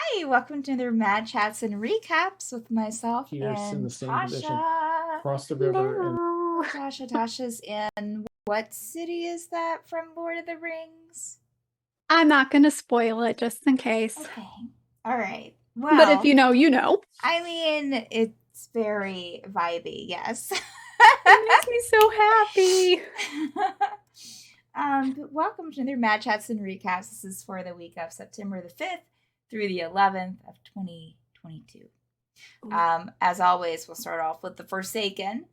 Hi, welcome to another Mad Chats and Recaps with myself Pierce in and the same position. Tasha. Cross the river and Oh, No. Tasha. Tasha's in what city is that from Lord of the Rings? I'm not going to spoil it just in case. Okay. All right. But if Well, you know, you know. I mean, it's very vibey, yes. It makes me so happy. But welcome to another Mad Chats and Recaps. This is for the week of September the 5th through the 11th of 2022. As always, we'll start off with the Forsaken,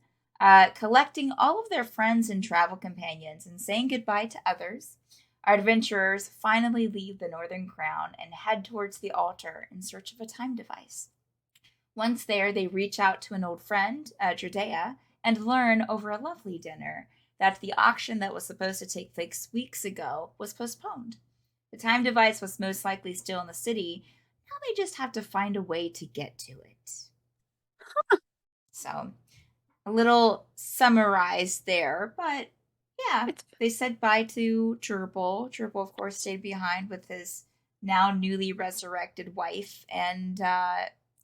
collecting all of their friends and travel companions and saying goodbye to others. Our adventurers finally leave the Northern Crown and head towards the altar in search of a time device. Once there, they reach out to an old friend, Dredea, and learn over a lovely dinner that the auction that was supposed to take place weeks ago was postponed. The time device was most likely still in the city. Now they just have to find a way to get to it. So, a little summarized there, but yeah, It's they said bye to Gerbil. Gerbil, of course, stayed behind with his now newly resurrected wife and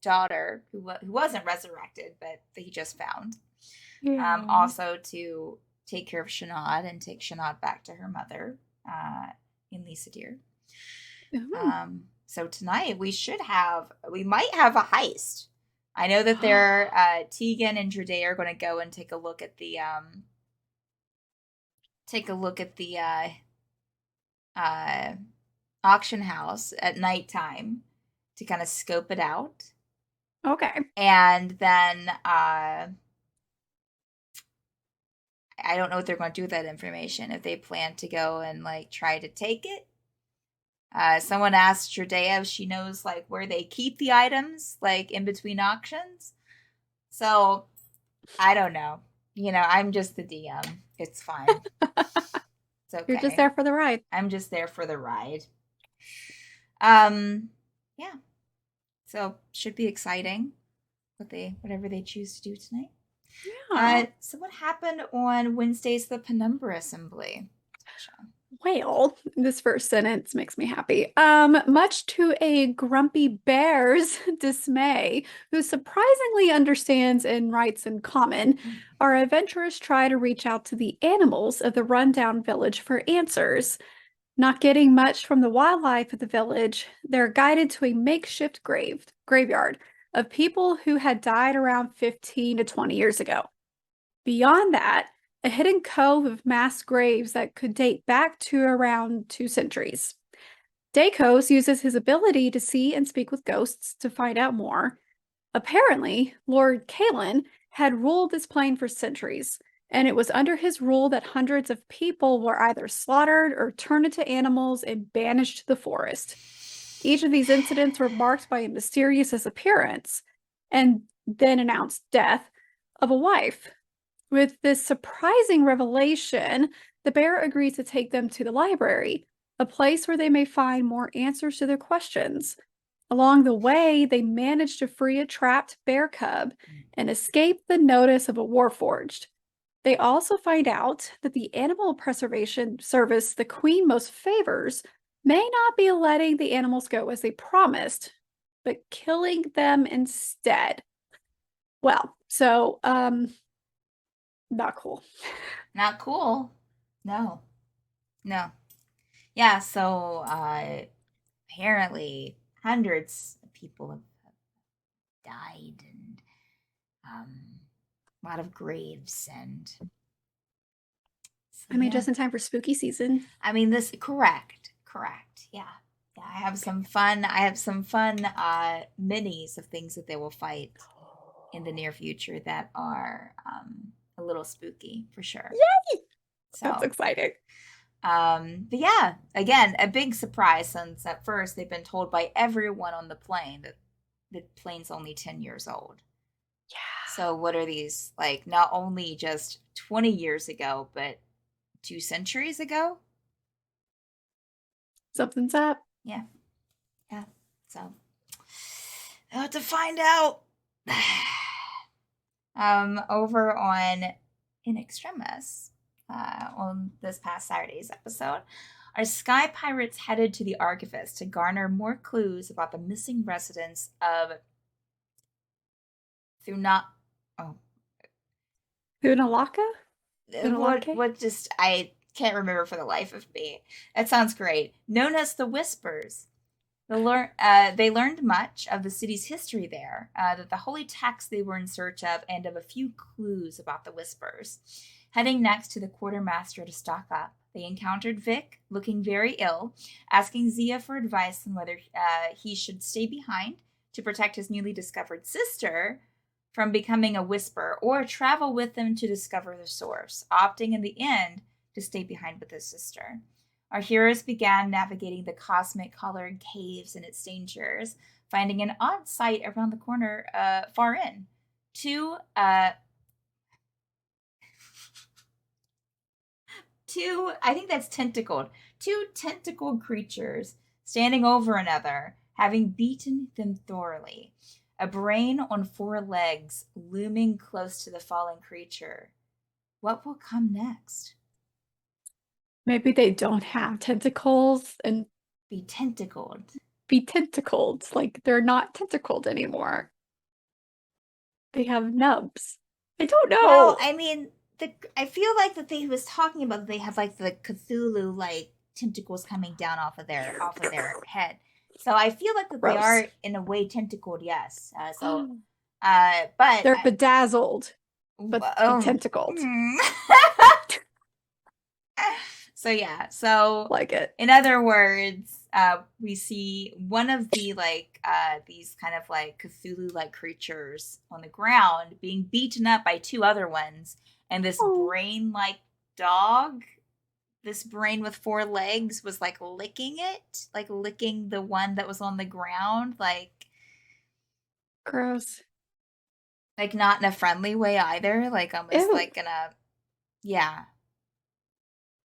daughter, who wasn't resurrected, but that he just found. yeah. Also to take care of Shanad and take Shanad back to her mother in Lisa Deer. Ooh. So tonight we might have a heist. I know that they're Tegan and Dredea are going to go and take a look at the auction house at nighttime to kind of scope it out. Okay. And then I don't know what they're going to do with that information. If they plan to go and like try to take it. Someone asked Dredea if she knows like where they keep the items, like in between auctions. So I don't know. I'm just the DM. It's fine. It's You're just okay. there for the ride. I'm just there for the ride. Yeah. So should be exciting. Whatever they choose to do tonight. Yeah. So what happened on Wednesday's the Penumbra Assembly? Well, this first sentence makes me happy. Much to a grumpy bear's dismay, who surprisingly understands and writes in common, our adventurers try to reach out to the animals of the rundown village for answers. Not getting much from the wildlife of the village, they're guided to a makeshift graveyard of people who had died around 15 to 20 years ago. Beyond that, a hidden cove of mass graves that could date back to around 2 centuries. Dacos uses his ability to see and speak with ghosts to find out more. Apparently, Lord Kalen had ruled this plane for centuries, and it was under his rule that hundreds of people were either slaughtered or turned into animals and banished to the forest. Each of these incidents were marked by a mysterious disappearance and then announced death of a wife. With this surprising revelation, the bear agrees to take them to the library, a place where they may find more answers to their questions. Along the way, they manage to free a trapped bear cub and escape the notice of a warforged. They also find out that the animal preservation service the queen most favors may not be letting the animals go as they promised, but killing them instead. Well, not cool. Not cool. No. No. Yeah, so apparently hundreds of people have died and a lot of graves and so, I mean, yeah. just in time for spooky season. I mean this correct. Yeah. Yeah, I have some fun minis of things that they will fight in the near future that are a little spooky for sure. Yay! That's So exciting. but yeah, again, a big surprise since at first they've been told by everyone on the plane that the plane's only 10 years old. Yeah. So what are these like not only just 20 years ago, but 2 centuries ago? Something's up. Yeah. Yeah. So I have to find out. Over on In Extremis, on this past Saturday's episode. Our sky pirates headed to the Archivist to garner more clues about the missing residents of Thuna. Oh, Thunalaka? what? Thunalake? What? Just I can't remember for the life of me. That sounds great. Known as the Whispers. They learned much of the city's history there, that the holy text they were in search of, and of a few clues about the Whispers. Heading next to the quartermaster to stock up, they encountered Vic, looking very ill, asking Zia for advice on whether he should stay behind to protect his newly discovered sister from becoming a Whisper, or travel with them to discover the source, opting in the end to stay behind with his sister. Our heroes began navigating the cosmic colored caves and its dangers, finding an odd sight around the corner far in. Two, I think that's tentacled, two tentacled creatures standing over another, having beaten them thoroughly. A brain on four legs looming close to the fallen creature. What will come next? Maybe they don't have tentacles and Be tentacled. be tentacled. Like they're not tentacled anymore. They have nubs. I don't Well, know. I mean, I feel like that they was talking about that they have like the Cthulhu like tentacles coming down off of their head. So I feel like that they Gross. are in a way tentacled, yes. But They're bedazzled, but be oh, tentacled. so yeah, so Like it. in other words, we see one of the these kind of like Cthulhu like creatures on the ground being beaten up by two other ones, and this brain like dog, this brain with four legs, was like licking it, like licking the one that was on the ground, Gross. like not in a friendly way either, like almost Ew. like in a yeah.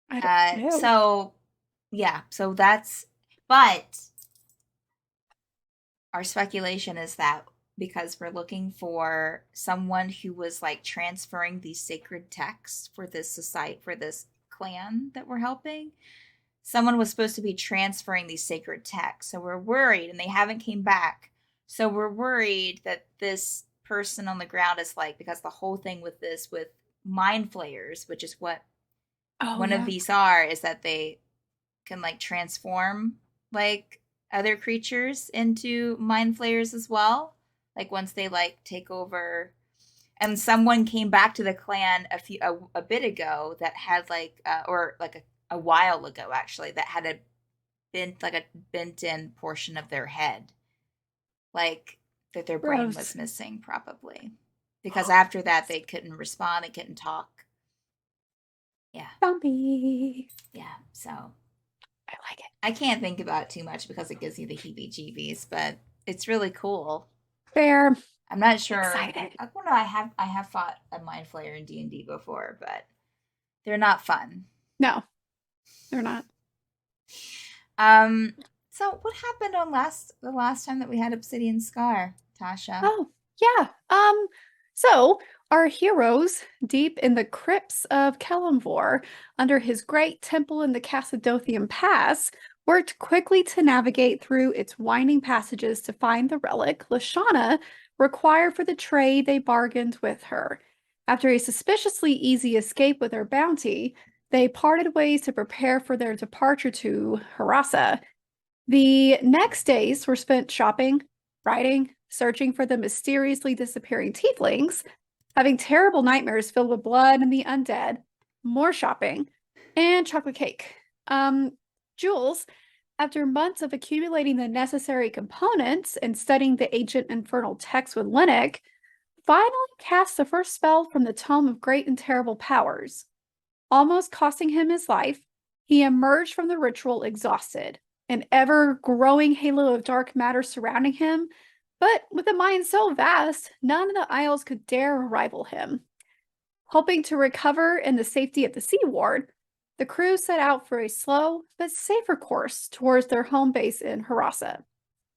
I don't know. So yeah, so that's but our speculation is that because we're looking for someone who was like transferring these sacred texts for this society, for this clan that we're helping, someone was supposed to be transferring these sacred texts. So we're worried, and they haven't came back. So we're worried that this person on the ground is like, because the whole thing with this, with mind flayers, which is what Oh, one of yeah. these are, is that they can like transform like other creatures into mind flayers as well. Like once they like take over, and someone came back to the clan a bit ago that had like or like a while ago actually, that had a bent in portion of their head, like that their brain was Gross. missing probably, because after that they couldn't respond, they couldn't talk. Yeah. Zombie. Yeah. So I like it. I can't think about it too much because it gives you the heebie-jeebies, but it's really cool. Fair. I'm not sure. Excited. I don't know. I have fought a mind flayer in D&D before, but they're not fun. No, they're not. So what happened on the last time that we had Obsidian Scar, Tasha? Oh, yeah. So our heroes, deep in the crypts of Kelemvor, under his great temple in the Cassadothian Pass, worked quickly to navigate through its winding passages to find the relic Lashana required for the trade they bargained with her. After a suspiciously easy escape with her bounty, they parted ways to prepare for their departure to Harassa. The next days were spent shopping, writing, searching for the mysteriously disappearing tieflings, having terrible nightmares filled with blood and the undead, more shopping, and chocolate cake. Jules, after months of accumulating the necessary components and studying the ancient infernal text with Linnet, finally cast the first spell from the Tome of Great and Terrible Powers. Almost costing him his life, he emerged from the ritual exhausted, an ever-growing halo of dark matter surrounding him, but with a mind so vast, none of the Isles could dare rival him. Hoping to recover in the safety of the Sea Ward, the crew set out for a slow but safer course towards their home base in Harassa,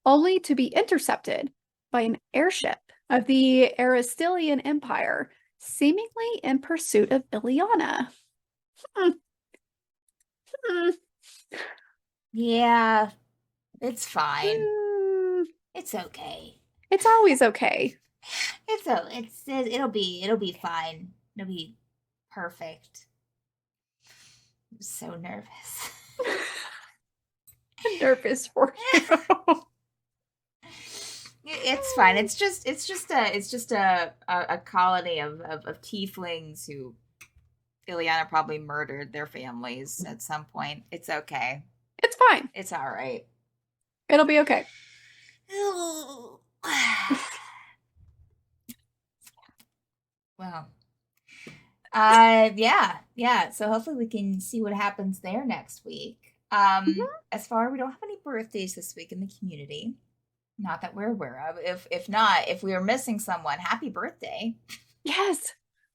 only to be intercepted by an airship of the Aristilian Empire, seemingly in pursuit of Ileana. Mm, mm, Yeah, it's fine. mm. It's okay. It's always okay. It'll be fine. It'll be perfect. I'm so nervous. I'm nervous for you. It's fine. It's just a colony of tieflings who Ileana probably murdered their families at some point. It's okay. It's fine. It's all right. It'll be okay. Well, yeah. So hopefully we can see what happens there next week. Mhm. As far we don't have any birthdays this week in the community, not that we're aware of. If not, if we are missing someone, happy birthday. Yes.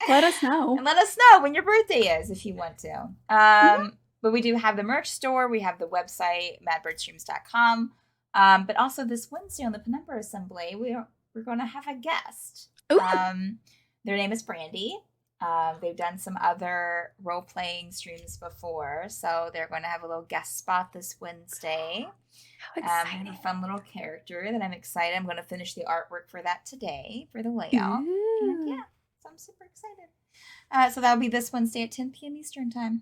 Let us And know. let us know when your birthday is if you want to. Mhm. But we do have the merch store. We have the website, madbirdstreams.com. But also this Wednesday on the Penumbra Assembly, we're going to have a guest. Ooh, Their name is Brandy. They've done some other role playing streams before, so they're going to have a little guest spot this Wednesday. how They have a exciting. fun little character that I'm excited. I'm going to finish the artwork for that today for the layout. And Ooh. yeah, so I'm super excited. So that'll be this Wednesday at 10 p.m. Eastern Time.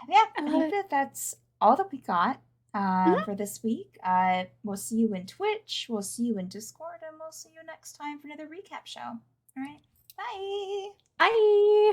Yeah, I think Uh, that's all that we got mhm. for this week. We'll see you in Twitch, we'll see you in Discord, and we'll see you next time for another recap show. All right, bye. Bye.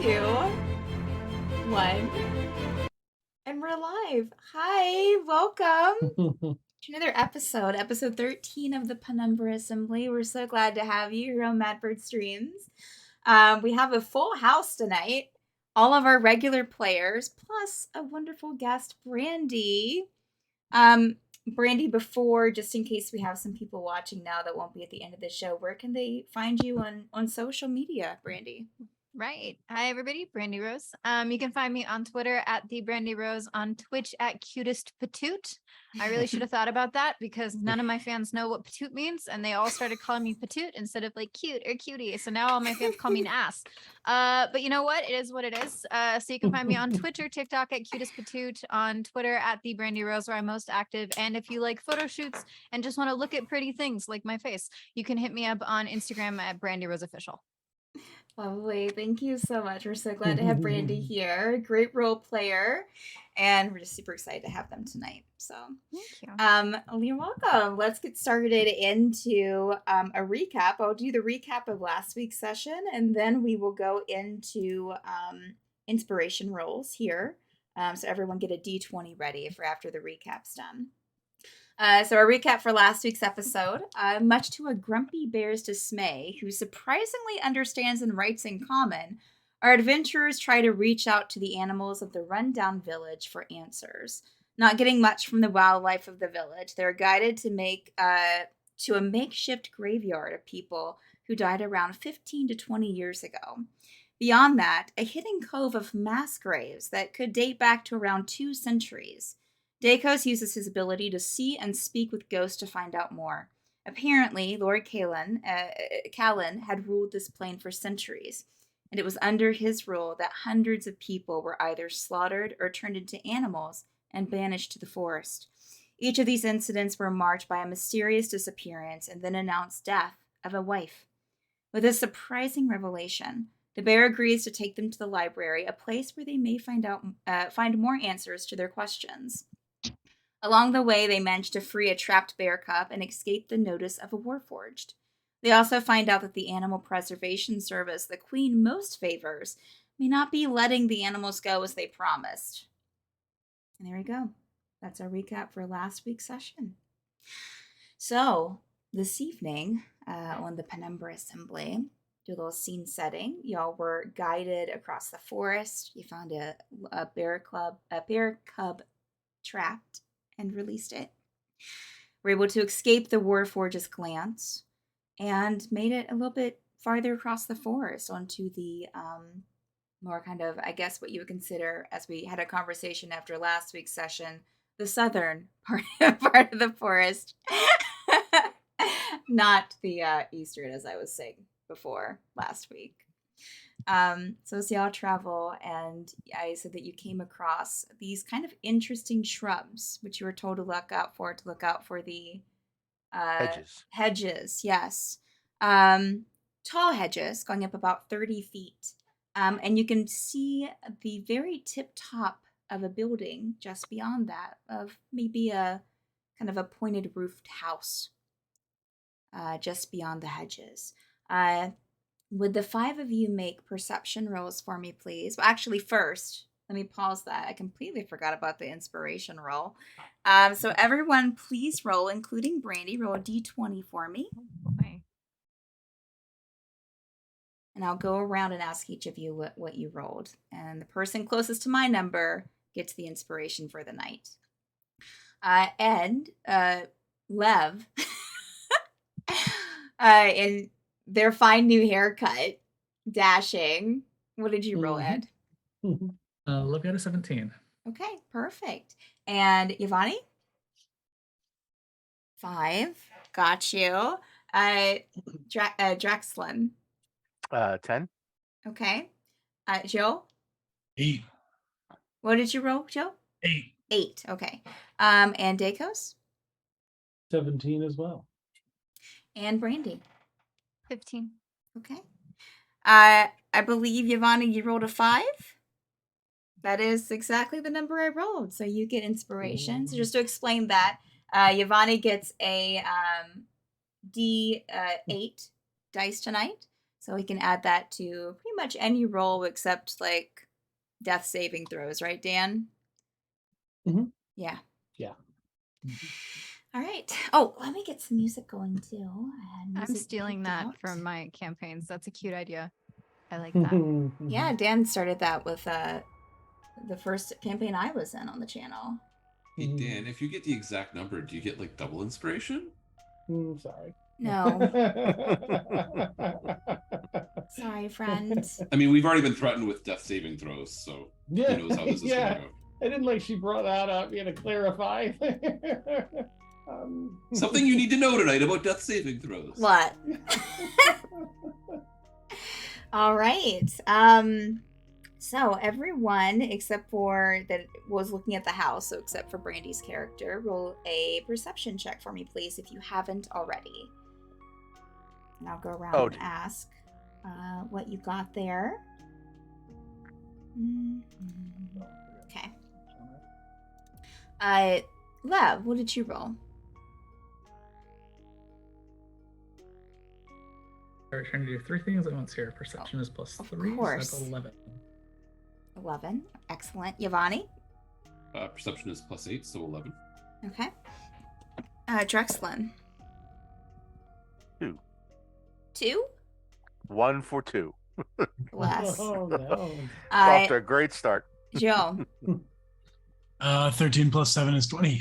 2, 1. And we're live. Hi, welcome to another episode 13 of the Penumbra Assembly. We're so glad to have you here on Madbird Streams. We have a full house tonight. All of our regular players, plus a wonderful guest, Brandy. Brandy, before, just in case we have some people watching now that won't be at the end of the show, where can they find you on social media, Brandy? Right. Hi, everybody. Brandy Rose. You can find me on Twitter at the Brandy Rose, on Twitch at Cutest Patoot. I really should have thought about that because none of my fans know what Patoot means, and they all started calling me Patoot instead of like cute or cutie. So now all my fans call me an ass. But you know what? It is what it is. So you can find me on Twitter, TikTok at Cutest Patoot, on Twitter at the Brandy Rose, where I'm most active. And if you like photo shoots and just want to look at pretty things like my face, you can hit me up on Instagram at Brandy Rose Official. Lovely. Thank you so much. We're so glad to have Brandy here. Great role player. And we're just super excited to have them tonight. So thank you. You're welcome. Let's get started into a recap. I'll do the recap of last week's session, and then we will go into inspiration roles here. So everyone get a D20 ready for after the recap's done. So our recap for last week's episode, much to a grumpy bear's dismay, who surprisingly understands and writes in common, our adventurers try to reach out to the animals of the rundown village for answers. Not getting much from the wildlife of the village, they're guided to a makeshift graveyard of people who died around 15 to 20 years ago. Beyond that, a hidden cove of mass graves that could date back to around 2 centuries. Dacos uses his ability to see and speak with ghosts to find out more. Apparently, Lord Callan had ruled this plane for centuries, and it was under his rule that hundreds of people were either slaughtered or turned into animals and banished to the forest. Each of these incidents were marked by a mysterious disappearance and then announced death of a wife. With this surprising revelation, the bear agrees to take them to the library, a place where they may find more answers to their questions. Along the way, they manage to free a trapped bear cub and escape the notice of a warforged. They also find out that the animal preservation service the queen most favors may not be letting the animals go as they promised. And there we go. That's our recap for last week's session. So, this evening on the Penumbra Assembly, do a little scene setting. Y'all were guided across the forest. You found a bear cub trapped and released it. Were able to escape the Warforge's glance and made it a little bit farther across the forest onto the more kind of, I guess, what you would consider, as we had a conversation after last week's session, the southern part of the forest. Not the eastern, as I was saying before last week. So as y'all travel, and I said that you came across these kind of interesting shrubs, which you were told to look out for the hedges, yes. Tall hedges going up about 30 feet. And you can see the very tip top of a building just beyond that, of maybe a kind of a pointed roofed house just beyond the hedges. Would the 5 of you make perception rolls for me, please? Well, actually, first, let me pause that. I completely forgot about the inspiration roll. So everyone, please roll, including Brandy, roll a d20 for me. Okay. And I'll go around and ask each of you what you rolled. And the person closest to my number gets the inspiration for the night. And Lev, in their fine new haircut, dashing. What did you roll, Ed? Lev got a 17. Okay, perfect. And Yvonne? 5. Got you. Draxlin? 10. Okay. Joe? 8. What did you roll, Joe? 8. 8. Okay. And Dacos? 17 as well. And Brandy? 15. Okay. I believe, Yvonne, you rolled a 5? That is exactly the number I rolled. So you get inspiration. So just to explain that, Yvonne gets a D8 dice tonight. So we can add that to pretty much any roll except like death saving throws, right, Dan? Mhm. Yeah. Yeah. All right. Oh, let me get some music going too. I'm stealing that from my. my campaigns. That's a cute idea. I like that. Yeah, Dan started that with the first campaign I was in on the channel. Hey Dan, if you get the exact number, do you get like double inspiration? Sorry. No. Sorry, friend. I mean, we've already been threatened with death saving throws, so Yeah, who knows how this is yeah. going to go. I didn't like she brought that up. You had to clarify. Something you need to know tonight about death saving throws. What? All right. So everyone except for that was looking at the house, so except for Brandy's character, roll a perception check for me, please, if you haven't already. And I'll go around and ask what you got there. Okay. Lev, what did you roll? We're trying to do 3 things at once here. Perception is plus of 3, so course. that's 11. 11. Excellent. Yavani? Perception is plus 8, so 11. Okay. Drexlin? 2. 2? 1 for 2. Less. Oh, no. Off to a great start. Joe? 13 plus 7 is 20.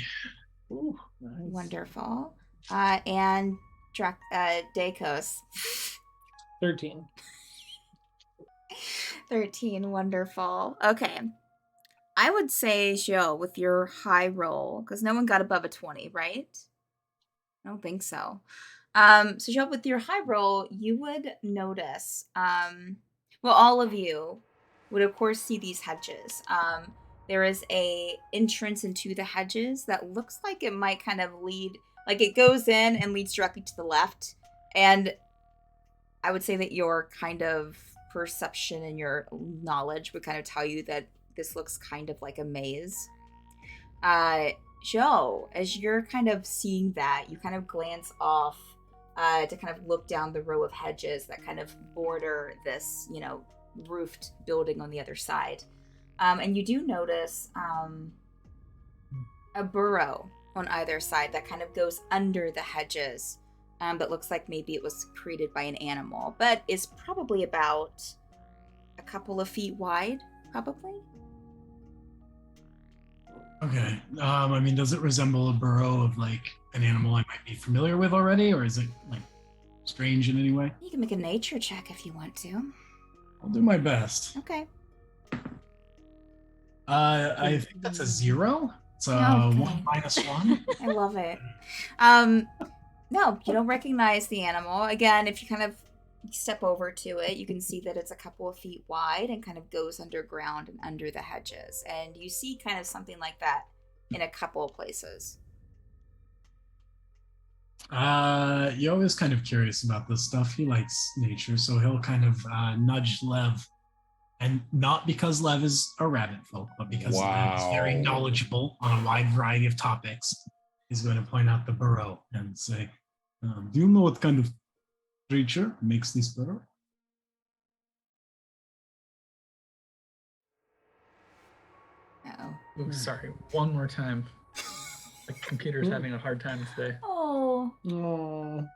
Ooh, nice. Wonderful. And Dacos? 13. 13. Wonderful. Okay. I would say, Joe, with your high roll, because no one got above a 20, right? I don't think so. So Joe, with your high roll, you would notice, well, all of you would of course see these hedges. There is a entrance into the hedges that looks like it might kind of lead, like it goes in and leads directly to the left. And I would say that your kind of perception and your knowledge would kind of tell you that this looks kind of like a maze. Joe, as you're kind of seeing that, you kind of glance off to kind of look down the row of hedges that kind of border this, roofed building on the other side. And you do notice a burrow on either side that kind of goes under the hedges, but looks like maybe it was created by an animal, but is probably about a couple of feet wide, probably. Okay. I mean, does it resemble a burrow of like an animal I might be familiar with already, or is it like strange in any way? You can make a nature check if you want to. I'll do my best. Okay. I think that's a 0. So Okay. 1 minus 1. I love it. No, you don't recognize the animal. Again, if you kind of step over to it, you can see that it's a couple of feet wide and kind of goes underground and under the hedges. And you see kind of something like that in a couple of places. Yo is kind of curious about this stuff. He likes nature, so he'll kind of nudge Lev. And not because Lev is a rabbit folk, but because Lev is very knowledgeable on a wide variety of topics. He's going to point out the burrow and say, do you know what kind of creature makes this burrow? Uh-oh. Oops, sorry. One more time. The computer's having a hard time today. Oh. Oh.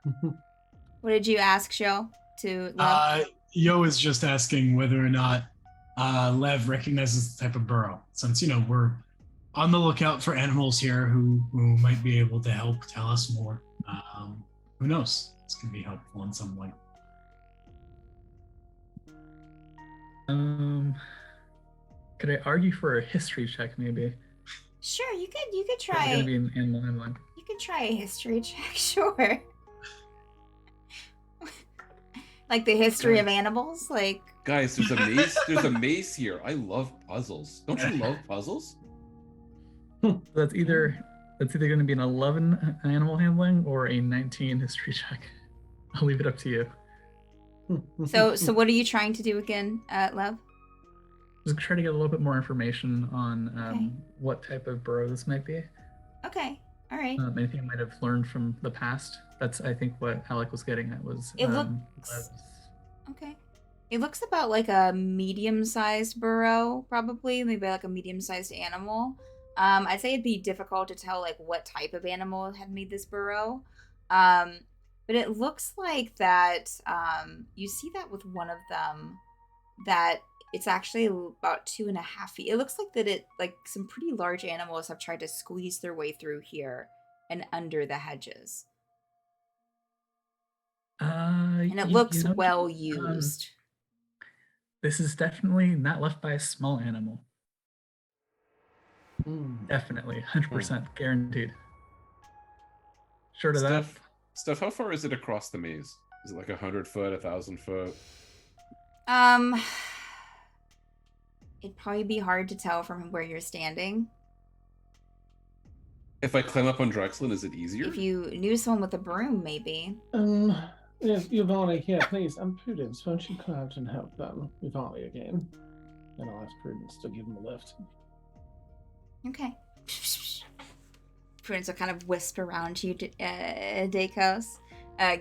What did you ask, Joe? To Lev? Yo is just asking whether or not Lev recognizes the type of burrow, since we're on the lookout for animals here who might be able to help tell us more. Who knows? This could be helpful in some way. Could I argue for a history check, maybe? Sure, you could It's try. gonna be an animal handling. You could try a history check, sure. Like the history of animals, like. Guys, there's a maze. There's a maze here. I love puzzles. Don't you love puzzles? That's either going to be an 11 animal handling or a 19 history check. I'll leave it up to you. So what are you trying to do again, Lev? Just try to get a little bit more information on Okay. what type of burrow this might be. Okay, all right. Anything I might have learned from the past. That's, I think, what Alec was getting at was It looks- Lev's Okay. It looks about like a medium-sized burrow, probably, maybe like a medium-sized animal. I'd say it'd be difficult to tell like what type of animal had made this burrow. But it looks like that you see that with one of them that it's actually about 2.5 feet. It looks like that it like some pretty large animals have tried to squeeze their way through here and under the hedges. And it looks well used. This is definitely not left by a small animal. Definitely, 100% guaranteed. Short of that, Steph, how far is it across the maze? Is it like 100 foot, 1,000 foot? It'd probably be hard to tell from where you're standing. If I climb up on Drexlin, is it easier? If you knew someone with a broom, maybe. Yes, Yvonne, here, please. Prudence, won't you come out and help Yvonne again? And I'll ask Prudence to give him a lift. Okay. Prudence will kind of whisper around you, Dakos.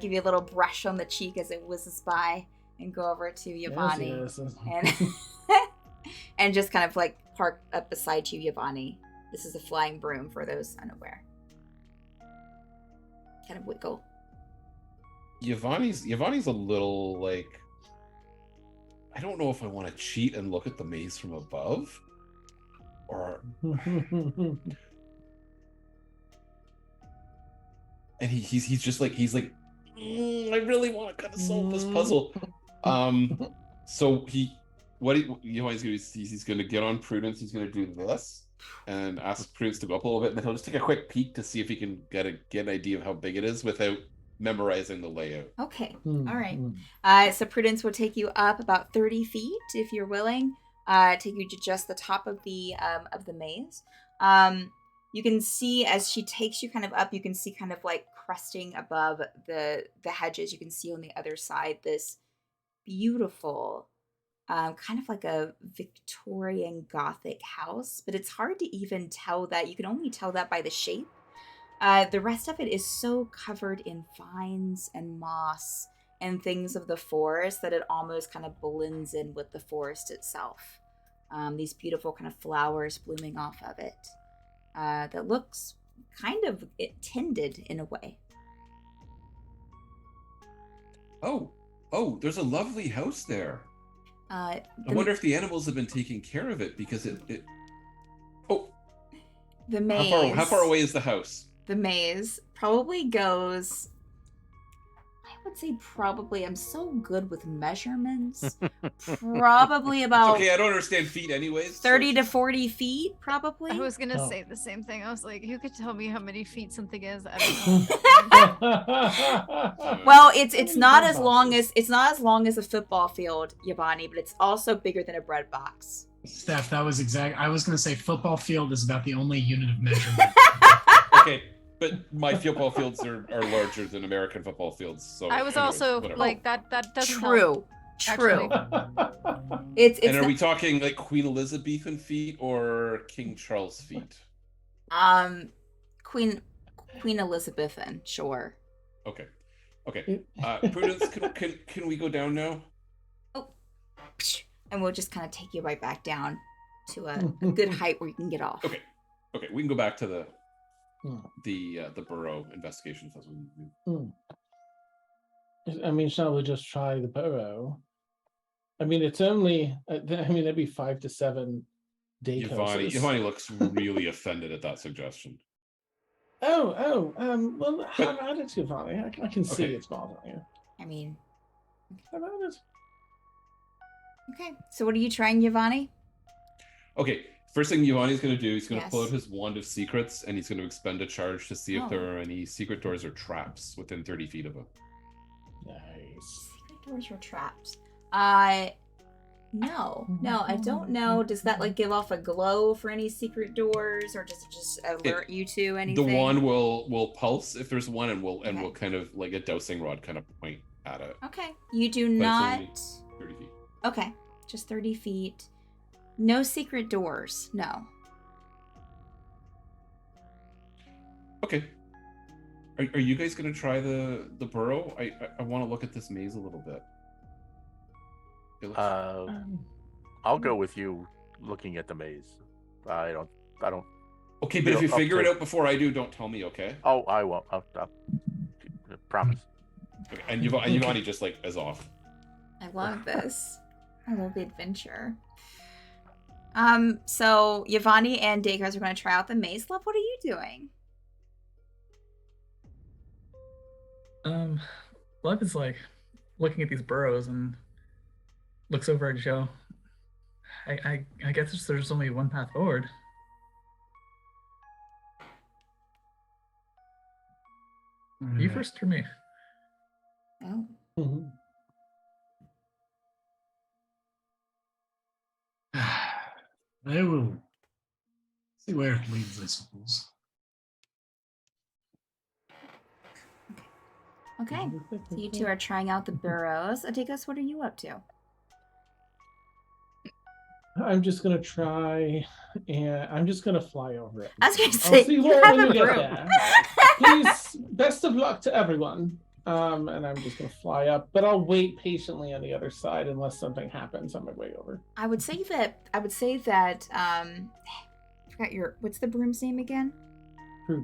Give you a little brush on the cheek as it whizzes by, and go over to Yvonne. Yes. And and just kind of like park up beside you, Yvonne. This is a flying broom for those unaware. Kind of wiggle. Yvonne's a little like, I don't know if I want to cheat and look at the maze from above, or and he's like I really want to kind of solve this puzzle. So Yvonne's gonna he's gonna get on Prudence. He's gonna do this and ask Prudence to go up a little bit, and then he'll just take a quick peek to see if he can get an idea of how big it is without memorizing the layout. Okay. All right. So Prudence will take you up about 30 feet if you're willing. Take you to just the top of the maze. You can see as she takes you kind of up, you can see kind of like cresting above the hedges. You can see on the other side this beautiful, kind of like a Victorian Gothic house, but it's hard to even tell that. You can only tell that by the shape. The rest of it is so covered in vines and moss and things of the forest that it almost kind of blends in with the forest itself. These beautiful kind of flowers blooming off of it that looks kind of tended in a way. Oh, there's a lovely house there. I wonder if the animals have been taking care of it, because it the maze. How far away is the house? The maze probably goes, I would say I'm so good with measurements. Probably about okay, I don't understand feet anyways. 30 to 40 feet, probably. I was gonna say the same thing. I was like, who could tell me how many feet something is? I don't know. Well, it's not as long as a football field, Yvonne, but it's also bigger than a bread box. Steph, that was I was going to say football field is about the only unit of measurement. Okay, but my football fields are larger than American football fields. So I was also whatever. like that doesn't True. help, True. actually. It's and are we talking like Queen Elizabethan feet or King Charles feet? Queen Elizabethan, sure. Okay. Prudence, can we go down now? Oh, and we'll just kind of take you right back down to a good height where you can get off. Okay, we can go back to the burrow investigation. Shall we just try the burrow? It's only. That'd be 5 to 7 day courses. Yvonne looks really offended at that suggestion. Well, have at it, Yvonne. I can see it's bothering you. Have at it. Okay, so what are you trying, Yvonne? Okay, first thing Yvonne's going to do, he's going to pull out his wand of secrets, and he's going to expend a charge to see if there are any secret doors or traps within 30 feet of him. Nice. Secret doors or traps? No, I don't know. Does that like give off a glow for any secret doors, or does it just alert you to anything? The wand will pulse if there's one, and will kind of like a dowsing rod kind of point at it. Okay, you do not. 30 feet. Okay, just 30 feet. No secret doors. No. Okay. Are you guys gonna try the burrow? I want to look at this maze a little bit. Felix? I'll go with you looking at the maze. I don't. Okay, but if you up figure it to- out before I do, don't tell me, okay? Oh, I won't. I'll promise. Okay. And Yvonne just like is off. I love this. I love the adventure. So Yvonne and Dacres are going to try out the maze. Love, what are you doing? Lev is like looking at these burrows and looks over at Joe. I guess there's only one path forward. You first or me? Oh. Mhm. I will see where it leads, I suppose. Okay. So you two are trying out the burrows. Dacres, what are you up to? I'm just gonna try, and I'm just gonna fly over it. I was going to I'll say, see you where have when a we get broom. there. Please, best of luck to everyone. And I'm just gonna fly up, but I'll wait patiently on the other side unless something happens on my way over. I would say that I forgot what's the broom's name again?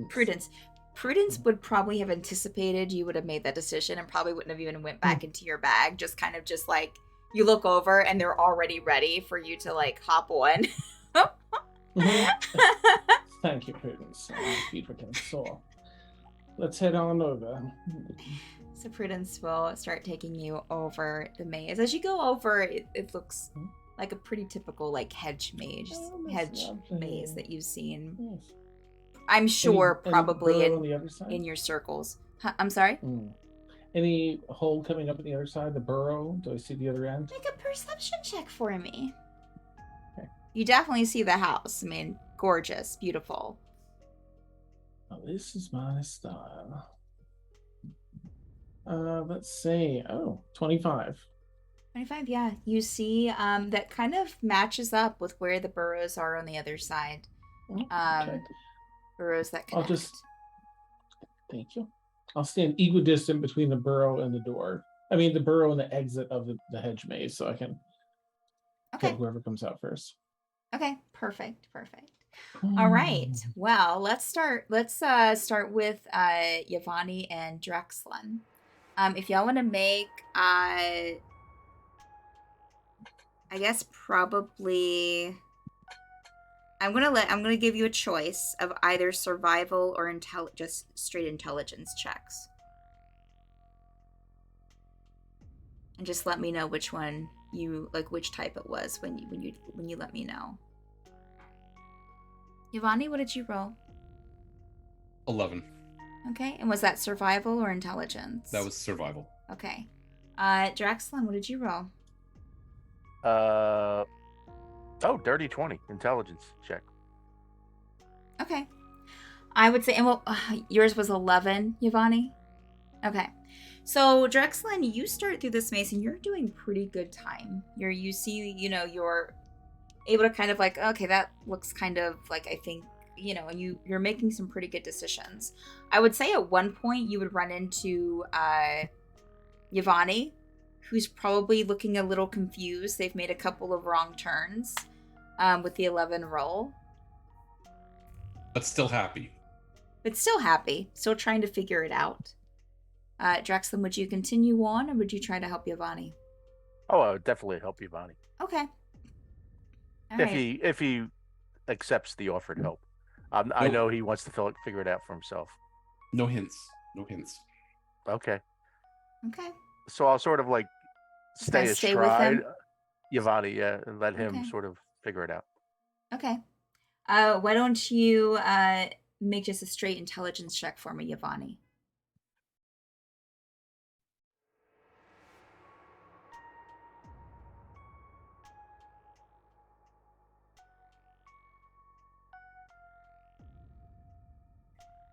Prudence. Prudence would probably have anticipated you would have made that decision and probably wouldn't have even went back into your bag. Just kind of just like you look over and they're already ready for you to like hop on. Mhm. Thank you, Prudence. My feet were getting sore. Let's head on over. So Prudence will start taking you over the maze. As you go over, it looks like a pretty typical like hedge maze maze that you've seen. Yes. I'm sure Any probably burrow on the other side? in your circles. Huh, I'm sorry? Any hole coming up on the other side? The burrow? Do I see the other end? Make a perception check for me. Okay. You definitely see the house. I mean, gorgeous, beautiful. Oh, this is my style. Let's see. Oh, 25. 25, yeah. You see that kind of matches up with where the burrows are on the other side. Okay. Burrows that I'll connect. Thank you. I'll stand equidistant between the burrow and the door. I mean, the burrow and the exit of the hedge maze, so I can kill whoever comes out first. Okay, perfect. All right. Well, let's start with Yvonne and Drexlin. If y'all want to make I guess probably I'm gonna give you a choice of either survival or just straight intelligence checks. And just let me know which one which type it was when you let me know. Yvonne, what did you roll? 11. Okay, and was that survival or intelligence? That was survival. Okay. Drexlin, what did you roll? Dirty 20 intelligence check. Okay. I would say, and well, yours was 11, Yvonne? Okay. So, Drexlin, you start through this maze and you're doing pretty good time. You're able to kind of like, okay, that looks kind of like, I think, and you're making some pretty good decisions. I would say at one point you would run into Yvonne, who's probably looking a little confused. They've made a couple of wrong turns with the 11 roll. But still happy. Still trying to figure it out. Drexlin, would you continue on or would you try to help Yvonne? Oh, I would definitely help Yvonne. Okay. All if he accepts the offered help. I know he wants to figure it out for himself. No hints. Okay. Okay. So I'll sort of like stay with astride him? Yvonne, and let him sort of figure it out. Okay. Why don't you make just a straight intelligence check for me, Yvonne?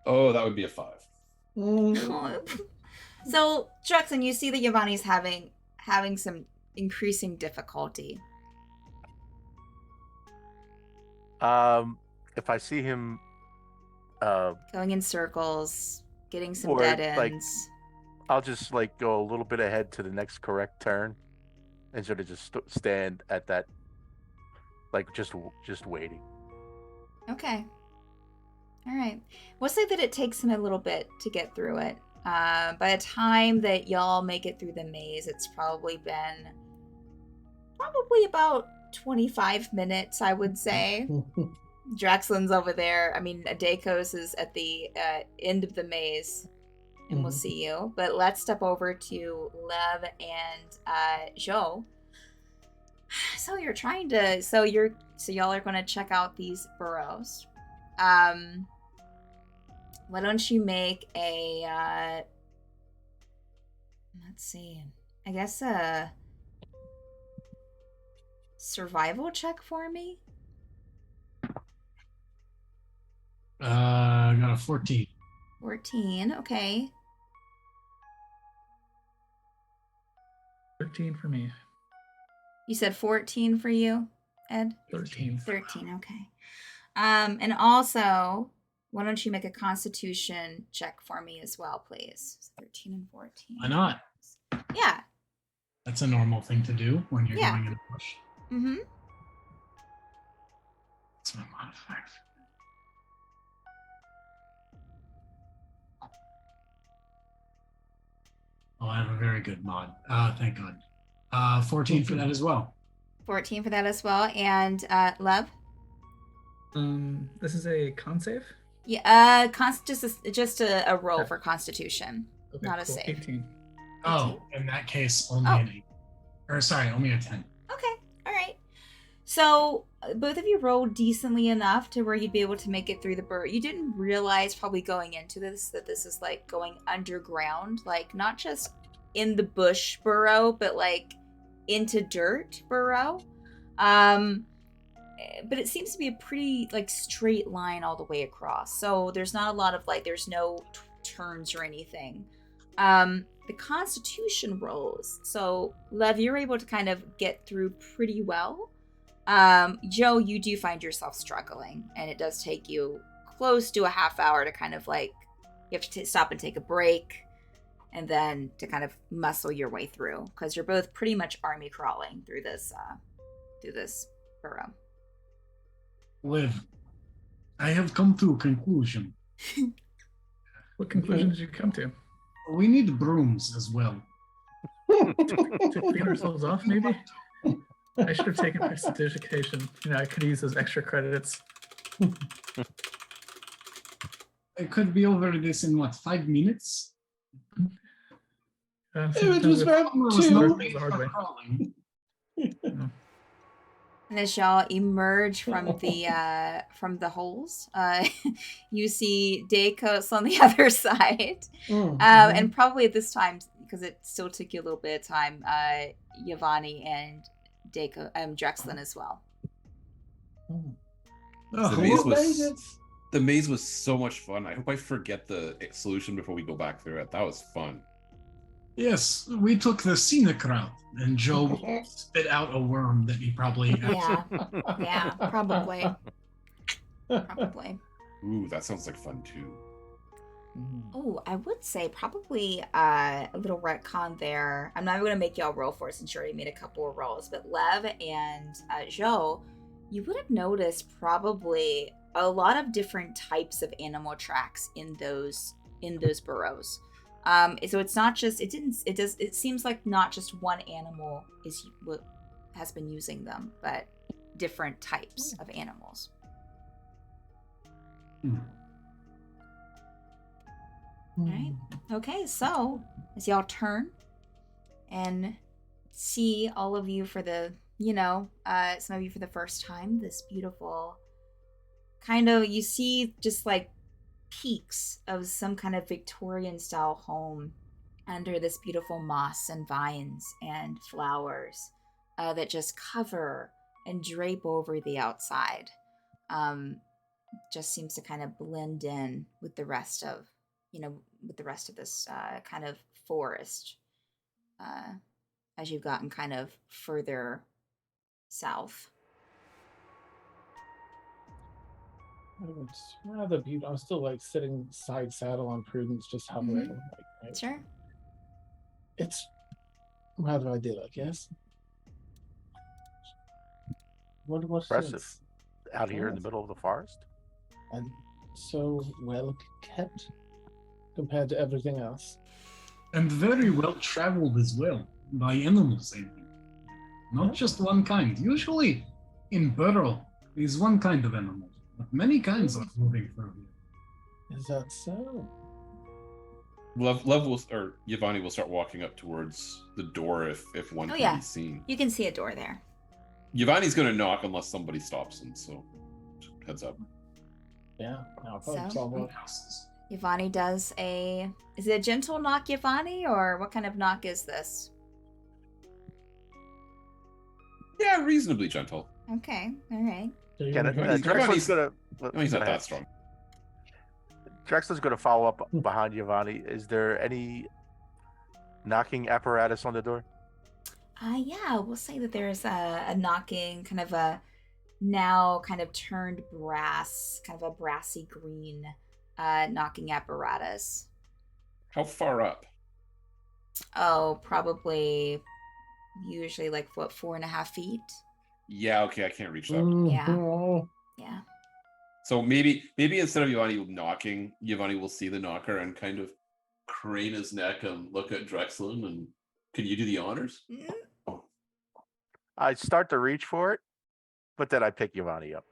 Oh, that would be a 5. So, Drexlin, you see that Yvonne's having some increasing difficulty. If I see him going in circles, getting some or, dead ends. like, I'll just like go a little bit ahead to the next correct turn and sort of just stand at that, like just waiting. Okay. All right. We'll say that it takes him a little bit to get through it. By the time that y'all make it through the maze, it's probably been about 25 minutes, I would say. Draxlin's over there. I mean, Dakos is at the end of the maze, and we'll see you. But let's step over to Lev and Joe. So you're trying to. So y'all are going to check out these burrows. Why don't you make a? Let's see. I guess a survival check for me. I got a 14. 14. Okay. 13 for me. You said 14 for you, Ed? 13. 13, okay. And also, why don't you make a constitution check for me as well, please? 13 and 14. Why not? Yeah. That's a normal thing to do when you're going in a bush. Mm-hmm. That's my modifier. Oh, I have a very good mod. Thank God. 14 for that as well. 14 for that as well. And Lev? This is a con save? Yeah, just a roll for constitution, Okay, not a cool. save. 18. Oh, in that case, only an 8. Or sorry, only a 10. Okay, all right. So both of you rolled decently enough to where you'd be able to make it through the burrow. You didn't realize probably going into this that this is like going underground, like not just in the bush burrow, but like into dirt burrow. But it seems to be a pretty like straight line all the way across. So there's not a lot of like, there's no turns or anything. The constitution rolls. So Lev, you're able to kind of get through pretty well. Joe, you do find yourself struggling, and it does take you close to a half hour to kind of like, you have to stop and take a break, and then to kind of muscle your way through, because you're both pretty much army crawling through this burrow. Liv, I have come to a conclusion. What conclusion did you come to? We need brooms as well. To clean ourselves off, maybe? I should have taken prestidigitation. You know, I could use those extra credits. I could be over this in what, 5 minutes? It was about the hard way. And as y'all emerge from the holes, you see Dakos on the other side, and probably at this time, because it still took you a little bit of time, Yavani and Drexlin as well. The maze was so much fun. I hope I forget the solution before we go back through it. That was fun. Yes, we took the scenic route, and Joe spit out a worm that he probably... Yeah, probably. Ooh, that sounds like fun too. Oh, I would say probably a little retcon there. I'm not even going to make y'all roll for it since you already made a couple of rolls, but Lev and Joe, you would have noticed probably a lot of different types of animal tracks in those burrows. So it's not just it seems like not just one animal has been using them, but different types of animals. All right. Okay, so as y'all turn and see all of you for the, some of you for the first time, this beautiful kind of, you see just like peaks of some kind of Victorian style home under this beautiful moss and vines and flowers that just cover and drape over the outside. Just seems to kind of blend in with the rest of this kind of forest as you've gotten kind of further south. It's rather beautiful. I'm still like sitting side saddle on Prudence, just hovering. Mm-hmm. Sure. It's rather idyllic, yes? What was Impressive. this? Out here in the Yes. middle of the forest. And so well kept compared to everything else. And very well traveled as well by animals, I mean. Not just one kind. Usually in Burrow is one kind of animal, but many kinds are moving through here. Is that so? Love will, or Yvonne will start walking up towards the door if one Oh, can yeah. be seen. You can see a door there. Yvonne's going to knock unless somebody stops him, so heads up. Yeah. I'll probably So? solve it. Houses. Yvonne does is it a gentle knock, Yvonne, or what kind of knock is this? Yeah, reasonably gentle. Okay, all right. So you're Yeah, gonna hear- Drexler's gonna. No, he's not go ahead. that strong. Drexler's gonna follow up behind Giovanni. Is there any knocking apparatus on the door? Yeah, we'll say that there's a knocking, kind of a now kind of turned brass, kind of a brassy green knocking apparatus. How far up? Oh, probably usually like what, 4.5 feet? Yeah, okay, I can't reach that. Yeah. Mhm. Yeah. So maybe instead of Yvonne knocking, Yvonne will see the knocker and kind of crane his neck and look at Drexler and can you do the honors? I start to reach for it, but then I pick Giovanni up.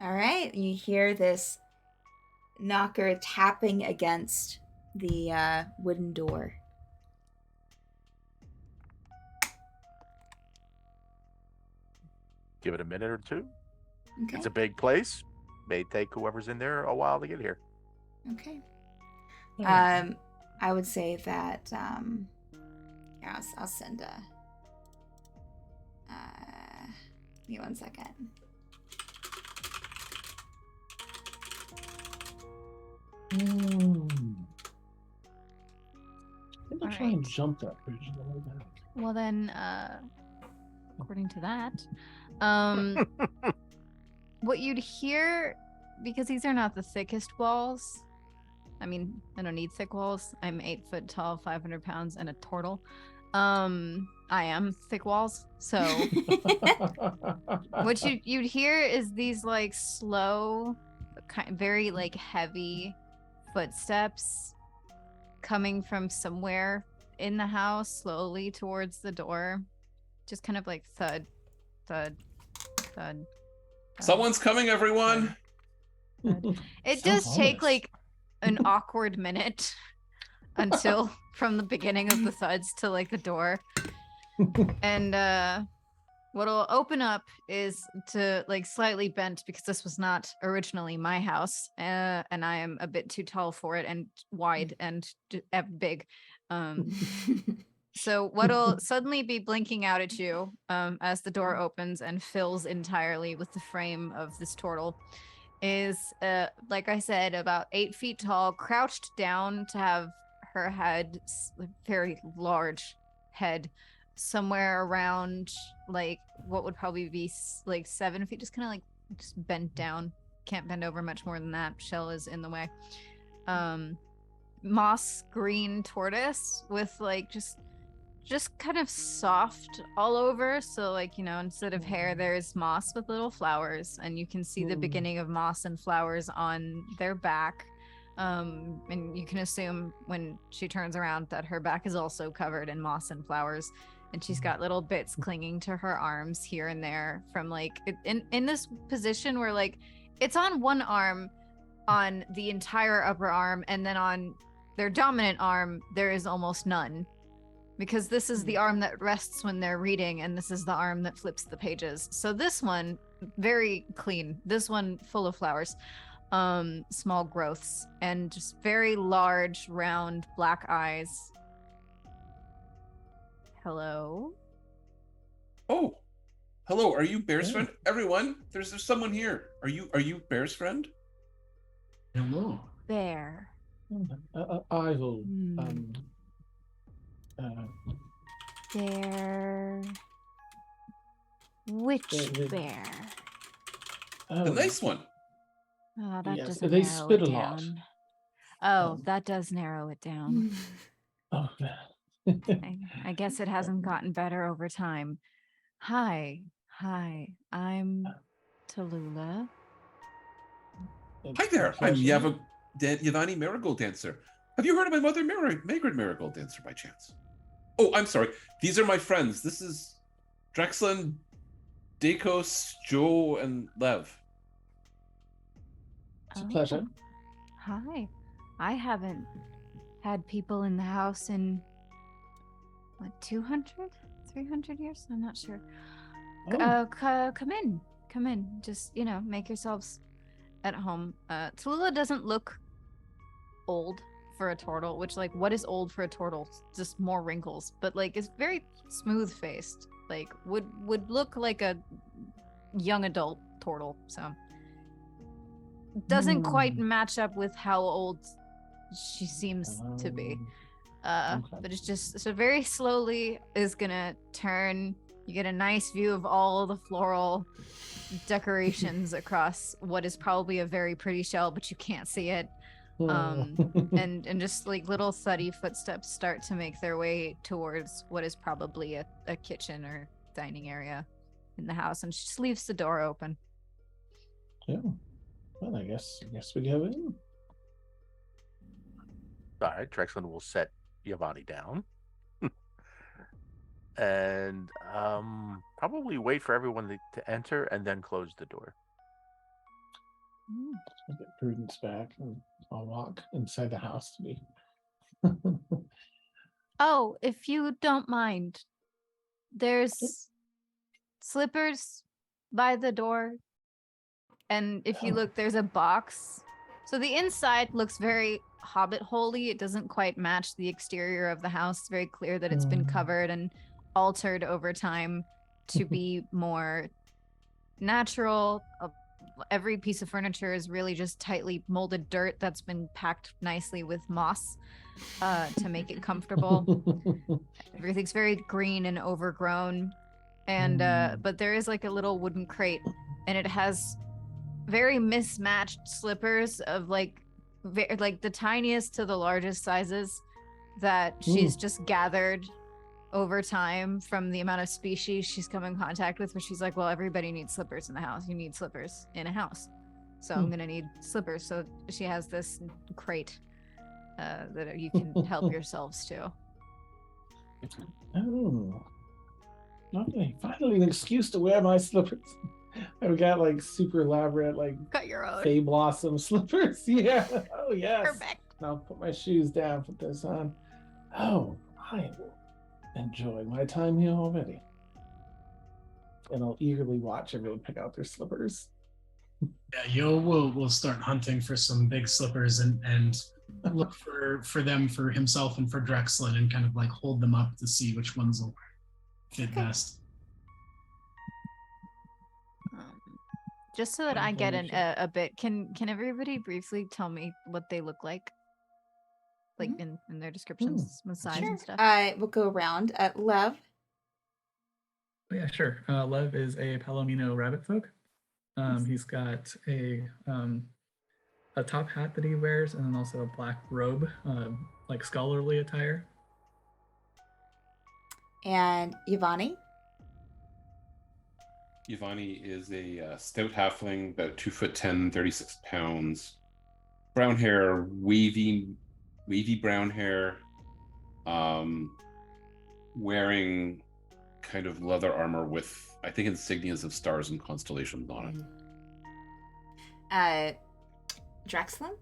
All right, you hear this knocker tapping against the wooden door. Give it a minute or two. Okay. It's a big place. May take whoever's in there a while to get here. Okay. Hmm. I would say that yeah, I'll send a give me 1 second. Let me All try and right. jump that bridge a little bit. Well then, according to that, what you'd hear, because these are not the thickest walls. I mean, I don't need thick walls. I'm 8 foot tall, 500 pounds, and a turtle. I am thick walls. So what you'd hear is these like slow, very like heavy footsteps coming from somewhere in the house, slowly towards the door. Just kind of like thud, thud, thud. Someone's coming, everyone. It Sounds does take ominous. like an awkward minute until from the beginning of the thuds to like the door. And what'll open up is to like slightly bent, because this was not originally my house, and I am a bit too tall for it and wide and big. So what'll suddenly be blinking out at you as the door opens and fills entirely with the frame of this turtle is, like I said, about 8 feet tall, crouched down to have her head, very large head, somewhere around like what would probably be like 7 feet, just kind of like just bent down. Can't bend over much more than that. Shell is in the way. Moss green tortoise with like just kind of soft all over. So like, you know, instead of hair, there's moss with little flowers, and you can see the beginning of moss and flowers on their back. And you can assume when she turns around that her back is also covered in moss and flowers, and she's got little bits clinging to her arms here and there from like in this position where like it's on one arm, on the entire upper arm, and then on their dominant arm there is almost none, because this is the arm that rests when they're reading, and this is the arm that flips the pages. So this one very clean, this one full of flowers, small growths, and just very large round black eyes. Hello. Oh, hello. Are you Bear's friend? Everyone, there's someone here. Are you Bear's friend? Hello. Bear. I will. Bear. Which The- bear? The nice one. Oh, that Yes, doesn't they narrow spit it a lot. down. Oh, that does narrow it down. Oh, I guess it hasn't gotten better over time. Hi, I'm Tallulah. Hi there, I'm Yavani Marigold Dancer. Have you heard of my mother, Margaret Marigold Dancer, by chance? Oh, I'm sorry. These are my friends. This is Drexlin, Dakos, Joe, and Lev. It's a pleasure. Hi. I haven't had people in the house in, what, 200? 300 years? I'm not sure. Oh. Come in. Just, make yourselves at home. Tallulah doesn't look old for a turtle, which, like, what is old for a turtle? Just more wrinkles, but like it's very smooth faced, like would look like a young adult turtle. So doesn't quite match up with how old she seems to be. Okay. But it's just so very slowly is gonna turn. You get a nice view of all the floral decorations across what is probably a very pretty shell, but you can't see it. And just like little thuddy footsteps start to make their way towards what is probably a kitchen or dining area in the house, and she just leaves the door open. Yeah. Well, I guess we go in. All right, Drexlin will set Yavani down. And probably wait for everyone to enter and then close the door. I'll get Prudence back and I'll walk inside the house to be. Oh, if you don't mind, there's slippers by the door. And if you look, there's a box. So the inside looks very hobbit holy. It doesn't quite match the exterior of the house. It's very clear that it's been covered and altered over time to be more natural. Every piece of furniture is really just tightly molded dirt that's been packed nicely with moss to make it comfortable. Everything's very green and overgrown. And but there is like a little wooden crate, and it has very mismatched slippers of like the tiniest to the largest sizes that she's just gathered over time from the amount of species she's come in contact with, where she's like, well, everybody needs slippers in the house. You need slippers in a house. So I'm going to need slippers. So she has this crate that you can help yourselves to. Oh. Okay, finally an excuse to wear my slippers. I've got like super elaborate, like Got your own. Fey Blossom slippers. Yeah. Oh, yes. Perfect. And I'll put my shoes down, put this on. Oh, I will enjoy my time here already. And I'll eagerly watch everyone pick out their slippers. Yeah, Yo will start hunting for some big slippers and look for them for himself and for Drexlin, and kind of like hold them up to see which ones will fit best. Just so that I get a bit, can everybody briefly tell me what they look like? Like in their descriptions, with size and stuff? I will go around. Lev. Yeah, sure. Lev is a Palomino rabbit folk. He's got a top hat that he wears, and then also a black robe, like scholarly attire. And Yavani. Yavani is a stout halfling, about 2'10", 36 pounds. Brown hair, wavy brown hair. Wearing kind of leather armor with, I think, insignias of stars and constellations on it. Drexlin?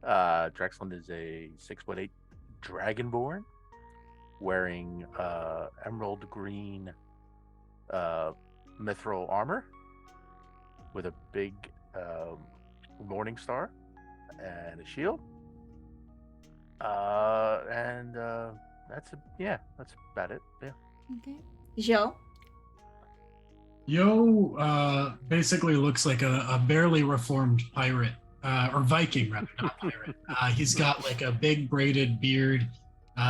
Drexlin is a 6'8" dragonborn wearing emerald green mithril armor with a big morning star and a shield. And that's about it. Yeah. Okay. Joe? Yo basically looks like a barely reformed pirate, or Viking rather, not pirate. He's got like a big braided beard.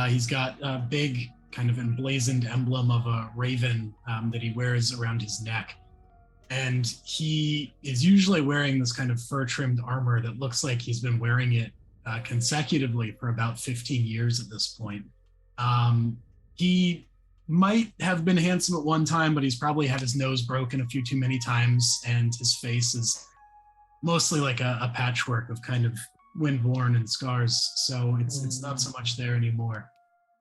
He's got a big kind of emblazoned emblem of a raven that he wears around his neck. And he is usually wearing this kind of fur-trimmed armor that looks like he's been wearing it consecutively for about 15 years at this point. He might have been handsome at one time, but he's probably had his nose broken a few too many times, and his face is mostly like a patchwork of kind of wind-worn and scars. So it's not so much there anymore.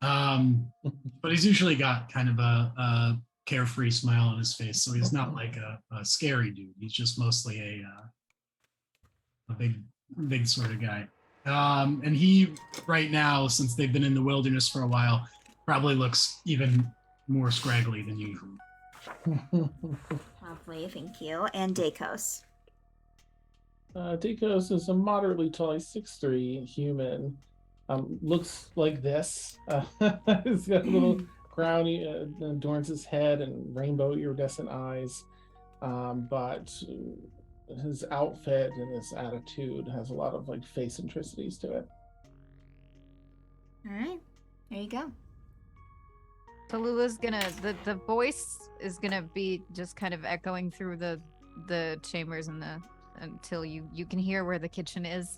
But he's usually got kind of a carefree smile on his face, so he's not like a scary dude. He's just mostly a big sort of guy. And he, right now, since they've been in the wilderness for a while, probably looks even more scraggly than usual. Lovely, thank you. And Dakos. Dakos is a moderately tall, 6'3" human. Looks like this. He's got a little crown adorns his head and rainbow iridescent eyes. But his outfit and his attitude has a lot of like face centricities to it. All right, there you go. Tallulah's gonna the voice is gonna be just kind of echoing through the chambers and until you can hear where the kitchen is.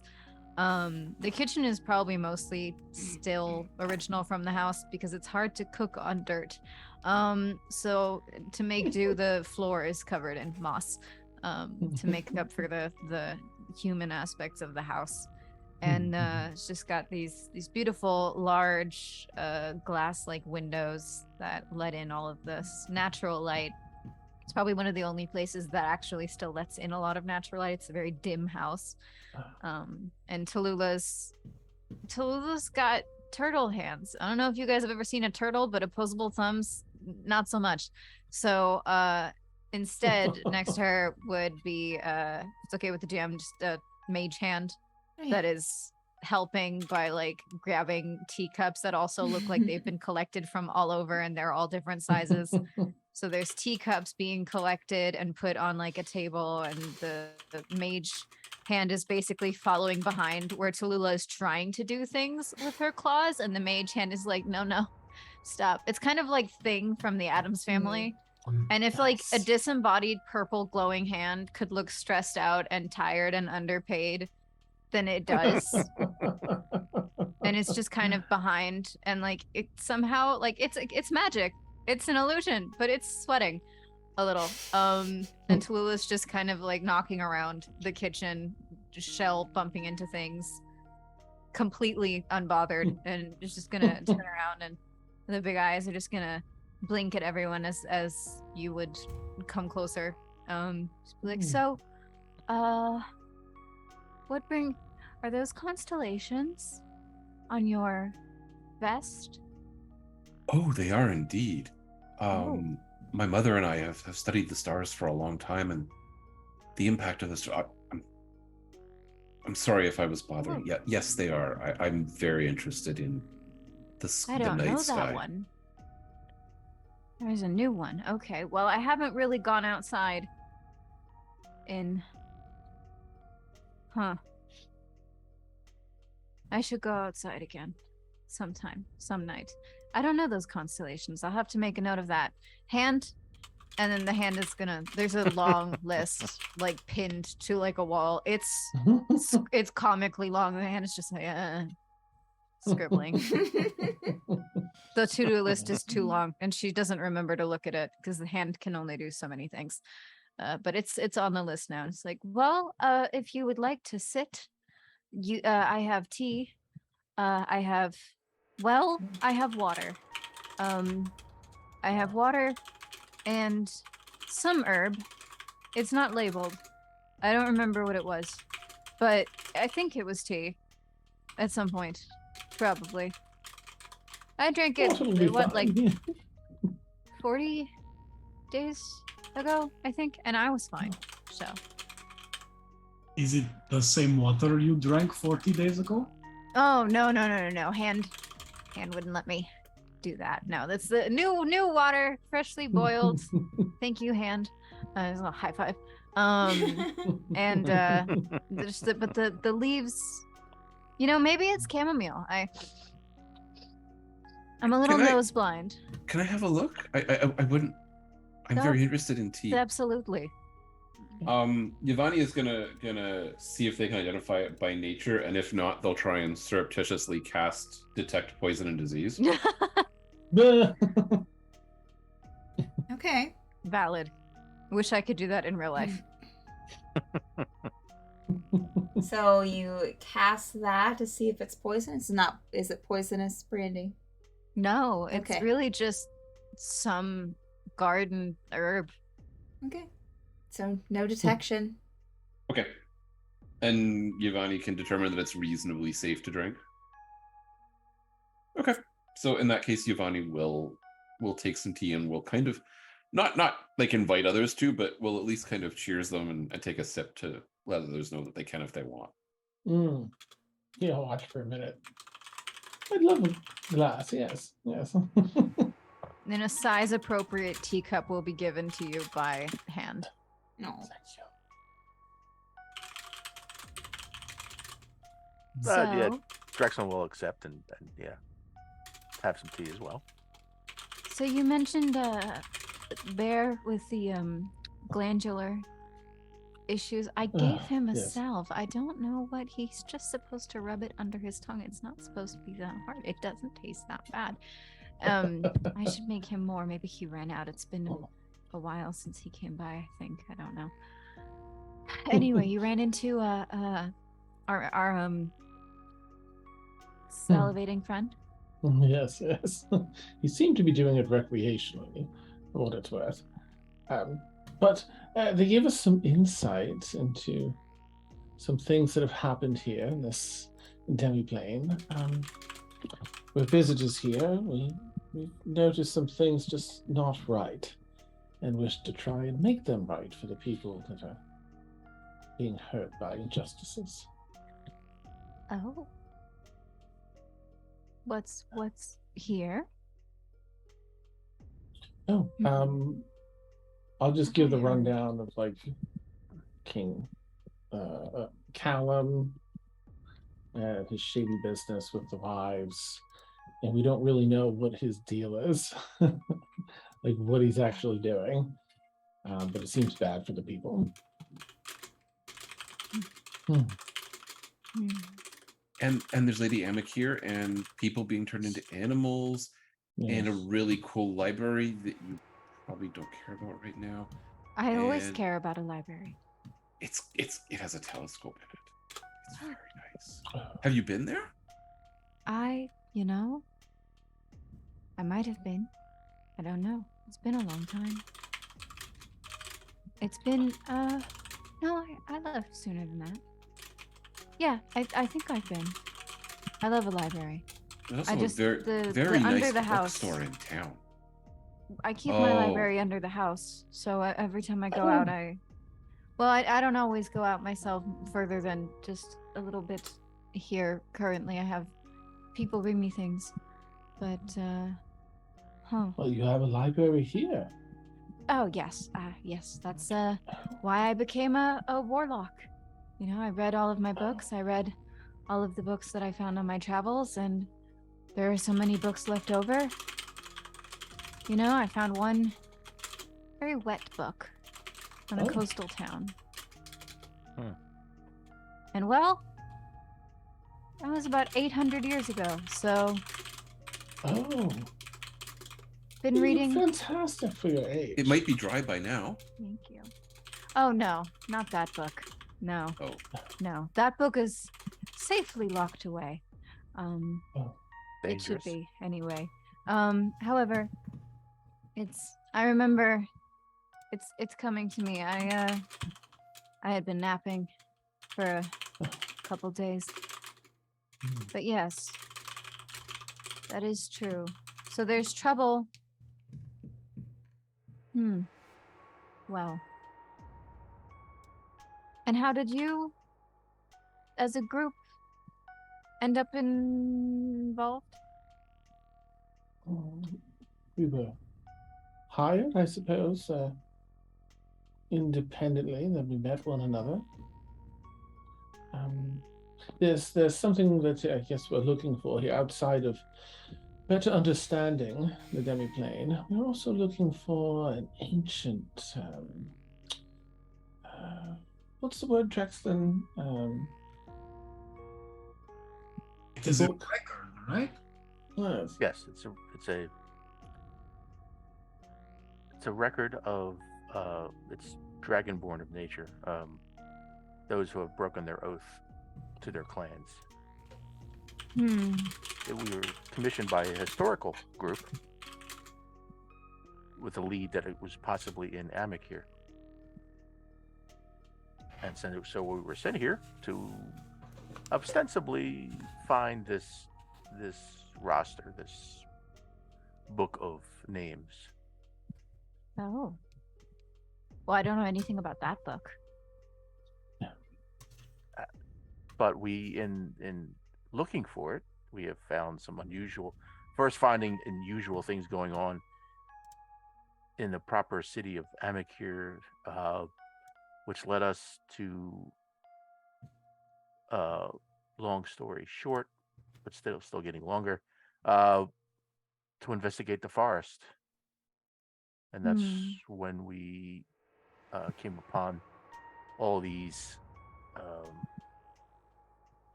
The kitchen is probably mostly still original from the house because it's hard to cook on dirt. So to make do, the floor is covered in moss to make up for the human aspects of the house. And it's just got these beautiful large glass-like windows that let in all of this natural light. It's probably one of the only places that actually still lets in a lot of natural light. It's a very dim house. And Tallulah's got turtle hands. I don't know if you guys have ever seen a turtle, but opposable thumbs, not so much. So instead, next to her would be, it's okay with the GM, just a mage hand that is helping by like grabbing teacups that also look like they've been collected from all over and they're all different sizes. So there's teacups being collected and put on like a table, and the mage hand is basically following behind where Tallulah is trying to do things with her claws, and the mage hand is like, no, stop. It's kind of like Thing from the Addams Family. And if like a disembodied purple glowing hand could look stressed out and tired and underpaid, then it does. And it's just kind of behind, and like it somehow like it's magic. It's an illusion, but it's sweating a little. And Tallulah's just kind of like knocking around the kitchen, just shell bumping into things, completely unbothered, and is just gonna turn around, and the big eyes are just gonna blink at everyone as you would come closer. Just be like, so, are those constellations on your vest? Oh, they are indeed. My mother and I have studied the stars for a long time, and the impact of the star. I'm sorry if I was bothering. Yeah, yes, they are. I'm very interested in the I don't night know sky. that one. There's a new one. Okay, well, I haven't really gone outside in... Huh. I should go outside again. Sometime. Some night. I don't know those constellations. I'll have to make a note of that. Hand, and then the hand is gonna... There's a long list, like, pinned to, like, a wall. It's comically long. The hand is just like, scribbling. The to-do list is too long, and she doesn't remember to look at it because the hand can only do so many things. But it's on the list now. It's like, well, if you would like to sit, I have tea. I have water. I have water and some herb. It's not labeled. I don't remember what it was, but I think it was tea at some point, probably. I drank it, like 40 days ago, I think, and I was fine, so. Is it the same water you drank 40 days ago? Oh, no. Hand wouldn't let me do that. No, that's the new water, freshly boiled. Thank you, Hand. There's a high five. And but the leaves, maybe it's chamomile. I'm a little nose blind. Can I have a look? I wouldn't. I'm very interested in tea. Absolutely. Yvonne is gonna see if they can identify it by nature, and if not, they'll try and surreptitiously cast detect poison and disease. Okay. Valid. Wish I could do that in real life. So you cast that to see if it's poison. It's not. Is it poisonous, Brandy? No, it's Okay. really just some garden herb. Okay. So no detection. Okay. And Yvonne can determine that it's reasonably safe to drink. Okay. So in that case, Yvonne will take some tea and will kind of not like invite others to, but will at least kind of cheers them and take a sip to let others know that they can if they want. Yeah, watch for a minute. I'd love a glass, yes. Then a size appropriate teacup will be given to you by hand. No. Thank you. So, Yeah, Drexel will accept and yeah, have some tea as well. so you mentioned bear with the glandular issues. I gave him a yes. salve. I don't know what he's just supposed to rub it under his tongue. It's not supposed to be that hard. It doesn't taste that bad. I should make him more. Maybe he ran out. It's been a while since he came by, I think. I don't know. Anyway, you ran into our salivating friend. Yes. He seemed to be doing it recreationally, for what it's worth. But they gave us some insight into some things that have happened here in this demiplane. We're visitors here. We've noticed some things just not right and wish to try and make them right for the people that are being hurt by injustices. Oh. What's here? Oh, I'll just give the rundown of like King Callum and his shady business with the wives, and we don't really know what his deal is, like what he's actually doing, but it seems bad for the people. And there's Lady Amik here, and people being turned into animals, and a really cool library that you probably don't care about right now. I always care about a library. It has a telescope in it. It's very nice. Have you been there? I might have been. I don't know. It's been a long time. It's been no, I left sooner than that. Yeah, I think I've been. I love a library. There's also a very nice under the house bookstore in town. I keep my library under the house, so every time I go out, I don't always go out myself further than just a little bit here. Currently, I have people bring me things, but Well, you have a library here. Oh yes, yes. That's why I became a warlock. I read all of my books. I read all of the books that I found on my travels, and there are so many books left over. I found one very wet book on a coastal town. And well, that was about 800 years ago, so... Been reading... Fantastic for your age. It might be dry by now. Thank you. Oh, no, not that book. No. Oh. No, that book is safely locked away. It should Dangerous. be, anyway. However, I remember it's coming to me. I had been napping for a couple days. But yes, that is true. So there's trouble. Well. And how did you, as a group, end up involved? We were hired, I suppose, independently. Then we met one another. There's something that I guess we're looking for here outside of better understanding the demiplane. We're also looking for an ancient What's the word, Jackson? It is a book. record, right? Yes. Yes, it's a record of it's dragonborn of nature. Those who have broken their oath to their clans. Hmm. We were commissioned by a historical group with a lead that it was possibly in Amikir. And so we were sent here to ostensibly find this roster, this book of names. Oh. Well, I don't know anything about that book. But we, in looking for it, we have found some finding unusual things going on in the proper city of Amikir, which led us to, long story short, but still getting longer, to investigate the forest. And that's when we came upon all these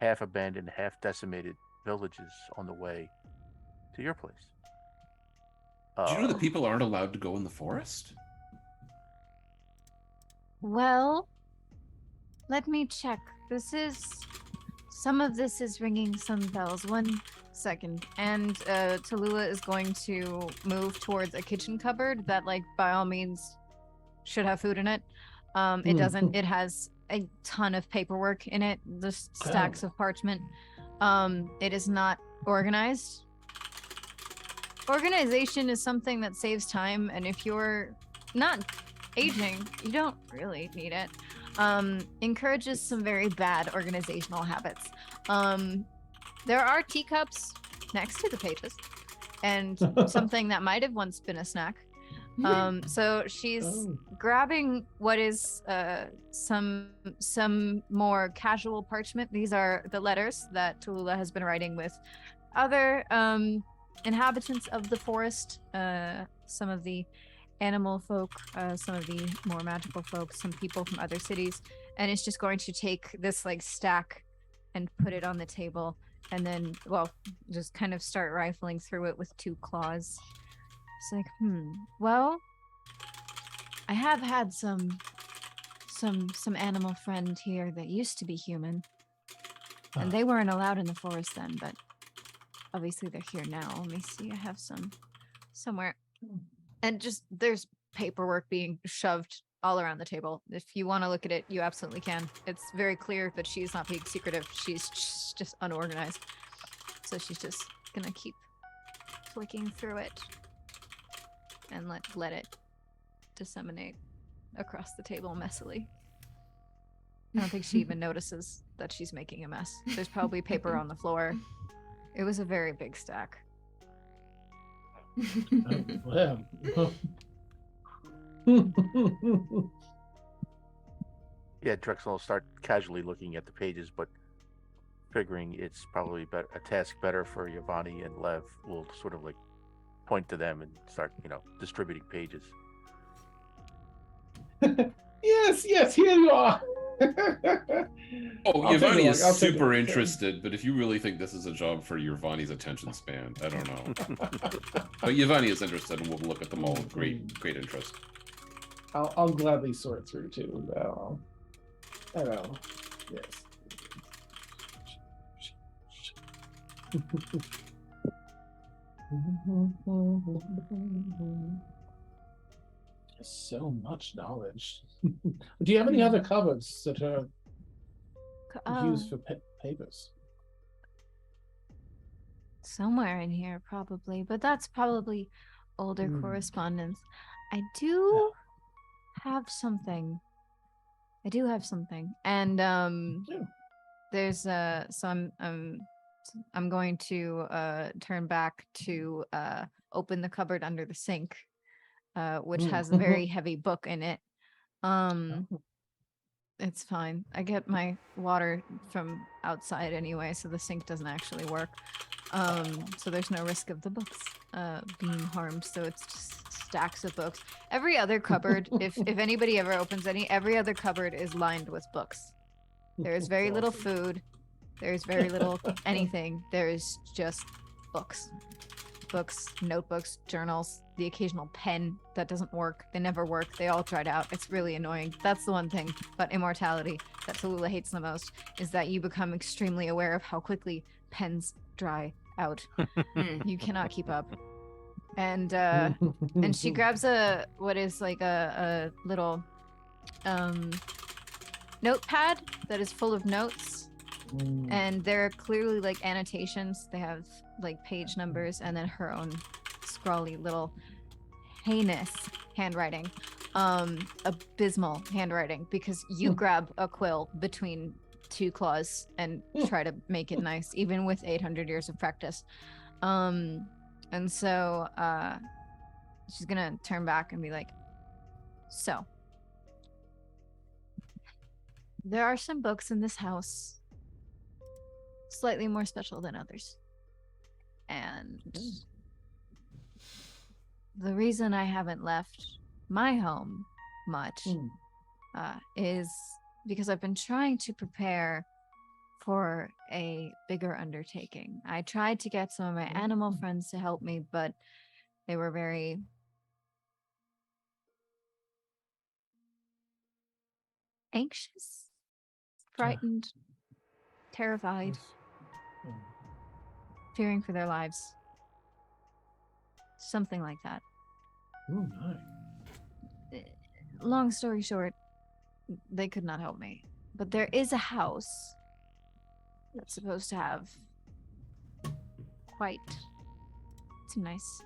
half abandoned, half decimated villages on the way to your place. Do you know that people aren't allowed to go in the forest? Well, let me check. Some of this is ringing some bells. 1 second. And Tallulah is going to move towards a kitchen cupboard that, like, by all means should have food in it. It doesn't. It has a ton of paperwork in it, just stacks of parchment. It is not organized. Organization is something that saves time, and if you're not aging, you don't really need it. Encourages some very bad organizational habits. There are teacups next to the pages, and something that might have once been a snack. So she's grabbing what is some more casual parchment. These are the letters that Tallulah has been writing with other inhabitants of the forest, some of the animal folk, some of the more magical folk, some people from other cities, and it's just going to take this like stack and put it on the table, and then, well, just kind of start rifling through it with 2 claws. It's like, well, I have had some animal friend here that used to be human, and they weren't allowed in the forest then, but obviously they're here now. Let me see, I have some somewhere. And just, there's paperwork being shoved all around the table. If you want to look at it, you absolutely can. It's very clear that she's not being secretive. She's just unorganized. So she's just gonna keep flicking through it and let it disseminate across the table messily. I don't think she even notices that she's making a mess. There's probably paper on the floor. It was a very big stack. Yeah, Drexel will start casually looking at the pages, but figuring it's probably a task better for Yvonne and Lev, will sort of like point to them and start, distributing pages. Yes, here you are. Yvonne is super interested, but if you really think this is a job for Yvonne's attention span, I don't know. But Yvonne is interested, and we'll look at them all with great interest. I'll gladly sort through too. I know. Yes. So much knowledge. Do you have any other cupboards that are used for papers? Somewhere in here, probably, but that's probably older correspondence. I do have something. And there's so I'm going to turn back to open the cupboard under the sink, which has a very heavy book in it. It's fine. I get my water from outside anyway, so the sink doesn't actually work. So there's no risk of the books being harmed. So it's just stacks of books. Every other cupboard, if anybody ever opens every other cupboard is lined with books. There is very little food. There is very little anything. There is just books. Books, notebooks, journals, the occasional pen that doesn't work. They never work. They all tried out. It's really annoying. That's the one thing about immortality that Tallulah hates the most, is that you become extremely aware of how quickly pens dry out. You cannot keep up. And she grabs a little notepad that is full of notes. And they're clearly like annotations. They have like page numbers and then her own scrawly little heinous handwriting. Abysmal handwriting, because you grab a quill between two claws and try to make it nice, even with 800 years of practice. And so she's gonna turn back and be like, so there are some books in this house slightly more special than others. And the reason I haven't left my home much is because I've been trying to prepare for a bigger undertaking. I tried to get some of my animal friends to help me, but they were very anxious, frightened, terrified, fearing for their lives. Something like that. Oh, no. Long story short, they could not help me. But there is a house that's supposed to have quite some nice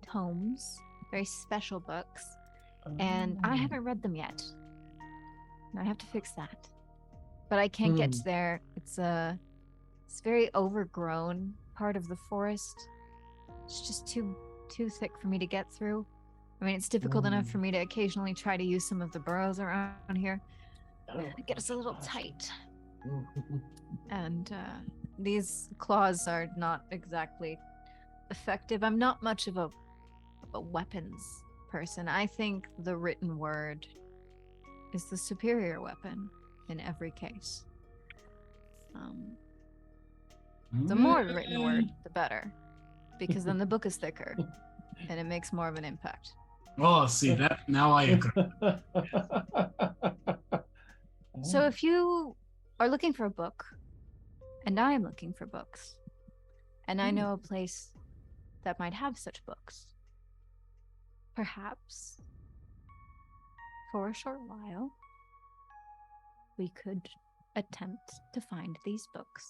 tomes, very special books, and I haven't read them yet. And I have to fix that. But I can't get there. It's a very overgrown part of the forest. It's just too thick for me to get through. I mean, it's difficult enough for me to occasionally try to use some of the burrows around here. It gets a little tight. And these claws are not exactly effective. I'm not much of a weapons person. I think the written word is the superior weapon in every case. The more written word, the better, because then the book is thicker and it makes more of an impact. Oh, see that? Now I agree. So if you are looking for a book, and I am looking for books, and I know a place that might have such books, perhaps for a short while, we could attempt to find these books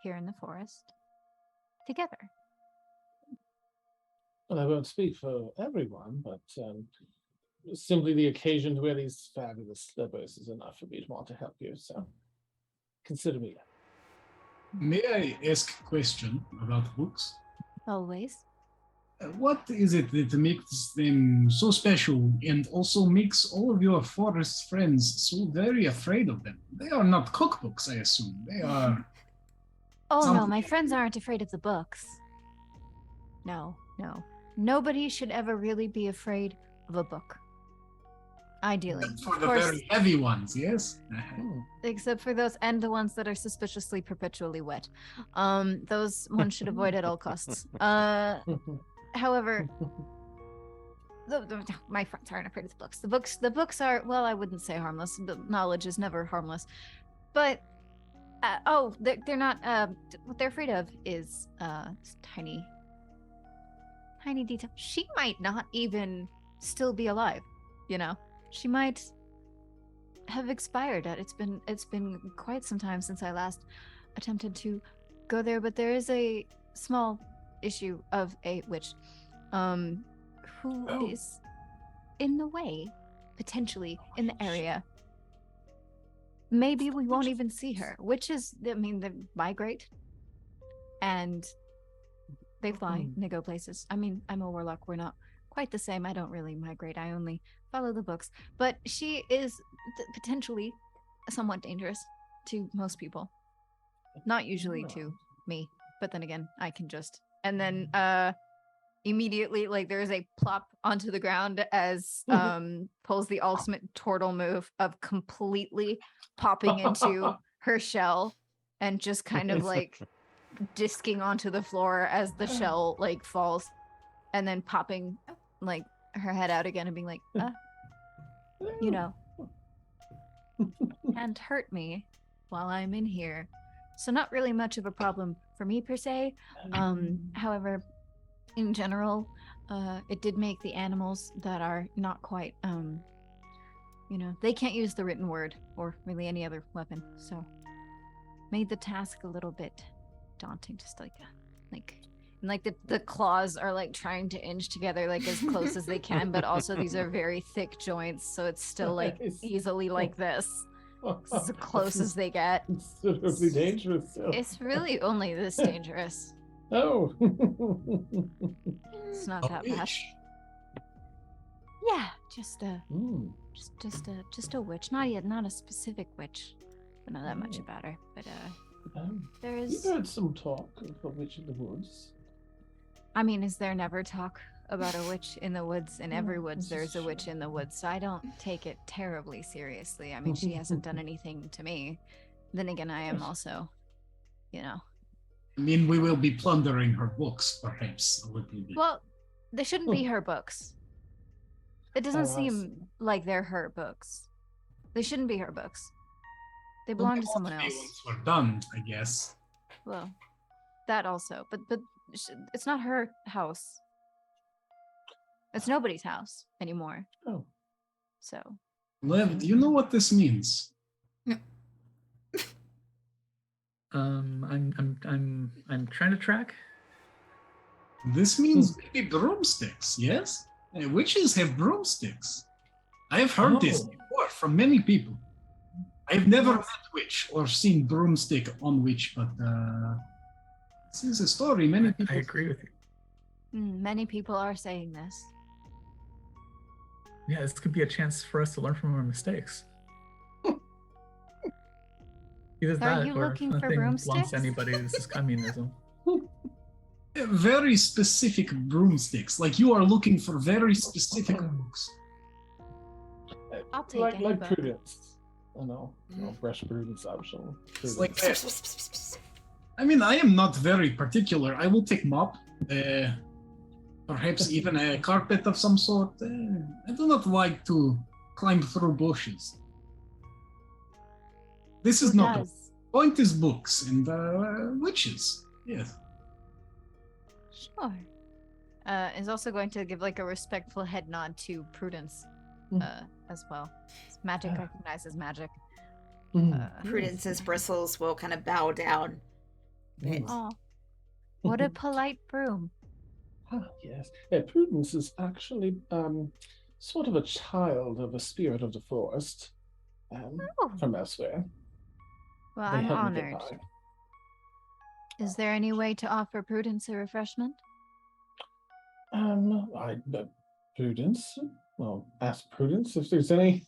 here in the forest together. Well, I won't speak for everyone, but simply the occasion to wear these fabulous slippers is enough for me to want to help you, so consider me. May I ask a question about books? Always. What is it that makes them so special and also makes all of your forest friends so very afraid of them? They are not cookbooks, I assume. They are... Oh, no, my friends aren't afraid of the books. No. Nobody should ever really be afraid of a book. Ideally. Except for the very heavy ones, yes? Except for those, and the ones that are suspiciously perpetually wet. Those one should avoid at all costs. However, my friends aren't afraid of the books. The books are, well, I wouldn't say harmless. Knowledge is never harmless. But, they're not, what they're afraid of is tiny detail. She might not even still be alive, you know? She might have expired. It's been quite some time since I last attempted to go there, but there is a small issue of a witch who is in the way, potentially in the area. Maybe we won't even see her. Witches, I mean, they migrate and they fly and they go places. I mean, I'm a warlock. We're not quite the same. I don't really migrate. I only follow the books. But she is potentially somewhat dangerous to most people. Not usually to me. But then again, I can just... And then immediately, like there's a plop onto the ground as pulls the ultimate turtle move of completely popping into her shell and just kind of like disking onto the floor as the shell like falls, and then popping like her head out again and being like, you know, can't hurt me while I'm in here. So not really much of a problem for me per se. However, in general, it did make the animals that are not quite, you know, they can't use the written word or really any other weapon. So made the task a little bit daunting, just like the claws are like trying to inch together like as close as they can, but also these are very thick joints, so it's still like easily like this. It's as close as they get. Considerably dangerous. So. It's really only this dangerous. Oh. It's not that bad. Yeah, just a witch. Not a specific witch. I don't know that much about her, but there is. You heard some talk of a witch in the woods. I mean, is there never talk about a witch in the woods? In every woods, there's a witch in the woods, so I don't take it terribly seriously. I mean, she hasn't done anything to me. Then again, I am also, you know. I mean, we will be plundering her books, perhaps, a little bit. Well, they shouldn't be her books. It doesn't seem like they're her books. They shouldn't be her books. They belong to someone else. Once we're done, I guess. Well, that also, but it's not her house. It's nobody's house anymore. Oh. So. Lev, do you know what this means? I'm trying to track. This means maybe broomsticks, yes? Witches have broomsticks. I have heard this before from many people. I've never met witch or seen broomstick on witch, but this is a story many people. I agree with you. Many people are saying this. Yeah, this could be a chance for us to learn from our mistakes. Either Are that you or looking for nothing belongs broomsticks? to anybody. This is communism. Very specific broomsticks. Like you are looking for very specific books. I'll take like any book. Prudence. I know. Fresh Prudence option. It's like that. I mean, I am not very particular. I will take mop. Perhaps even a carpet of some sort. I do not like to climb through bushes. This is not the point. Is books and witches. Yes. Sure. Is also going to give like a respectful head nod to Prudence, as well. Magic recognizes magic. Prudence's bristles will kind of bow down. Oh, what a polite broom. Yes. Prudence is actually sort of a child of a spirit of the forest from elsewhere. Well, They I'm helped me get honored. by. Is there any way to offer Prudence a refreshment? Prudence? Well, ask Prudence if there's any.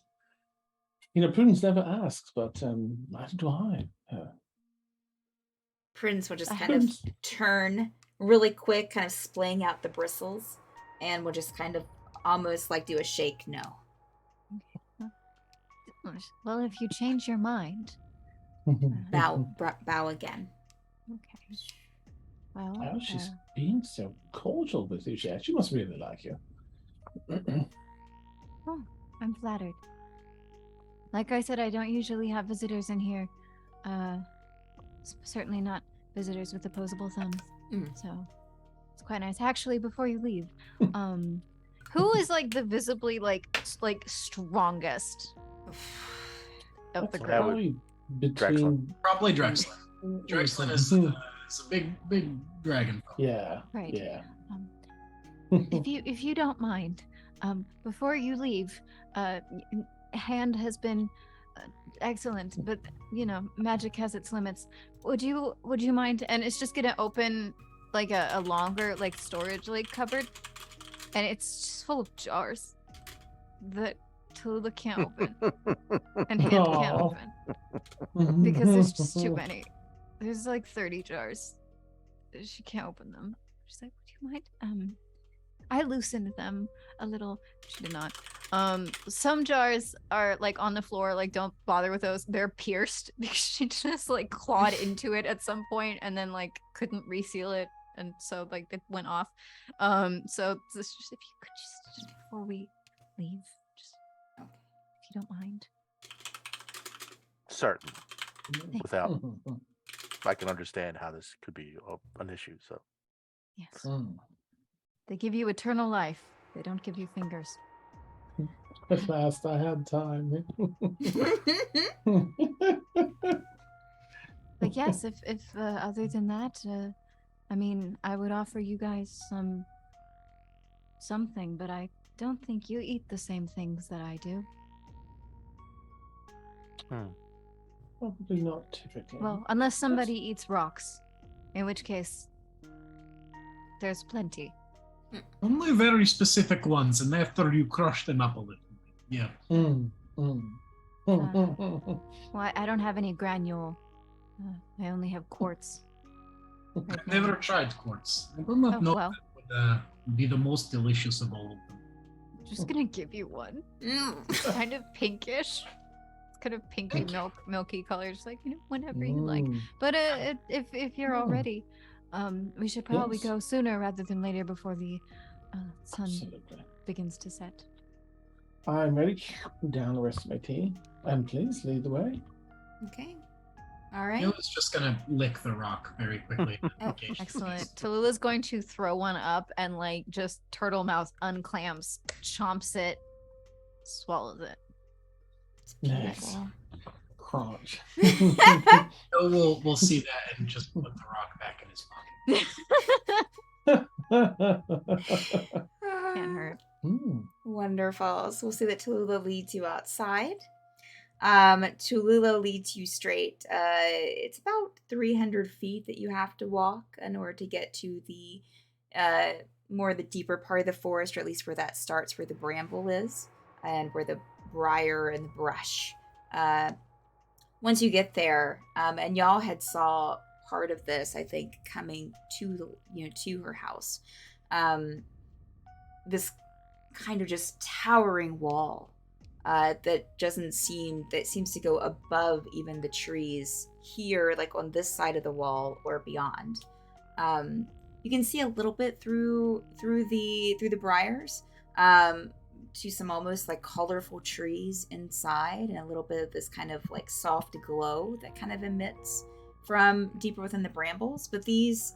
You know, Prudence never asks, but neither do I. Prudence will just kind of turn really quick, kind of splaying out the bristles, and will just kind of almost like do a shake no. Well, if you change your mind. Bow again. Okay. Well, Oh, she's being so cordial with you, Jack. She must really like you. Oh, I'm flattered. Like I said, I don't usually have visitors in here. Certainly not visitors with opposable thumbs. So it's quite nice. Actually, before you leave, who is like the visibly like strongest of the group? Probably Drexler. Drexler is a big dragon. Yeah. Right. Yeah. If you don't mind, before you leave, Hand has been excellent, but you know, magic has its limits. Would you mind? And it's just gonna open like a longer like storage like cupboard, and it's just full of jars that Tallulah can't open and Hand can't open because there's just too many. There's like 30 jars. She can't open them. She's like, would you mind I loosened them a little. She did not. Some jars are like on the floor, like don't bother with those. They're pierced because she just like clawed into it at some point and then like couldn't reseal it, and so like they went off. So this just, if you could just before we leave, just if you don't mind. Certain. Without, I can understand how this could be an issue. So Yes. They give you eternal life. They don't give you fingers. At last I had time. But yes, if other than that, I mean, I would offer you guys something, but I don't think you eat the same things that I do. Probably not typically. Well, unless somebody eats rocks, in which case there's plenty. Only very specific ones, and after you crush them up a little. Yeah. Well, I don't have any granule. I only have quartz. Right I've never tried quartz. I do not know well, if that would be the most delicious of all of them. I'm just gonna give you one. It's kind of pinkish. It's kind of pinky milky color, just like whenever you like. But if you're all ready, we should probably go sooner rather than later before the sun begins to set. I'm ready. Down the rest of my tea. And please lead the way. Okay. All right. I was just gonna lick the rock very quickly. Oh, Excellent. Tallulah's going to throw one up and like just turtle mouth unclamps, chomps it, swallows it. It's Nice. beautiful. Crunch. So we'll see that and just put the rock back in his pocket. Can't hurt. Wonderful. So we'll see that Tallulah leads you outside. Tallulah leads you straight. It's about 300 feet that you have to walk in order to get to the more the deeper part of the forest, or at least where that starts, where the bramble is, and where the briar and the brush. Once you get there, and y'all had saw part of this, I think, coming to to her house. This kind of just towering wall that seems to go above even the trees here, like on this side of the wall or beyond. You can see a little bit through the briars to some almost like colorful trees inside, and a little bit of this kind of like soft glow that kind of emits from deeper within the brambles. But these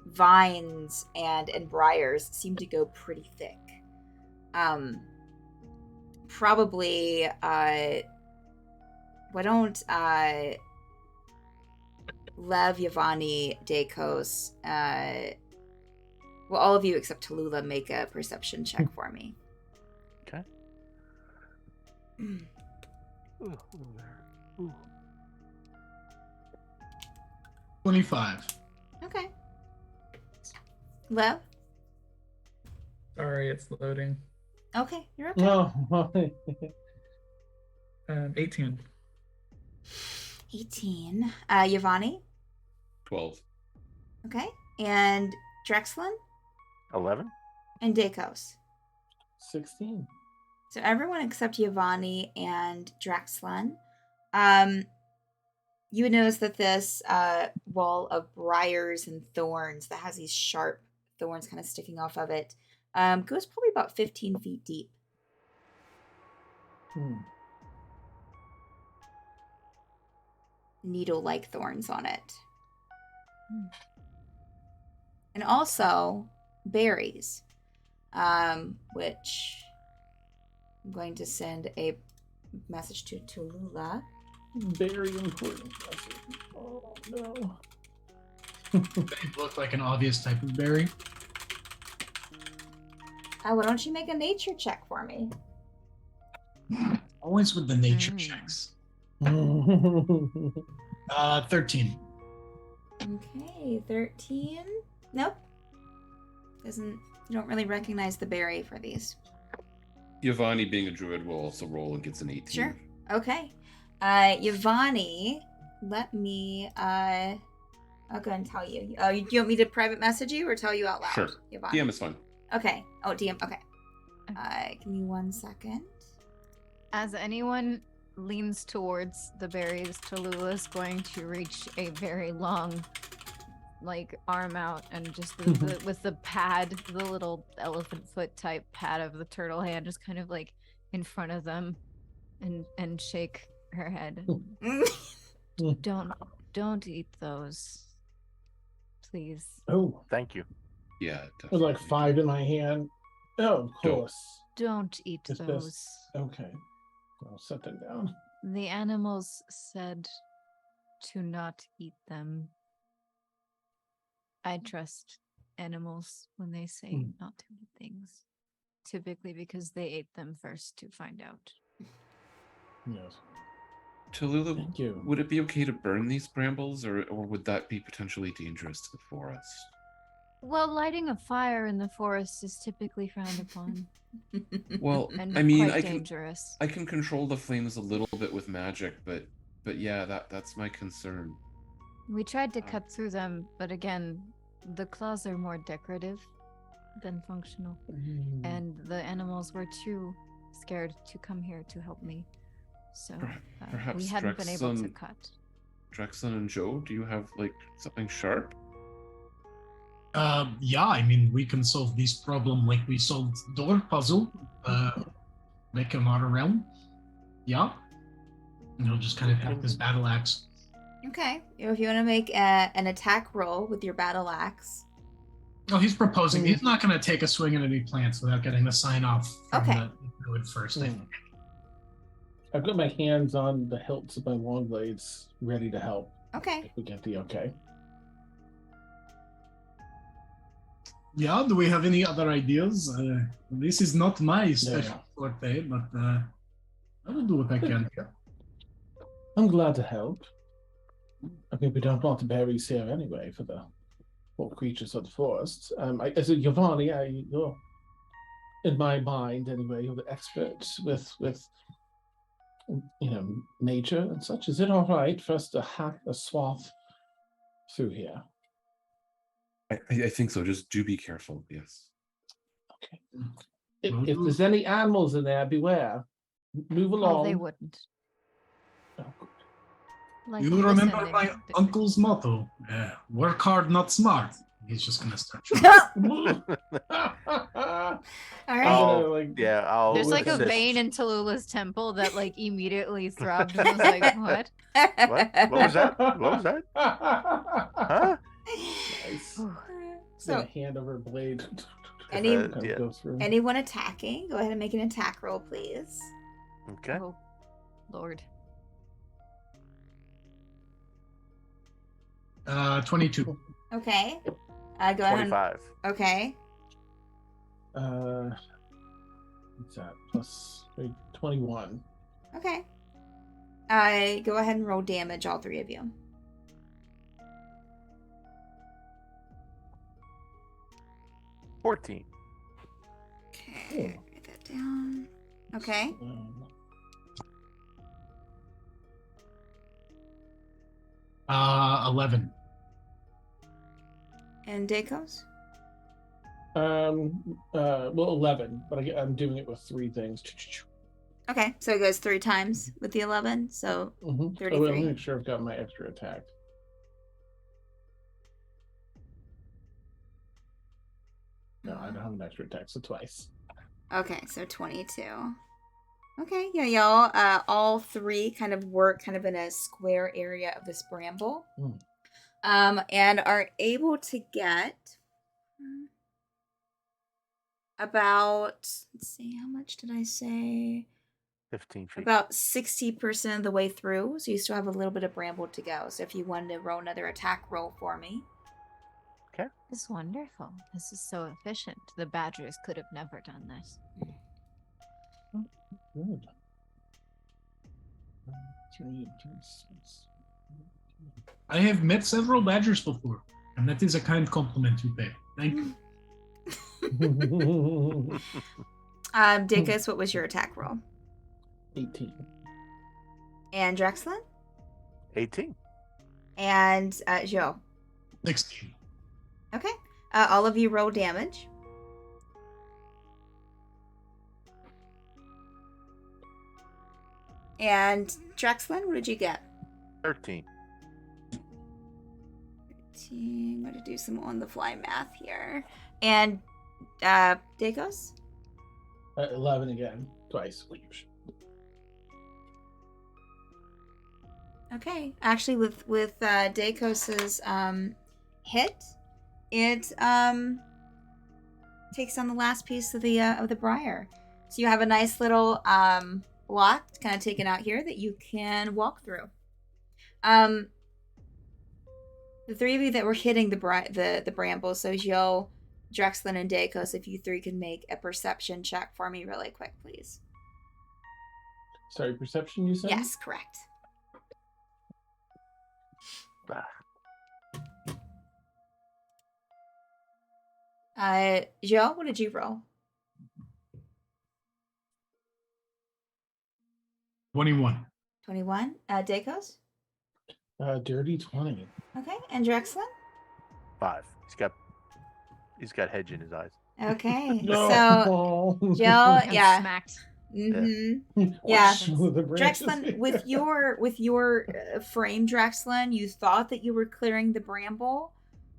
vines and briars seem to go pretty thick. Probably why don't Lev, Yavani, Dakos, well, all of you except Tallulah make a perception check for me. Okay. 25. Okay. Lev? Sorry, it's loading. Okay, you're okay. No. 18. 18. Yavani? 12. Okay. And Drexlin? 11. And Dakos? 16. So everyone except Yavani and Drexlin. You would notice that this wall of briars and thorns that has these sharp thorns kind of sticking off of it goes probably about 15 feet deep. Needle-like thorns on it. And also berries, which I'm going to send a message to Tallulah. Very important. Oh no. They look like an obvious type of berry. Why don't you make a nature check for me? Always with the nature checks. 13. Okay, 13. Nope. You don't really recognize the berry for these. Yavani, being a druid, will also roll and gets an 18. Sure. Okay. Yavani, let me I'll go and tell you. Do you want me to private message you or tell you out loud? Sure. Yavani? DM is fine. Okay. Oh, DM. Okay. Give me 1 second. As anyone leans towards the berries, Tallulah is going to reach a very long, arm out and just with the pad, the little elephant foot type pad of the turtle hand, just kind of in front of them, and shake her head. Don't eat those, please. Oh, Thank you. Yeah. with like definitely. 5 in my hand. Oh, of course. Don't eat It's those. best. Okay. I'll set them down. The animals said to not eat them. I trust animals when they say not to eat things. Typically because they ate them first to find out. Yes. Tallulah, Thank you. would it be okay to burn these brambles, or would that be potentially dangerous to the forest? Well, lighting a fire in the forest is typically frowned upon. Well, And I mean, quite dangerous. I can control the flames a little bit with magic, but yeah, that's my concern. We tried to cut through them, but again, the claws are more decorative than functional. And the animals were too scared to come here to help me. So Perhaps we hadn't been able to Drexen- cut. Drexen and Joe, do you have something sharp? Yeah, I mean, we can solve this problem like we solved door puzzle. Make another realm. Yeah. And he'll just kind of tap his battle axe. Okay. If you want to make an attack roll with your battle axe. Oh, he's proposing. He's not going to take a swing at any plants without getting the sign off from Okay. the druid first. I think. I've got my hands on the hilts of my long blades, ready to help. Okay. If we get the okay. Yeah, do we have any other ideas? This is not my special forte, but I will do what I can here. I'm glad to help. I mean, we don't want the berries here anyway for the poor creatures of the forest. As a Giovanni, you're, in my mind anyway, you're the expert with nature and such. Is it all right for us to hack a swath through here? I think so. Just do be careful. Yes. Okay. If there's any animals in there, beware. Move along. Oh, they wouldn't. Oh, good. You remember my uncle's motto: "Work hard, not smart." He's just gonna start. All right. Oh, yeah. I'll There's a assist. vein in Tallulah's temple that immediately throbbed and was like, what? What? What was that? What was that? Huh? Nice. So, hand over blade. anyone attacking, go ahead and make an attack roll, please. Okay. Oh, Lord. 22. Okay. Go ahead. 25. Okay. What's that? Plus 21. Okay. Go ahead and roll damage, all three of you. $14. Okay. Write that down. Okay. 11. And Dacos? Well, 11, but I'm doing it with 3 things. Okay, so it goes 3 times with the 11, so 33. Oh, let me make sure I've got my extra attack. No, I don't have an extra attack, so twice. Okay, so 22. Okay, yeah, y'all, all 3 kind of work kind of in a square area of this bramble. And are able to get about, let's see, how much did I say? 15 feet. About 60% of the way through, so you still have a little bit of bramble to go. So if you wanted to roll another attack roll for me. Okay. This is wonderful. This is so efficient. The badgers could have never done this. Good. 3, I have met several badgers before, and that is a kind compliment you pay. Thank you. Dickus, what was your attack roll? 18. And Drexlin? 18. And Joe? 16. Okay. All of you roll damage. And Drexlin, what did you get? 13. 13. I'm going to do some on-the-fly math here. And Dacos? 11 again, twice. Okay. Actually, with Dacos's hit, it takes on the last piece of the briar. So you have a nice little block kind of taken out here that you can walk through. The three of you that were hitting the brambles, so Joe, Drexlin, and Dacos, if you three can make a perception check for me really quick, please. Sorry, perception you said? Yes, correct. Joe, what did you roll? 21. 21. Dacos? Dirty 20. Okay, and Drexlin? 5. He's got hedge in his eyes. Okay, No. so Joe, I'm yeah. smacked. Mm-hmm. Yeah. The branches Drexlin, here. with your frame, Drexlin, you thought that you were clearing the bramble,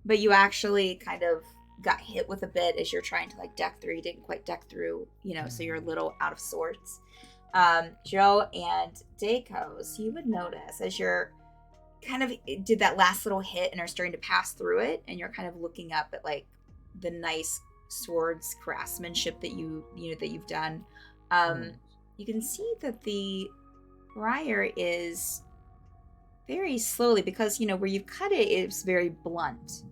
but you actually kind of got hit with a bit as you're trying to like deck through. You didn't quite deck through, so you're a little out of sorts. Joe and Dacos, you would notice as you're kind of did that last little hit and are starting to pass through it, and you're kind of looking up at like the nice swords craftsmanship that you've done. You can see that the briar is very slowly, because where you cut it, it's very blunt.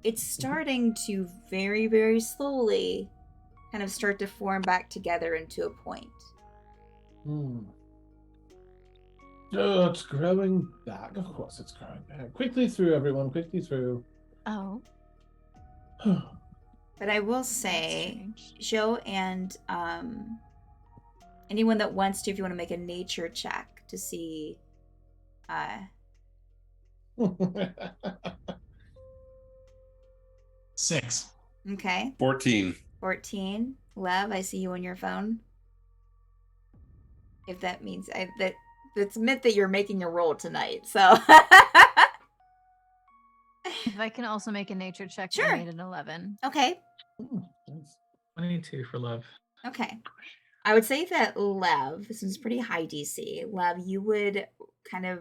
It's starting to very, very slowly kind of start to form back together into a point. Oh, it's growing back. Of course it's growing back. Quickly through, everyone. Quickly through. Oh. But I will That's say, strange. Joe and anyone that wants to, if you want to make a nature check to see 6. okay. 14. 14. Lev, I see you on your phone. If that means that's meant that you're making a roll tonight. So If I can also make a nature check, Sure. I made an 11. okay. Nice. 22 for love. Okay. I would say that Lev, this is pretty high DC. Lev, you would kind of,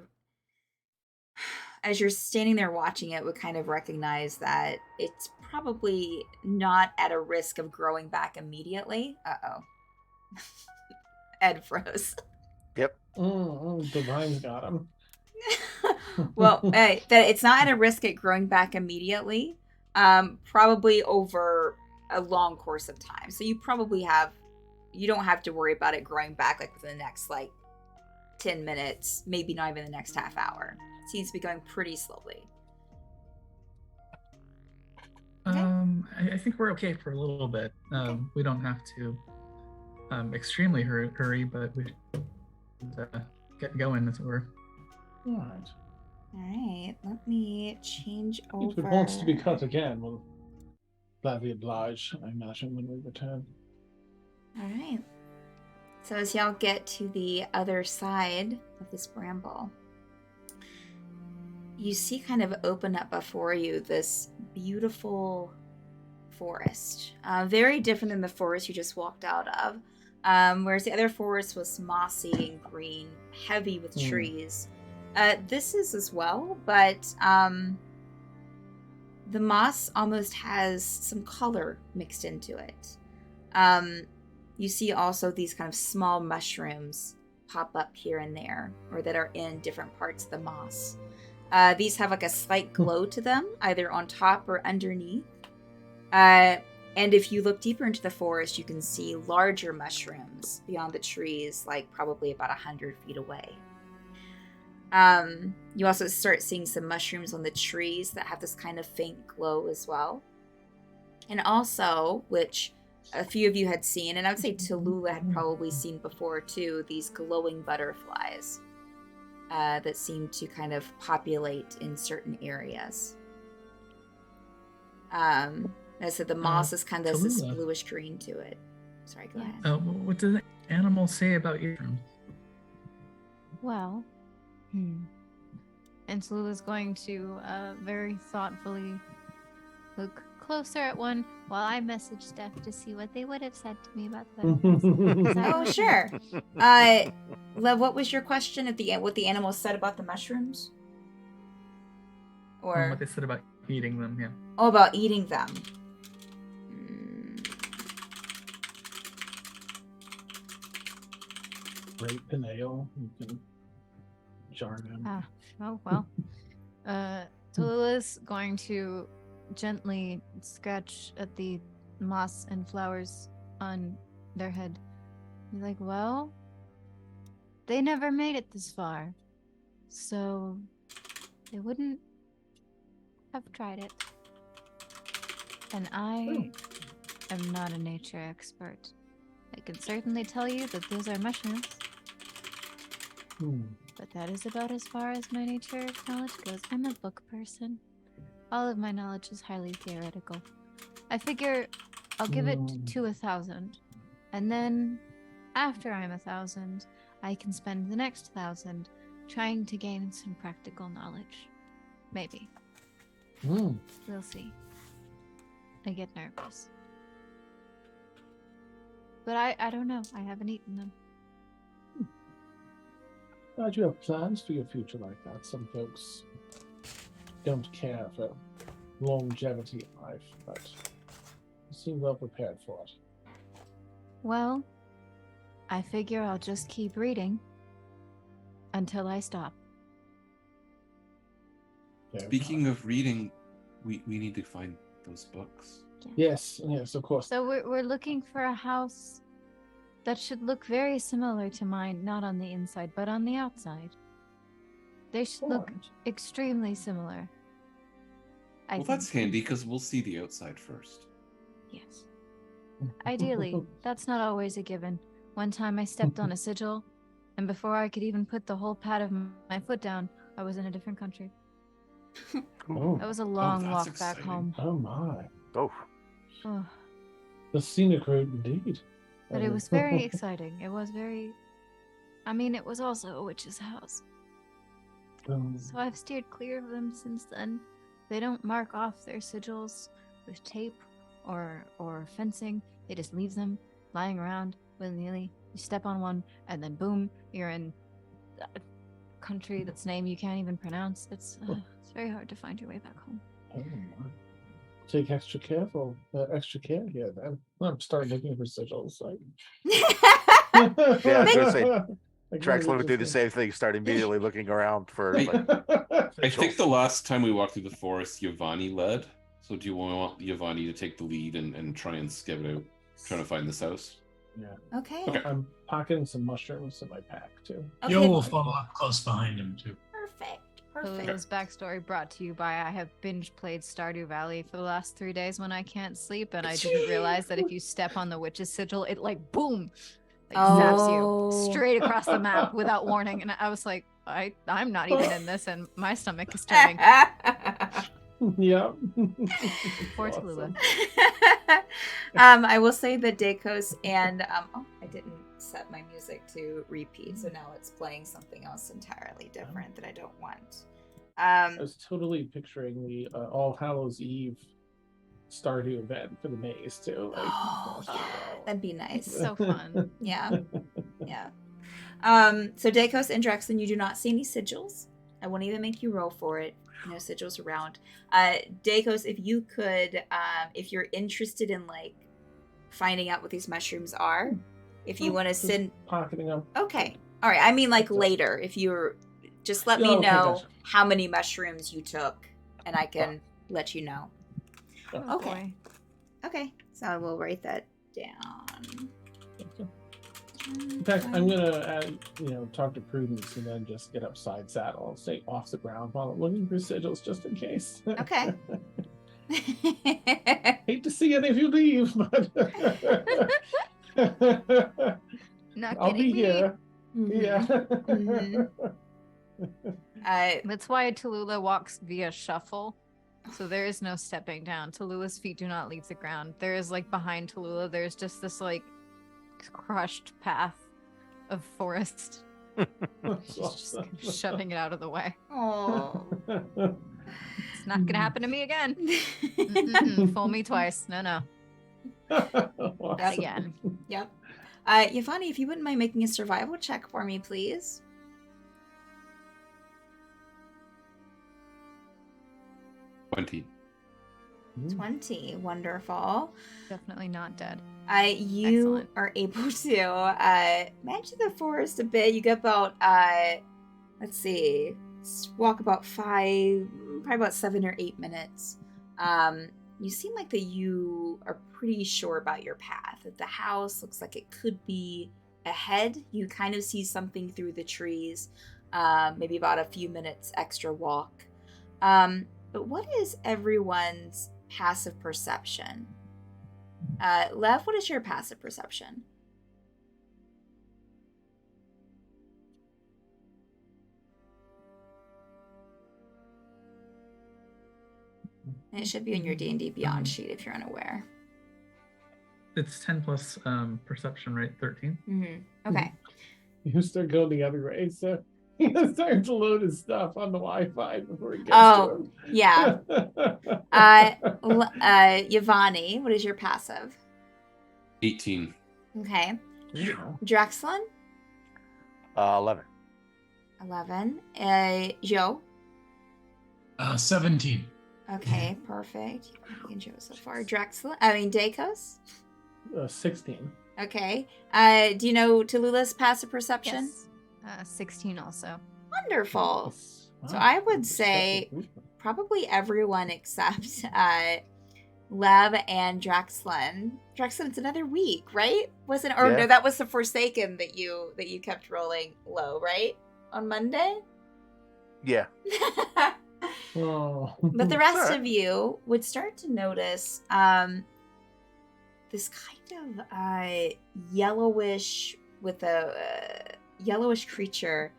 as you're standing there watching it, would kind of recognize that it's probably not at a risk of growing back immediately. Uh-oh. Ed froze. Yep. The vines got him. Well, that it's not at a risk at growing back immediately. Probably over a long course of time. So you don't have to worry about it growing back like within the next 10 minutes, maybe not even the next half hour. It seems to be going pretty slowly. Okay. I think we're okay for a little bit. We don't have to extremely hurry, but we should get going, as it were. All right. All right, let me change over. If it wants to be cut again, we'll gladly oblige, I imagine, when we return. All right. So as y'all get to the other side of this bramble, you see kind of open up before you this beautiful forest. Very different than the forest you just walked out of. Whereas the other forest was mossy and green, heavy with trees. This is as well, but the moss almost has some color mixed into it. You see also these kind of small mushrooms pop up here and there, or that are in different parts of the moss. These have like a slight glow to them, either on top or underneath. And if you look deeper into the forest, you can see larger mushrooms beyond the trees, like probably about 100 feet away. You also start seeing some mushrooms on the trees that have this kind of faint glow as well. And also, which a few of you had seen, and I would say Tallulah had probably seen before too, these glowing butterflies that seem to kind of populate in certain areas. As I said, the moss is kind of this Tallulah. bluish green to it. Sorry, go ahead. What does the animal say about eardrums? Well, and Tallulah's going to very thoughtfully look closer at one while I message Steph to see what they would have said to me about the benefits. Oh, sure. Lev, what was your question at the end? What the animals said about the mushrooms? Or What they said about eating them, yeah. oh, about eating them. Great Pinale. You can jar him. Oh, well. Tallulah's going to gently scratch at the moss and flowers on their head. Be like, well, they never made it this far, so they wouldn't have tried it. And I am not a nature expert. I can certainly tell you that those are mushrooms, but that is about as far as my nature knowledge goes. I'm a book person. All of my knowledge is highly theoretical. I figure I'll give it to 1,000, and then after I'm 1,000, I can spend the next 1,000 trying to gain some practical knowledge. Maybe. We'll see. I get nervous. But I don't know. I haven't eaten them. Glad you have plans for your future like that. Some folks don't care for longevity in life, but you seem well prepared for it. Well, I figure I'll just keep reading until I stop. Speaking of reading, we need to find those books. Yes, of course. So we're looking for a house that should look very similar to mine, not on the inside, but on the outside. They should look extremely similar. Well, that's handy because we'll see the outside first. Yes. Ideally, that's not always a given. One time I stepped on a sigil, and before I could even put the whole pad of my foot down, I was in a different country. That was a long walk back home. Oh my. Oh. The scenic route indeed. But it was very exciting. It was very... I mean, it was also a witch's house. So I've steered clear of them since then. They don't mark off their sigils with tape or fencing. They just leave them lying around willy-nilly. You step on one, and then boom, you're in a country that's name you can't even pronounce. It's very hard to find your way back home. Oh my. Take extra care here then. I'm starting looking for sigils. Like... Yeah, I was gonna say, Track's looking through the same thing, start immediately looking around for I think the last time we walked through the forest, Yavani led. So do you want Yavani to take the lead and try and scout out, trying to find this house? Yeah. Okay. I'm pocketing some mushrooms in my pack too. Okay. Yo will follow up close behind him too. Perfect. Tallulah's backstory brought to you by I have binge played Stardew Valley for the last 3 days when I can't sleep, and I didn't realize that if you step on the witch's sigil, it like boom, like zaps you straight across the map without warning. And I was like, I'm not even in this, and my stomach is turning. Yeah. Poor Tallulah. I will say that Dakos and I didn't set my music to repeat, so now it's playing something else entirely different that I don't want. I was totally picturing the All Hallows Eve Stardew event for the maze too. Like, that'd be nice. So fun. Yeah. So Dakos and Drexen, you do not see any sigils. I won't even make you roll for it. No sigils around. Dakos, if you could, if you're interested in like finding out what these mushrooms are, if you want to send pocketing them. Okay. All right. I mean like later. If you're just let me know how many mushrooms you took and I can let you know. Oh, okay. boy. Okay. So I will write that down. In fact, I'm gonna talk to Prudence and then just get upside saddle and stay off the ground while I'm looking for sigils just in case. Okay. Hate to see any of you leave, but I'll be here. Yeah. That's why Tallulah walks via shuffle. So there is no stepping down. Tallulah's feet do not leave the ground. There is like behind Tallulah, there's just this like crushed path of forest She's just kind of shoving it out of the way. Oh. It's not gonna happen to me again. Mm-mm-mm. Fool me twice. No, no. Not again. Yep. Yvonne, if you wouldn't mind making a survival check for me, please. 20. 20. Wonderful. Definitely not dead. You Excellent. are able to manage the forest a bit. You get about, let's see, walk about probably about 7 or 8 minutes. You seem like that you are pretty sure about your path. That the house looks like it could be ahead. You kind of see something through the trees, maybe about a few minutes extra walk. But what is everyone's passive perception? Lev, what is your passive perception? And it should be on your D&D Beyond sheet if you're unaware. It's 10 plus perception, right? 13. Mm-hmm. Okay. You start going the other way, so he's starting to load his stuff on the Wi-Fi before he gets to him. Yeah. Yvonne, what is your passive? 18. Okay. Yeah. Drexlin? 11. 11. Joe? 17. Okay, perfect. You can Joe so far. Dakos? 16. Okay. Do you know Tallulah's passive perception? Yes. 16 also. Wonderful. Wow. So I would say probably everyone except Lev and Drexlin. Drexlin, it's another week, right? Wasn't or Yeah. no, that was the Forsaken that you kept rolling low, right? On Monday? Yeah. Oh. But the rest Alright. of you would start to notice this kind of yellowish with a yellowish creature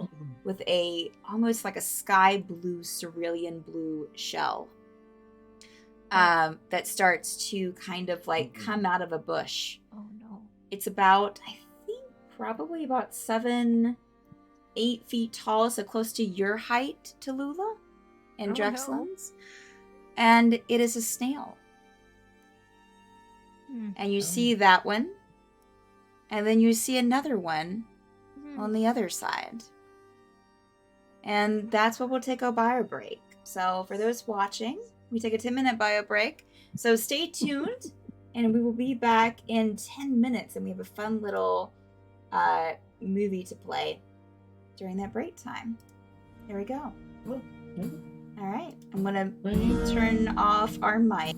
with a almost like a sky blue cerulean blue shell that starts to kind of like come out of a bush. Oh no. It's about, I think, probably about 7-8 feet tall, so close to your height, Tallulah, and Oh, no. Drexlin's. And it is a snail. Hmm. And you see that one. And then you see another one on the other side. And that's what we'll take our bio break. So for those watching, we take a 10-minute bio break. So stay tuned, and we will be back in 10 minutes. And we have a fun little movie to play during that break time. Here we go. Oh, yeah. All right. I'm going to turn off our mic.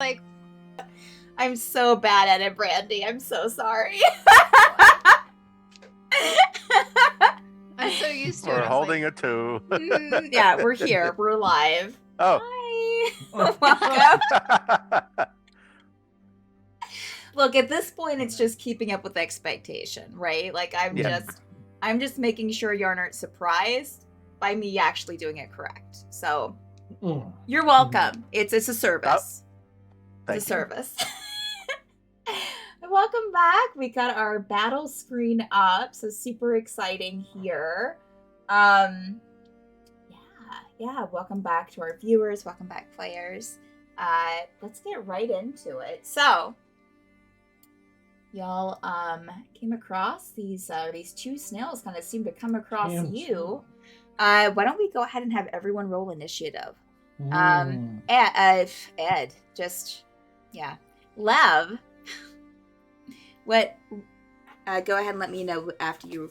Like, I'm so bad at it, Brandy. I'm so sorry. I'm so used to it. We're It's holding like, a 2. Yeah, we're here. We're live. Oh. Hi. Welcome. Look, at this point, it's just keeping up with expectation, right? Like Yeah. I'm just making sure y'all aren't surprised by me actually doing it correct. So you're welcome. It's a service. Thank It's a you. service. Welcome back. We got our battle screen up, so super exciting here. Yeah. Welcome back to our viewers. Welcome back, players. Let's get right into it. So, y'all came across these two snails. Kind of seemed to come across you. Why don't we go ahead and have everyone roll initiative? Ed, Lev. What? Go ahead and let me know after you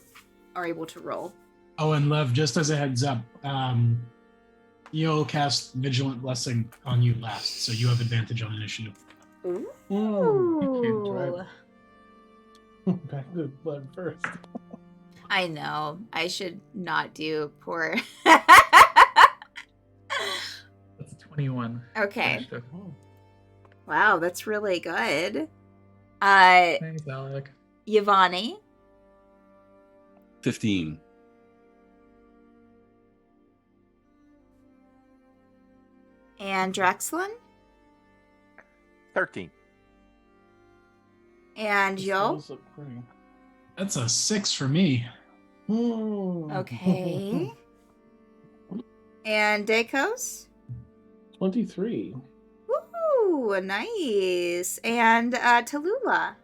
are able to roll. Oh, and Lev, just as a heads up, you'll cast Vigilant Blessing on you last, so you have advantage on initiative. Ooh. Back to blood first. I know. I should not do poor. That's 21. Okay. Initiative. Wow, that's really good. Thanks, Alec. Yvonne 15. and Drexlin 13. and Joe. Those look pretty. That's a 6 for me. Okay. And Dakos. 23. Ooh, nice. And Tallulah.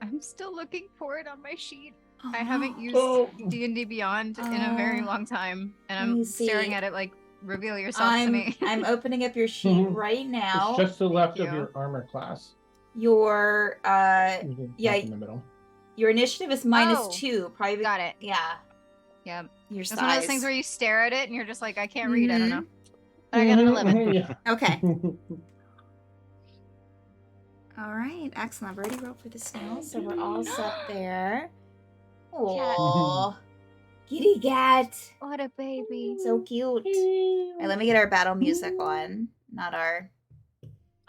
I'm still looking for it on my sheet. I haven't used Oh. D&D Beyond in a very long time, and let me I'm staring see. at it like, reveal yourself to me. I'm opening up your sheet right now. It's just to the left of you. your armor class. Your You can yeah. tap in the middle. your initiative is minus Oh, 2. Probably Got it. Yeah. Yep. Your It's size. one of those things where you stare at it and you're just like, I can't read. I don't Mhm. know. But I got an 11. Yeah. Okay. All right. Excellent. I've already rolled for the snails, so we're all set there. Oh, kitty cat. What a baby. So cute. All right, let me get our battle music on, not our.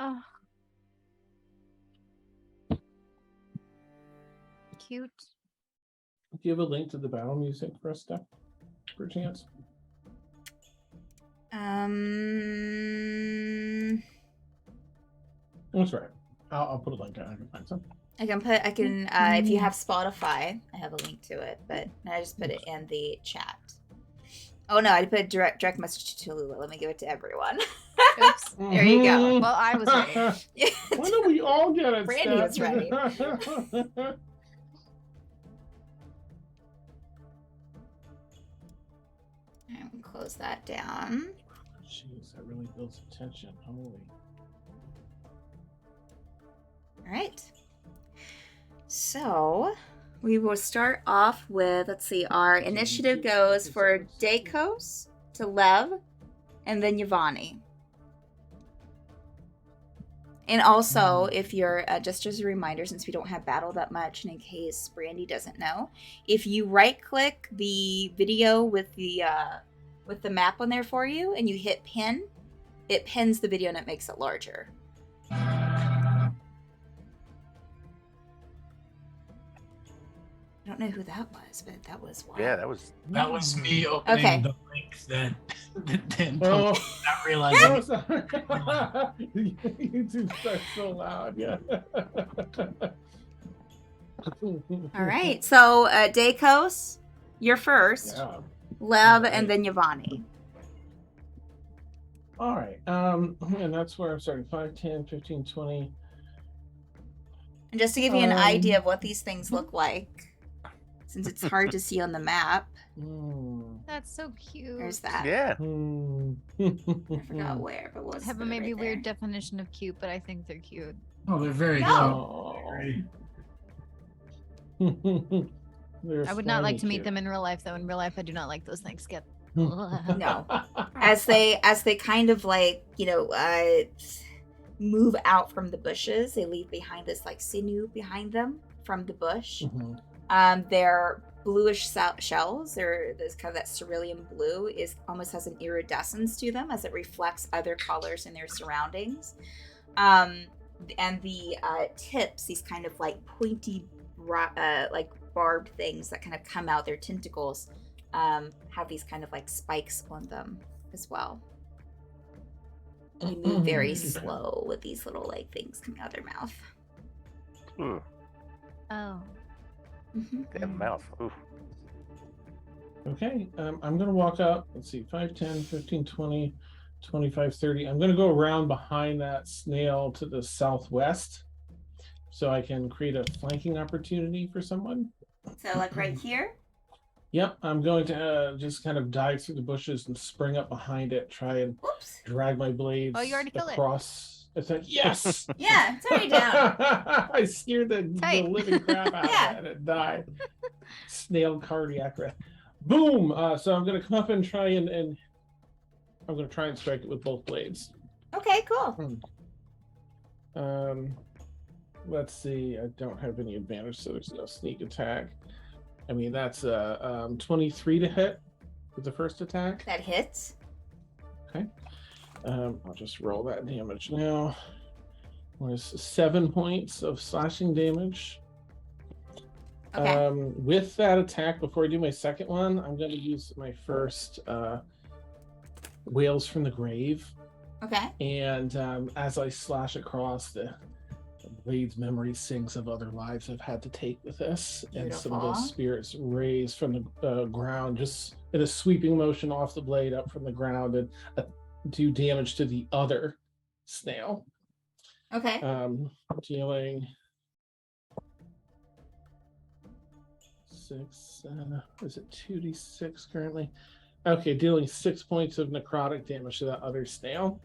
Oh. Cute. Do you have a link to the battle music for us, Steph? For a chance? That's right. I'll put a link on. I can find some. I can if you have Spotify, I have a link to it, but I just put it in the chat. Oh no, I put a direct message to Tallulah. Let me give it to everyone. Oops. There you go. Well, I was ready. Why don't we all get it, Brandy was Steph? ready. And close that down. Jeez, that really builds attention. Holy. All right. So we will start off with, let's see, our initiative goes for Dakos to Lev and then Yvonne. And also, if you're, just as a reminder, since we don't have battle that much, and in case Brandy doesn't know, if you right-click the video with the map on there for you, and you hit pin, it pins the video and it makes it larger. I don't know who that was, but that was wild. Yeah, that was. That was me opening Okay. the link that then Oh. not realizing. YouTube starts so loud. Yeah. All right, so Dakos, you're first. Yeah. Lev, and then Yvonne. All right. And that's where I'm starting. 5, 10, 15, 20. And just to give you an idea of what these things look like, since it's hard to see on the map, That's so cute. there's that. Yeah. I forgot where, but we'll I have a maybe weird definition of cute, but I think they're cute. Oh, they're very No. cute. I would not like to meet them in real life, though. In real life, I do not like those things. No. As they kind of like, move out from the bushes. They leave behind this like sinew behind them from the bush. They're bluish shells. They're this kind of that cerulean blue is almost has an iridescence to them as it reflects other colors in their surroundings. And the tips, these kind of like pointy, like barbed things that kind of come out, their tentacles, have these kind of like spikes on them as well. They move very slow with these little like things coming out of their mouth. Ooh, Oh. they have a mouth. Ooh. Okay, I'm going to walk up. Let's see, 5, 10, 15, 20, 25, 30. I'm going to go around behind that snail to the southwest so I can create a flanking opportunity for someone. So like right here? Yep, I'm going to just kind of dive through the bushes and spring up behind it, try and Whoops. drag my blades Oh, you already killed it. across. It's like, yes! Yeah, it's already down. I scared the Tight. living crap out Yeah. of it and it died. Snail cardiac arrest. Boom! So I'm going to come up and try and I'm going to try and strike it with both blades. Okay, cool. Let's see. I don't have any advantage, so there's no sneak attack. I mean, that's 23 to hit with the first attack. That hits. Okay. I'll just roll that damage now. Was 7 points of slashing damage. Okay. With that attack, before I do my second one, I'm going to use my first Wails from the Grave. Okay. And as I slash across, the blade's memory sinks of other lives I've had to take with this. And some of Beautiful. those spirits raise from the ground, just in a sweeping motion off the blade up from the ground and do damage to the other snail. Okay. Dealing 6, is it 2d6 currently? Okay, dealing 6 points of necrotic damage to that other snail.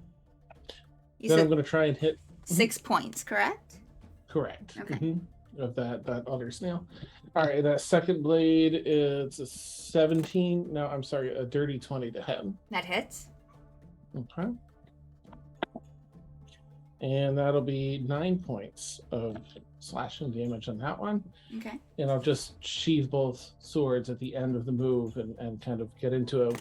You Then I'm said going to try and hit 6 points, correct? correct. Okay. Of that other snail. All right, that second blade is a 17. No, I'm sorry, a dirty 20 to hit. That hits. Okay. And that'll be 9 points of slashing damage on that one. Okay. And I'll just sheathe both swords at the end of the move and kind of get into a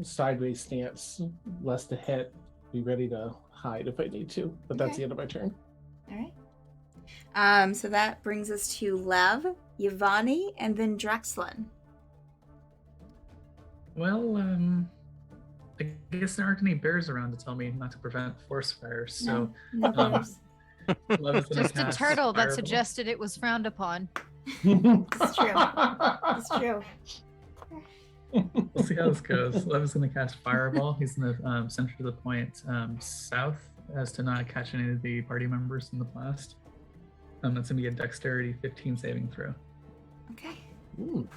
sideways stance, less to hit, be ready to hide if I need to. But that's Okay. the end of my turn. All right. So that brings us to Lev, Yvonne, and then Drexlin. Well, I guess there aren't any bears around to tell me not to prevent forest fires, so No bears. Lev is gonna Just a cast turtle that Fireball. suggested it was frowned upon. It's true. It's true. We'll see how this goes. Lev is going to cast Fireball. He's in the center of the point south as to not catch any of the party members in the blast. That's going to be a Dexterity 15 saving throw. Okay. Ooh,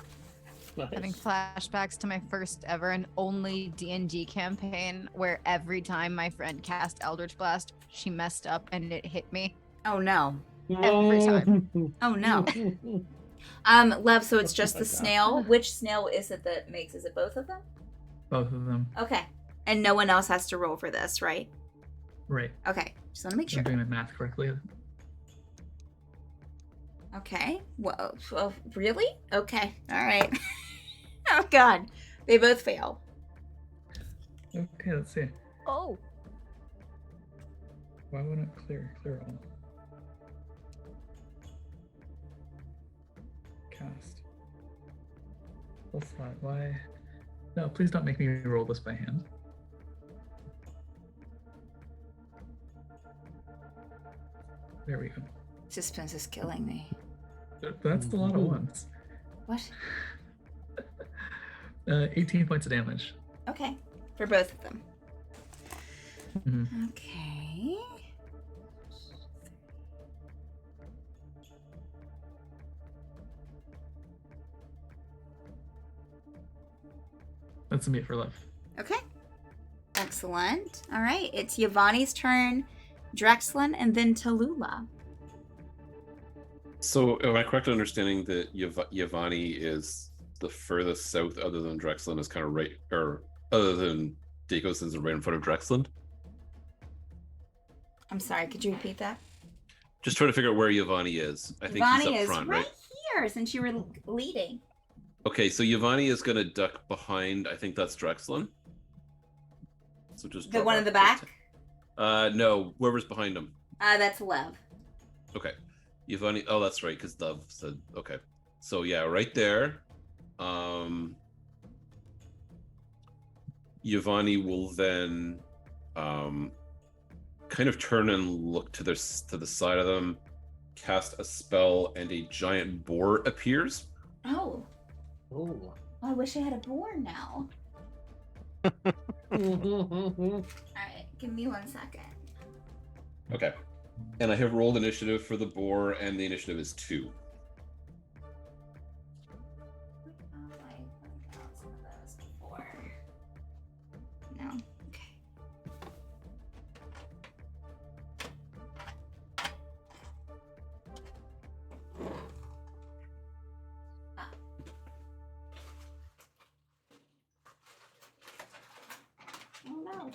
nice. Having flashbacks to my first ever and only D&D campaign where every time my friend cast Eldritch Blast, she messed up and it hit me. Oh no. Every time. Oh no. Lev, so it's just Oh the my God. snail. Which snail is it that makes? Is it both of them? Both of them. Okay. And no one else has to roll for this, right? Right. Okay. Just want to make I'm sure. doing the math correctly. Okay. Whoa. Well, really? Okay. All right. Oh God. They both fail. Okay, let's see. Oh. Why wouldn't it clear all? Cast. Full slot. Why? No, please don't make me roll this by hand. There we go. Suspense is killing me. That's a lot of ones. What? 18 points of damage. Okay. For both of them. Mhm. Okay. That's a meet for love. Okay. Excellent. All right. It's Yvonne's turn, Drexlin, and then Tallulah. So, am I correct in understanding that Yvonne is the furthest south, other than Drexlin, is kind of right, or other than Dakos is right in front of Drexlin? I'm sorry, could you repeat that? Just trying to figure out where Yvonne is. I think he's Yvonne up is front, right right? here since you were leading. Okay, so Yvonne is gonna duck behind. I think that's Drexlin. So just The drop one in off the to back? no, whoever's behind him. That's Lev. Okay, Yvonne. Oh, that's right, because Dove said okay. So yeah, right there. Yvonne will then kind of turn and look to the side of them, cast a spell, and a giant boar appears. Oh. Oh. I wish I had a boar now. Mhm. Alright, give me 1 second. Okay. And I have rolled initiative for the boar, and the initiative is 2. No. Okay. Oh no.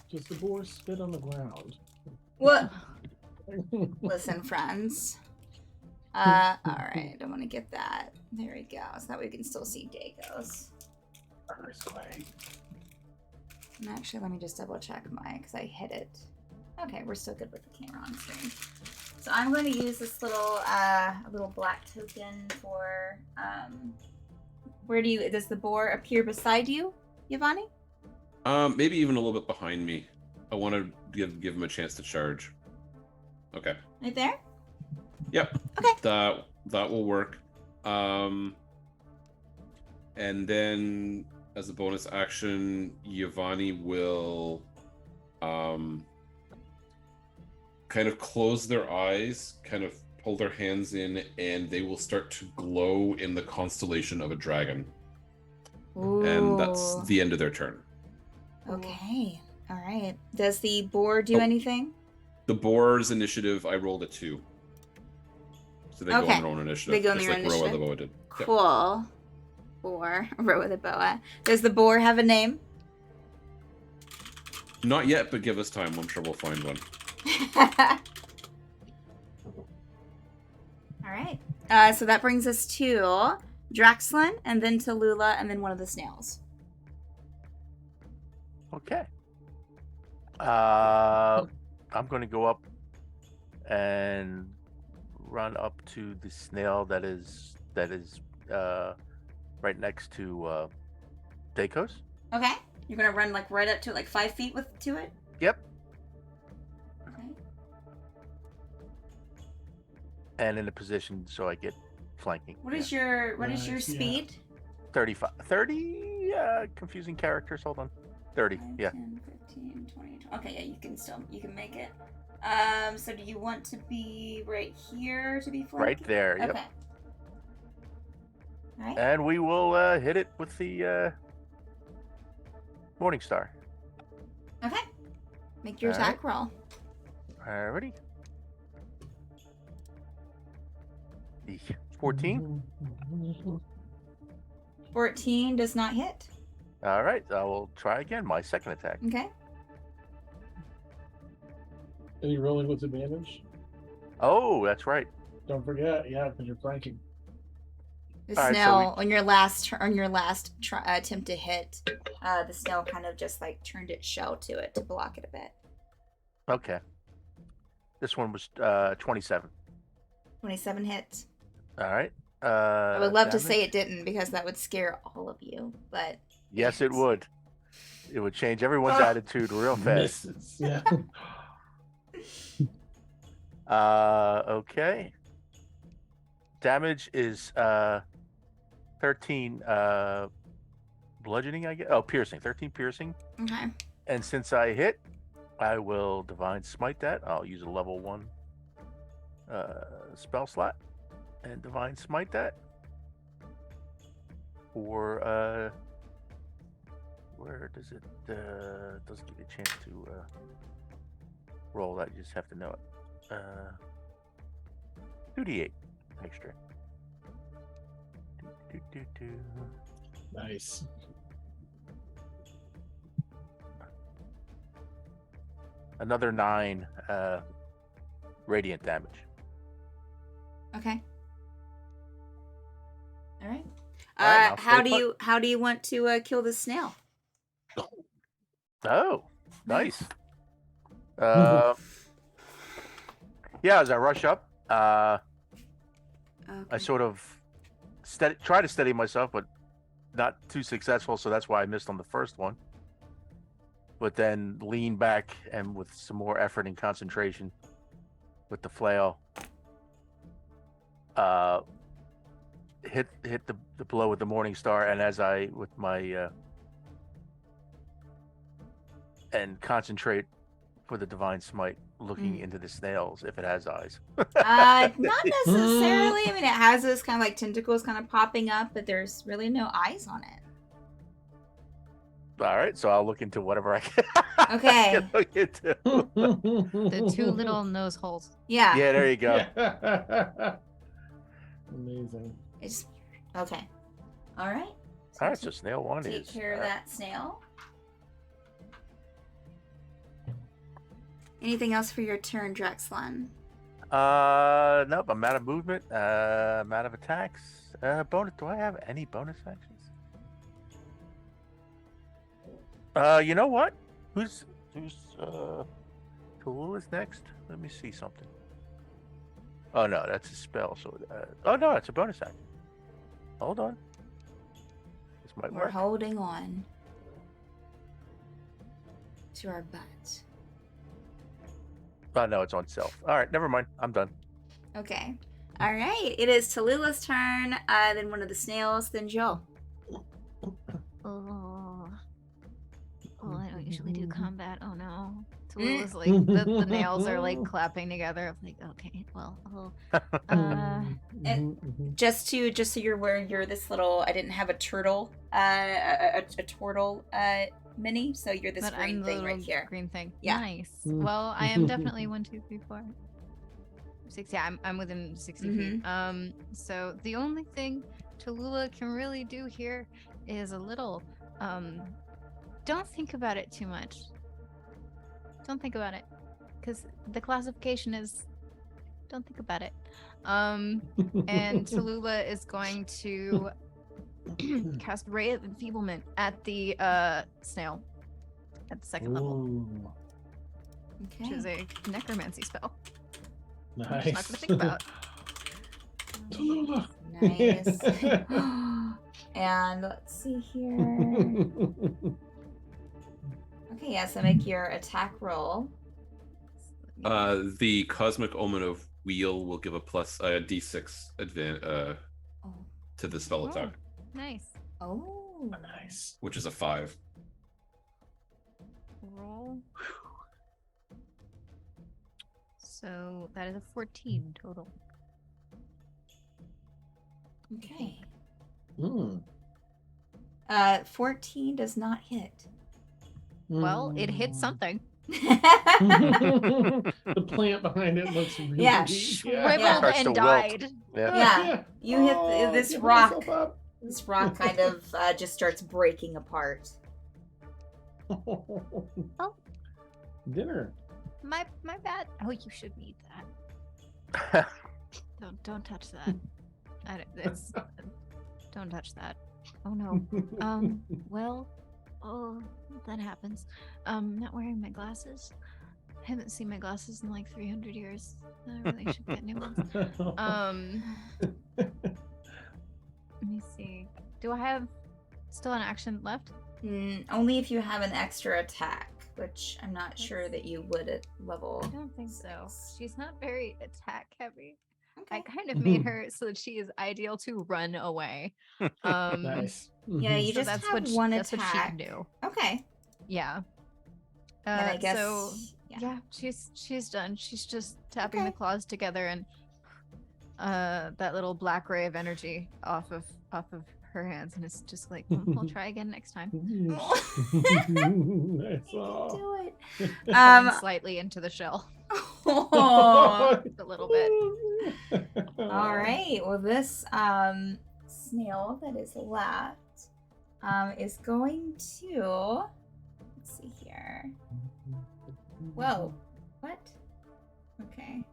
Does the boar spit on the ground? What? Listen, friends. Alright, I want to get that. There we go. So that way we can still see Dagos. And actually, let me just double check because I hit it. Okay, we're still good with the camera on screen. So I'm going to use this little black token for does the boar appear beside you, Yvonne? Maybe even a little bit behind me. I want to give him a chance to charge. Okay. Right there? Yep. Okay. That will work. And then as a bonus action, Yvonne will kind of close their eyes, kind of pull their hands in, and they will start to glow in the constellation of a dragon. Ooh. And that's the end of their turn. Okay. All right. Does the boar do anything? The boar's initiative, I rolled a 2. So they go on their own initiative. They go on just their like initiative. Roa the Boa did. Yep. Cool. Boar. Roa the boa. Does the boar have a name? Not yet, but give us time. I'm sure we'll find one. All right. So that brings us to Draxlin, and then to Lula, and then one of the snails. Okay. I'm going to go up and run up to the snail that is right next to Dacos. Okay. You're gonna run like right up to 5 feet to it. Yep. Okay. And in a position so I get flanking. What is your Nice, yeah. speed? 35, 30. Confusing characters. Hold on. 30. 5, Yeah. 10, 15, 20. Okay, yeah, you can make it. So do you want to be right here to be flanking? Right there. Yep. Okay. All right. And we will hit it with the Morning Star. Okay. Make your All attack roll. Alrighty. 14. 14 does not hit. All right. I will try again. My second attack. Okay. Are you rolling with advantage? Oh, that's right. Don't forget, yeah, because you're flanking. The All right, so snail on your last attempt to hit, the snail kind of just turned its shell to it to block it a bit. Okay. This one was 27. 27 hits. All right. I would love to damage. say it didn't because that would scare all of you, but Yes, it would. It would change everyone's attitude real fast. Misses. Yeah. Okay. Damage is 13 bludgeoning, I guess. Oh, piercing. 13 piercing. okay. And since I hit, I will divine smite that. I'll use a level 1 spell slot and divine smite that. For where does it doesn't give you a chance to roll that, you just have to know it. 2d8. extra. Do. Nice. Another 9 radiant damage. Okay. All right. All right, I'll How stay put. how do you want to kill the snail? Oh, nice. Yeah, as I rush up, I Okay. sort of try to steady myself, but not too successful. So that's why I missed on the first one. But then lean back and with some more effort and concentration with the flail, hit the blow with the morning star, and as I with my and concentrate for the divine smite, looking into the snails if it has eyes. Not necessarily. I mean, it has those kind of like tentacles kind of popping up, but there's really no eyes on it. All right, so I'll look into whatever I can. Okay. can look into. The 2 little nose holes. Yeah. Yeah, there you go. Amazing. It's okay. All right. All right, so snail 1 take is. care of that snail. Anything else for your turn, Drexlan? Nope. I'm out of movement. I'm out of attacks. Bonus. Do I have any bonus actions? You know what? Who's Tallulah next? Let me see something. Oh no, that's a spell. So, oh no, that's a bonus action. Hold on. This might We're work. holding on to our butt. Oh no, it's on self. All right, never mind. I'm done. Okay. All right. It is Tallulah's turn. Then one of the snails. Then Joe. Oh, I don't usually do combat. Oh no. Tallulah's like the nails are like clapping together. I'm like, okay, well, Just so you're aware, you're this little. I didn't have a turtle, a turtle mini. So you're this but green I'm the thing right little here. green thing. Yeah. Nice. Well, I am definitely 1, 2, 3, 4, 6. Yeah, I'm within 60 feet. So the only thing Tallulah can really do here is a little. Don't think about it too much. Don't think about it, because the classification is don't think about it. And Tallulah is going to cast Ray of Enfeeblement at the snail at the second level, Okay. which is a necromancy spell. Nice. I'm just not gonna think about. Nice. And let's see here. Okay, yeah, so make your attack roll. The Cosmic Omen of Wheel will give a plus D6 to the spell attack, Nice. Oh. Nice. which is a 5. Roll. So that is a 14 total. Okay. Mm. 14 does not hit. Well, it hit something. The plant behind it looks really Shriveled Starts to and wilt. died. Yeah. You hit this give rock. myself up. This rock kind of just starts breaking apart. Dinner. My bad. Oh, you shouldn't eat that. Don't touch that. Don't touch that. Oh no. Well, oh, that happens. Not wearing my glasses. I haven't seen my glasses in like 300 years. I really should get new ones. Let me see. Do I have still an action left? Only if you have an extra attack, which I'm not sure that you would at level. I don't think so. 6. She's not very attack heavy. Okay. I kind of made her so that she is ideal to run away. Nice. Yeah, you So just that's have what one that's attack. what she can do. Okay. Yeah. And I guess. So yeah, she's done. She's just tapping the Okay. claws together, and that little black ray of energy off of her hands, and it's just like, we'll try again next time. Nice. Do it. Falling slightly into the shell. Oh. A little bit. All right. Well, this snail that is left is going to. Let's see here. Whoa. What? Okay.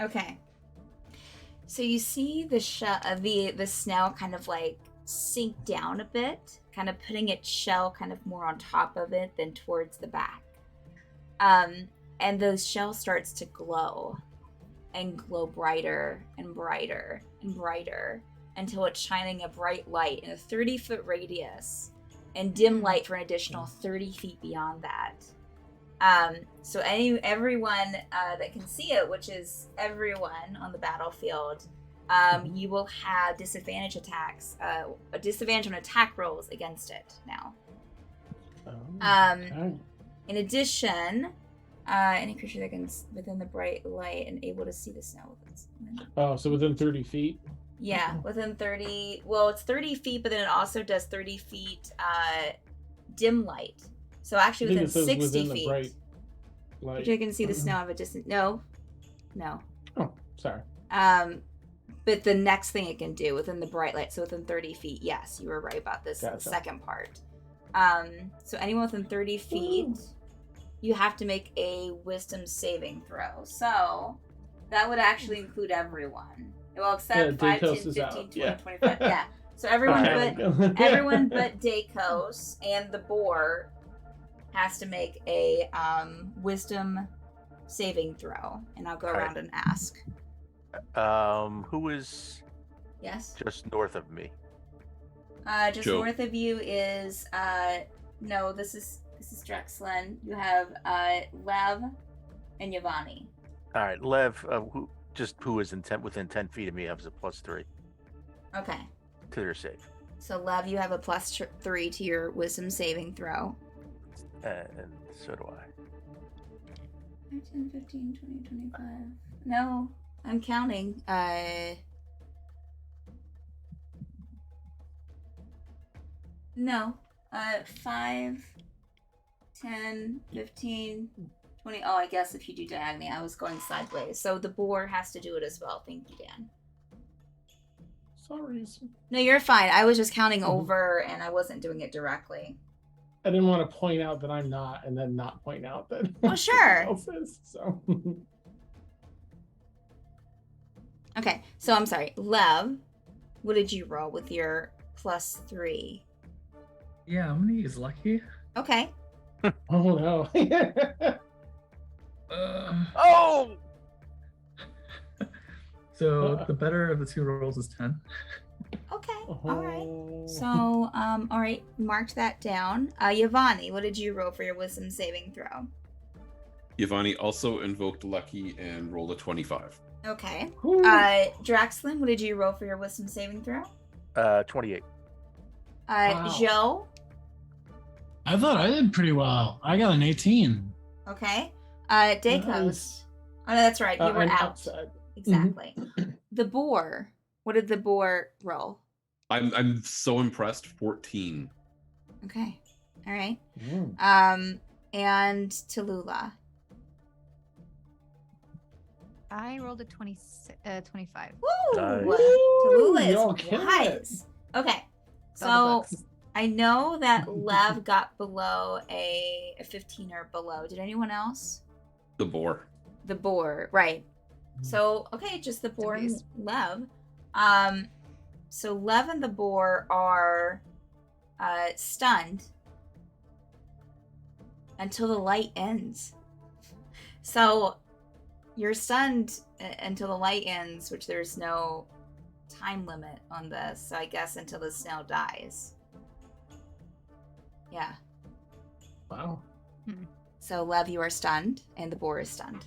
Okay. So you see the the snail kind of like sink down a bit, kind of putting its shell kind of more on top of it than towards the back. And those shell starts to glow and glow brighter and brighter and brighter until it's shining a bright light in a 30-foot radius and dim light for an additional 30 feet beyond that. So everyone that can see it, which is everyone on the battlefield, you will have disadvantage attacks, a disadvantage on attack rolls against it now. Okay. In addition, any creature that can within the bright light and able to see the snow. Oh, so within 30 feet? Yeah, within 30. Well, it's 30 feet, but then it also does 30 feet dim light. So actually I think within it says 60 within the feet. bright light. Which I can see the snow of a distance. No. Oh, sorry. But the next thing it can do within the bright light, so within 30 feet, yes, you were right about this Gotcha. second part. So anyone within 30 feet, you have to make a wisdom saving throw. So that would actually include everyone. Well, except 5, 10, Dacos 15, is 20, out. 25. Yeah. So everyone Alright. everyone but Dacos and the boar has to make a wisdom saving throw. And I'll go around and ask. Who is Yes? just north of me? Just Joe. north of you is no, this is Drexlin. You have Lev and Yavani. All right, Lev. Who is within 10 feet of me? Has a +3 Okay. to their save, So Lev, you have a +3 to your wisdom saving throw. and so do I. 10, 15, 20, 25. No, I'm counting. No. 5, 10, 15, 20. Oh, I guess if you do diagonally, I was going sideways. So the boar has to do it as well. Thank you, Dan. Sorry. No, you're fine. I was just counting Mhm. over and I wasn't doing it directly. I didn't want to point out that I'm not, and then not point out that Oh, sure. someone else is, so. Okay, so I'm sorry. Lev, what did you roll with your +3? Yeah, I'm gonna use lucky. Okay. Oh no. Oh! So the better of the two rolls is 10. Okay. All right. Oh. So, all right, marked that down. Yavani, what did you roll for your wisdom saving throw? Yavani also invoked Lucky and rolled a 25. Okay. Whew. Draxlin, what did you roll for your wisdom saving throw? 28. Wow. Joe. I thought I did pretty well. I got an 18. Okay. Dacos. Nice. Oh no, that's right. You were I'm out. outside. Exactly. The boar. What did the boar roll? I'm so impressed. 14. Okay. All right. Mm. And Tallulah. I rolled a 25. Woo! Nice. Tallulah Y'all is killing wise. Okay. It's on the So books. I know that Lev got below a 15 or below. Did anyone else? The boar. The boar, right. So, okay, just the boar and Obvious. Lev. So Lev and the boar are stunned until the light ends. So you're stunned until the light ends, which there's no time limit on this. So I guess until the snail dies. Yeah. Wow. So Lev, you are stunned, and the boar is stunned.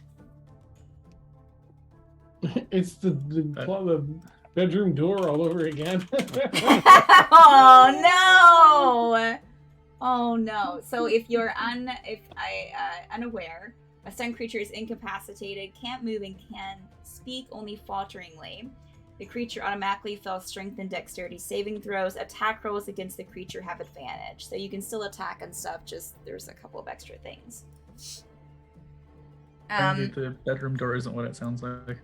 It's the bedroom door all over again. Oh no! Oh no! So if you're unaware, a stunned creature is incapacitated, can't move, and can speak only falteringly. The creature automatically fails strength and dexterity saving throws. Attack rolls against the creature have advantage. So you can still attack and stuff, just there's a couple of extra things. Apparently the bedroom door isn't what it sounds like.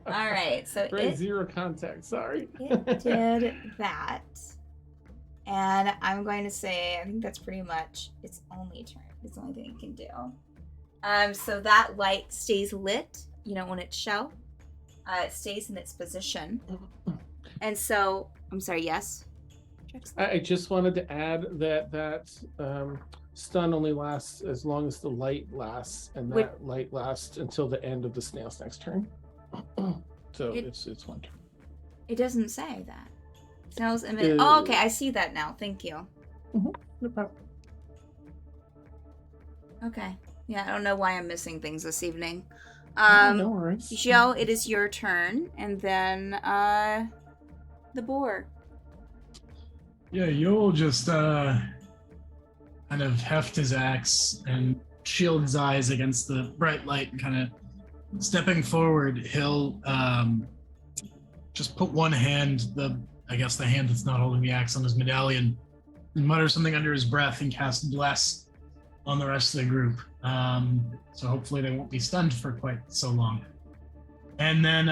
All right, so Very zero contact. Sorry. it did that. And I'm going to say, I think that's pretty much its only turn. It's the only thing it can do. So that light stays lit, on its shell. It stays in its position. And so, I'm sorry, yes? I just wanted to add that stun only lasts as long as the light lasts, and that light lasts until the end of the snail's next turn. So it's 1 turn. It doesn't say that. Snails emit. Oh, okay, I see that now. Thank you. No problem. Okay. Yeah, I don't know why I'm missing things this evening. No worries. Joe, it is your turn, and then the boar. Yeah, you'll just kind of heft his axe and shield his eyes against the bright light, and kind of stepping forward, he'll just put one hand, the hand that's not holding the axe, on his medallion, and mutter something under his breath and cast Bless on the rest of the group. So hopefully they won't be stunned for quite so long. And then,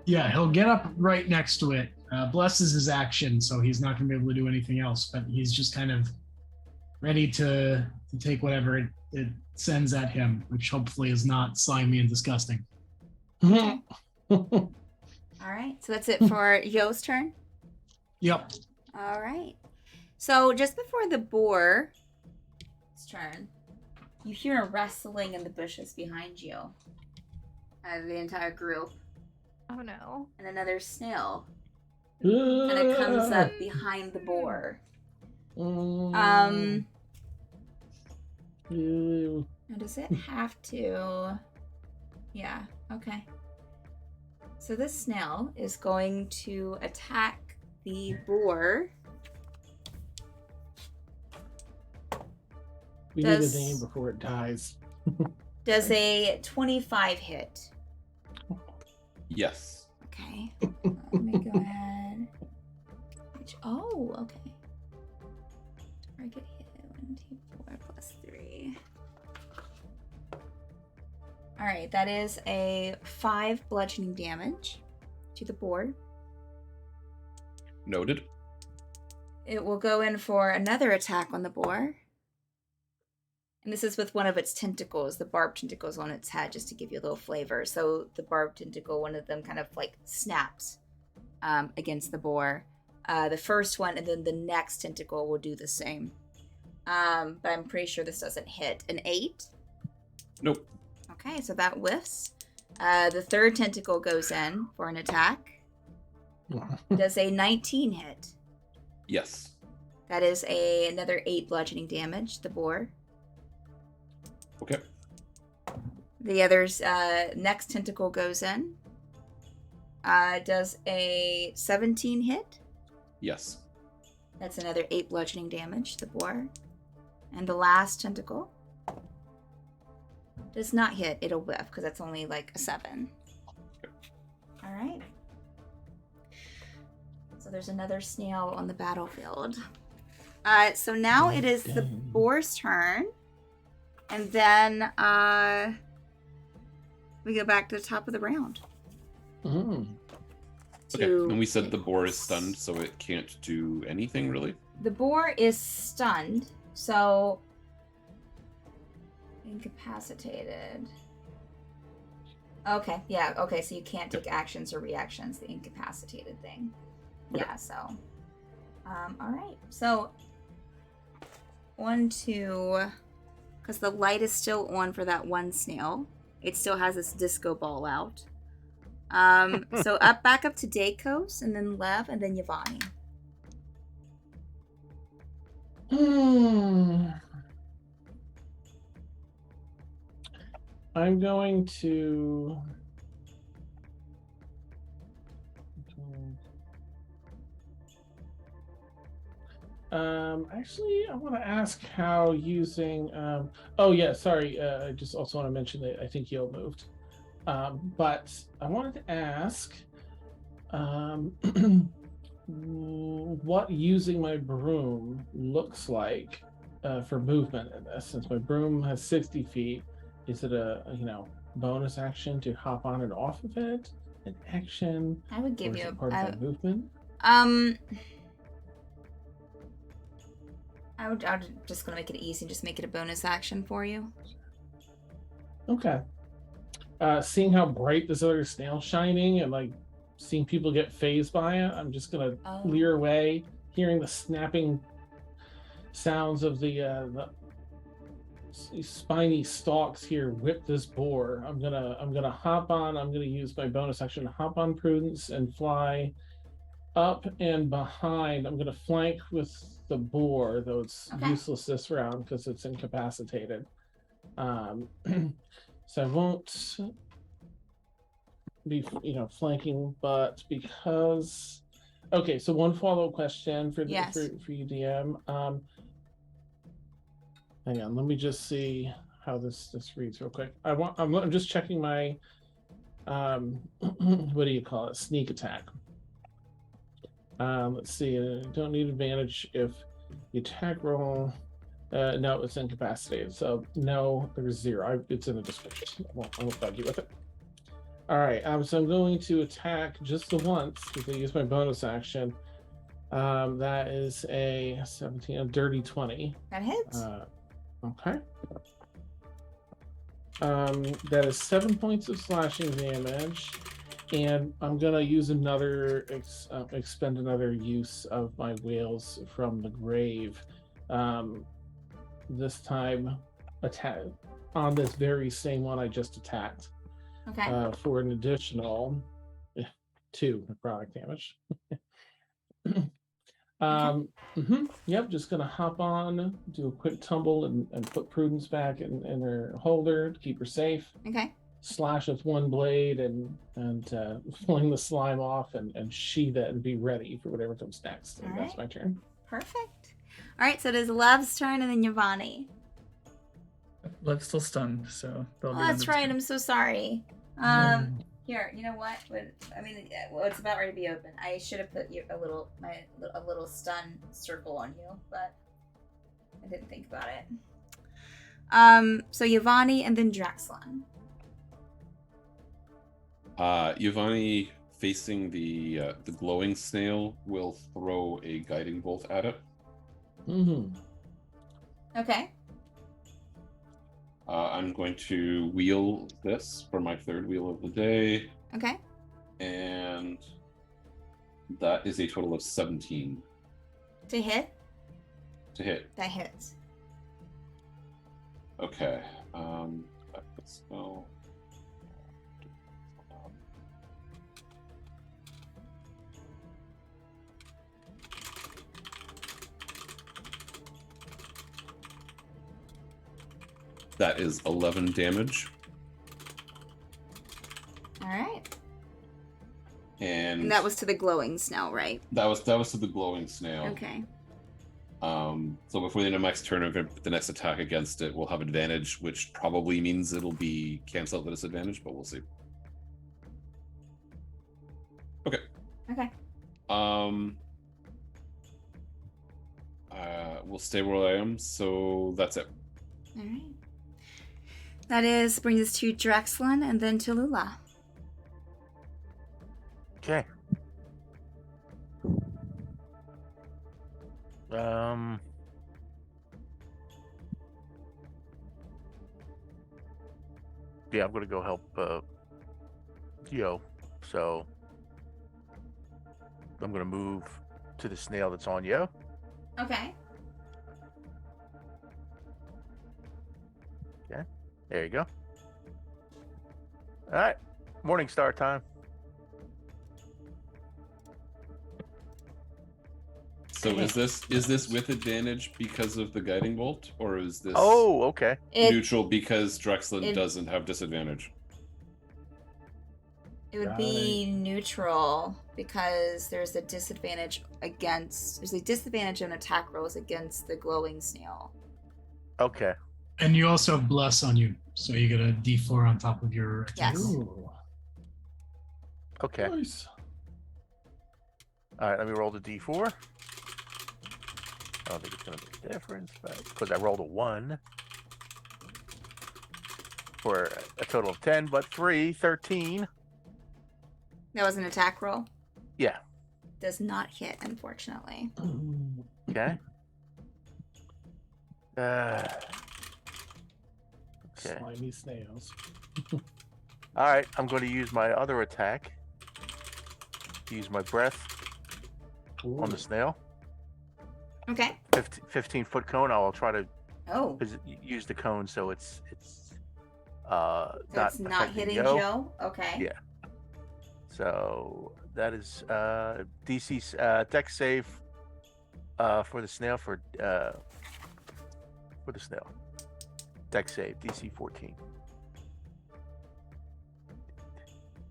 he'll get up right next to it. Bless is his action, so he's not going to be able to do anything else, but he's just kind of ready to take whatever it sends at him, which hopefully is not slimy and disgusting. Okay. All right, so that's it for Joe's turn? Yep. All right. So just before the boar's turn, you hear a rustling in the bushes behind you. The entire group. Oh no. And another snail kind of comes up behind the boar. Now does it have to... Yeah, okay. So this snail is going to attack the boar. We need a name before it dies. Does a 25 hit? Yes. Okay. Let me go ahead. Okay. Target hit 1, 2, 4 plus 3. All right, that is a 5 bludgeoning damage to the boar. Noted. It will go in for another attack on the boar. And this is with one of its tentacles, the barbed tentacles on its head, just to give you a little flavor. So the barbed tentacle, one of them kind of like snaps against the boar. The first one, and then the next tentacle will do the same. But I'm pretty sure this doesn't hit. An 8? Nope. Okay, so that whiffs. The third tentacle goes in for an attack. Does a 19 hit? Yes. That is another 8 bludgeoning damage, the boar. Okay. The other's next tentacle goes in. Does a 17 hit? Yes. That's another 8 bludgeoning damage, the boar. And the last tentacle does not hit. It'll whiff because that's only like a 7. Okay. All right. So there's another snail on the battlefield. So now it is the boar's turn. And then we go back to the top of the round. Okay, and we said the boar is stunned, so it can't do anything, really? The boar is stunned, so... incapacitated. Okay, yeah, okay, so you can't take actions or reactions, the incapacitated thing. Okay. Yeah, so... alright, so... 1, 2... Because the light is still on for that one snail. It still has this disco ball out. So back up to Dakos, and then Lev, and then Yavani. I'm going to... Actually, I want to ask how using. Oh yeah, sorry. I just also want to mention that I think Yo moved. But I wanted to ask, what using my broom looks like for movement in this. Since my broom has 60 feet, is it a bonus action to hop on and off of it? An action? I would give or is you it part of my movement? I would just gonna make it easy, just make it a bonus action for you. Okay. Seeing how bright this other snail shining and like seeing people get phased by it, I'm just gonna leer away, hearing the snapping sounds of the spiny stalks here whip this boar. I'm gonna hop on. I'm gonna use my bonus action to hop on Prudence and fly up and behind. I'm gonna flank with the boar, though it's useless this round because it's incapacitated. So I won't be flanking, but because so one follow-up question for you, DM. Hang on, let me just see how this reads real quick. I'm just checking my what do you call it? Sneak attack. Let's see. Don't need advantage if the attack roll. No, it's incapacitated. So no, there's 0. It's in the description. I won't bug you with it. All right. So I'm going to attack just the once because I use my bonus action. That is a 17, a dirty 20. That hits. Okay. That is 7 points of slashing damage, and I'm gonna use expend another use of my whales from the grave. This time, attack on this very same one I just attacked. Okay. For an additional 2 necrotic damage. Yep, just gonna hop on, do a quick tumble, and put Prudence back in her holder to keep her safe. Okay. Slash with one blade and fling the slime off and sheath it and be ready for whatever comes next. And that's my turn. Perfect. All right, so it is Lev's turn and then Yvonne. Lev's still stunned, so that's right. I'm so sorry. Here, you know what? It's about ready to be open. I should have put a little stun circle on you, but I didn't think about it. So Yvonne and then Draxlon. Yvonne, facing the glowing snail, will throw a guiding bolt at it. Okay. I'm going to wheel this for my 3rd wheel of the day. Okay. And that is a total of 17. To hit? To hit. That hits. Okay. Let's go. That is 11 damage. All right. And that was to the glowing snail, right? That was to the glowing snail. Okay. So before the end of my next turn, if the next attack against it will have advantage, which probably means it'll be cancel out the disadvantage, but we'll see. Okay. Okay. We'll stay where I am, so that's it. All right. That brings us to Draxlin and then to Lula. Okay. Yeah, I'm gonna go help Yo. So I'm gonna move to the snail that's on Yo. Okay. Okay. There you go. All right. Morning star time. So is this with advantage because of the guiding bolt, or is this okay. Neutral because Drexlin doesn't have disadvantage? It would be neutral because there's a disadvantage on attack rolls against the glowing snail. Okay. And you also have bless on you, so you get a D4 on top of your attack. Yes. Ooh, Okay. nice. All right, let me roll the D4. I don't think it's going to make a difference, but because I rolled a 1 for a total of 10, but 13. That was an attack roll. Yeah. Does not hit, unfortunately. Okay. Okay. Slimy snails. All right, I'm going to use my other attack. Use my breath on the snail. Okay. 15-foot cone. I'll try to Oh. use the cone so it's So it's not affecting hitting Yo. Joe? Okay. Yeah. So that is DC deck save for the snail for the snail. Deck save DC 14.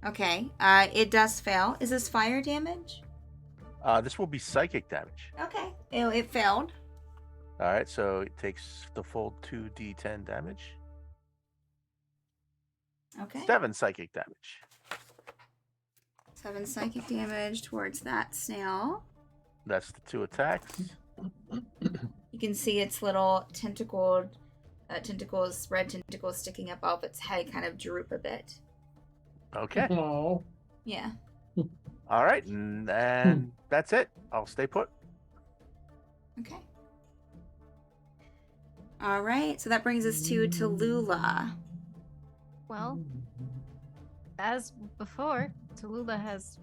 Okay. It does fail. Is this fire damage? This will be psychic damage. Okay. It failed. All right, so it takes the full 2d10 damage. Okay. 7 psychic damage. 7 psychic damage towards that snail. That's the 2 attacks. You can see its little red tentacles sticking up off its head kind of droop a bit. Okay. Oh. Yeah. All right, and that's it. I'll stay put. Okay. All right. So that brings us to Tallulah. Well, as before, Tallulah has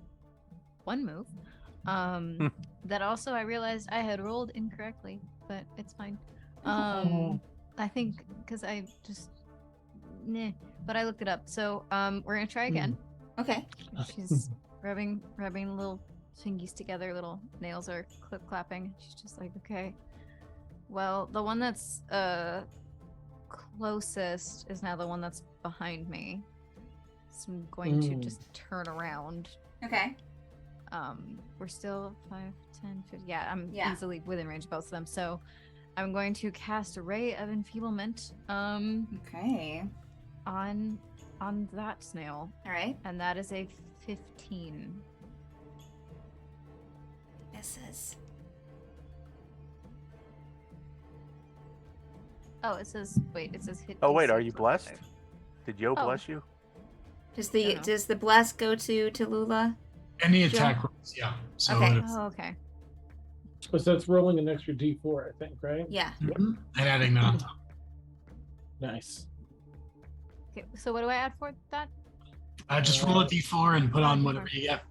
one move. That also I realized I had rolled incorrectly, but it's fine. I think because I just but I looked it up. So we're gonna try again. Okay. She's rubbing little fingies together, little nails are clip clapping. She's just like, okay. Well, the one that's closest is now the one that's behind me. So I'm going to just turn around. Okay. We're still 5, 10, 15. Yeah, I'm easily within range of both of them. So I'm going to cast a ray of enfeeblement. Okay. On that snail. All right. And that is a 15. Misses. Oh, it says hit. Oh wait, DC are you plus blessed? 5. Did Yo Oh. bless you? Does No. the bless go to Tallulah? Any attack rolls, yeah. So Okay. it's- Oh, okay. So that's rolling an extra D4, I think, right? Yeah. Mhm. And adding that on top. Nice. Okay. So what do I add for that? Just roll a D4 and put on whatever you get.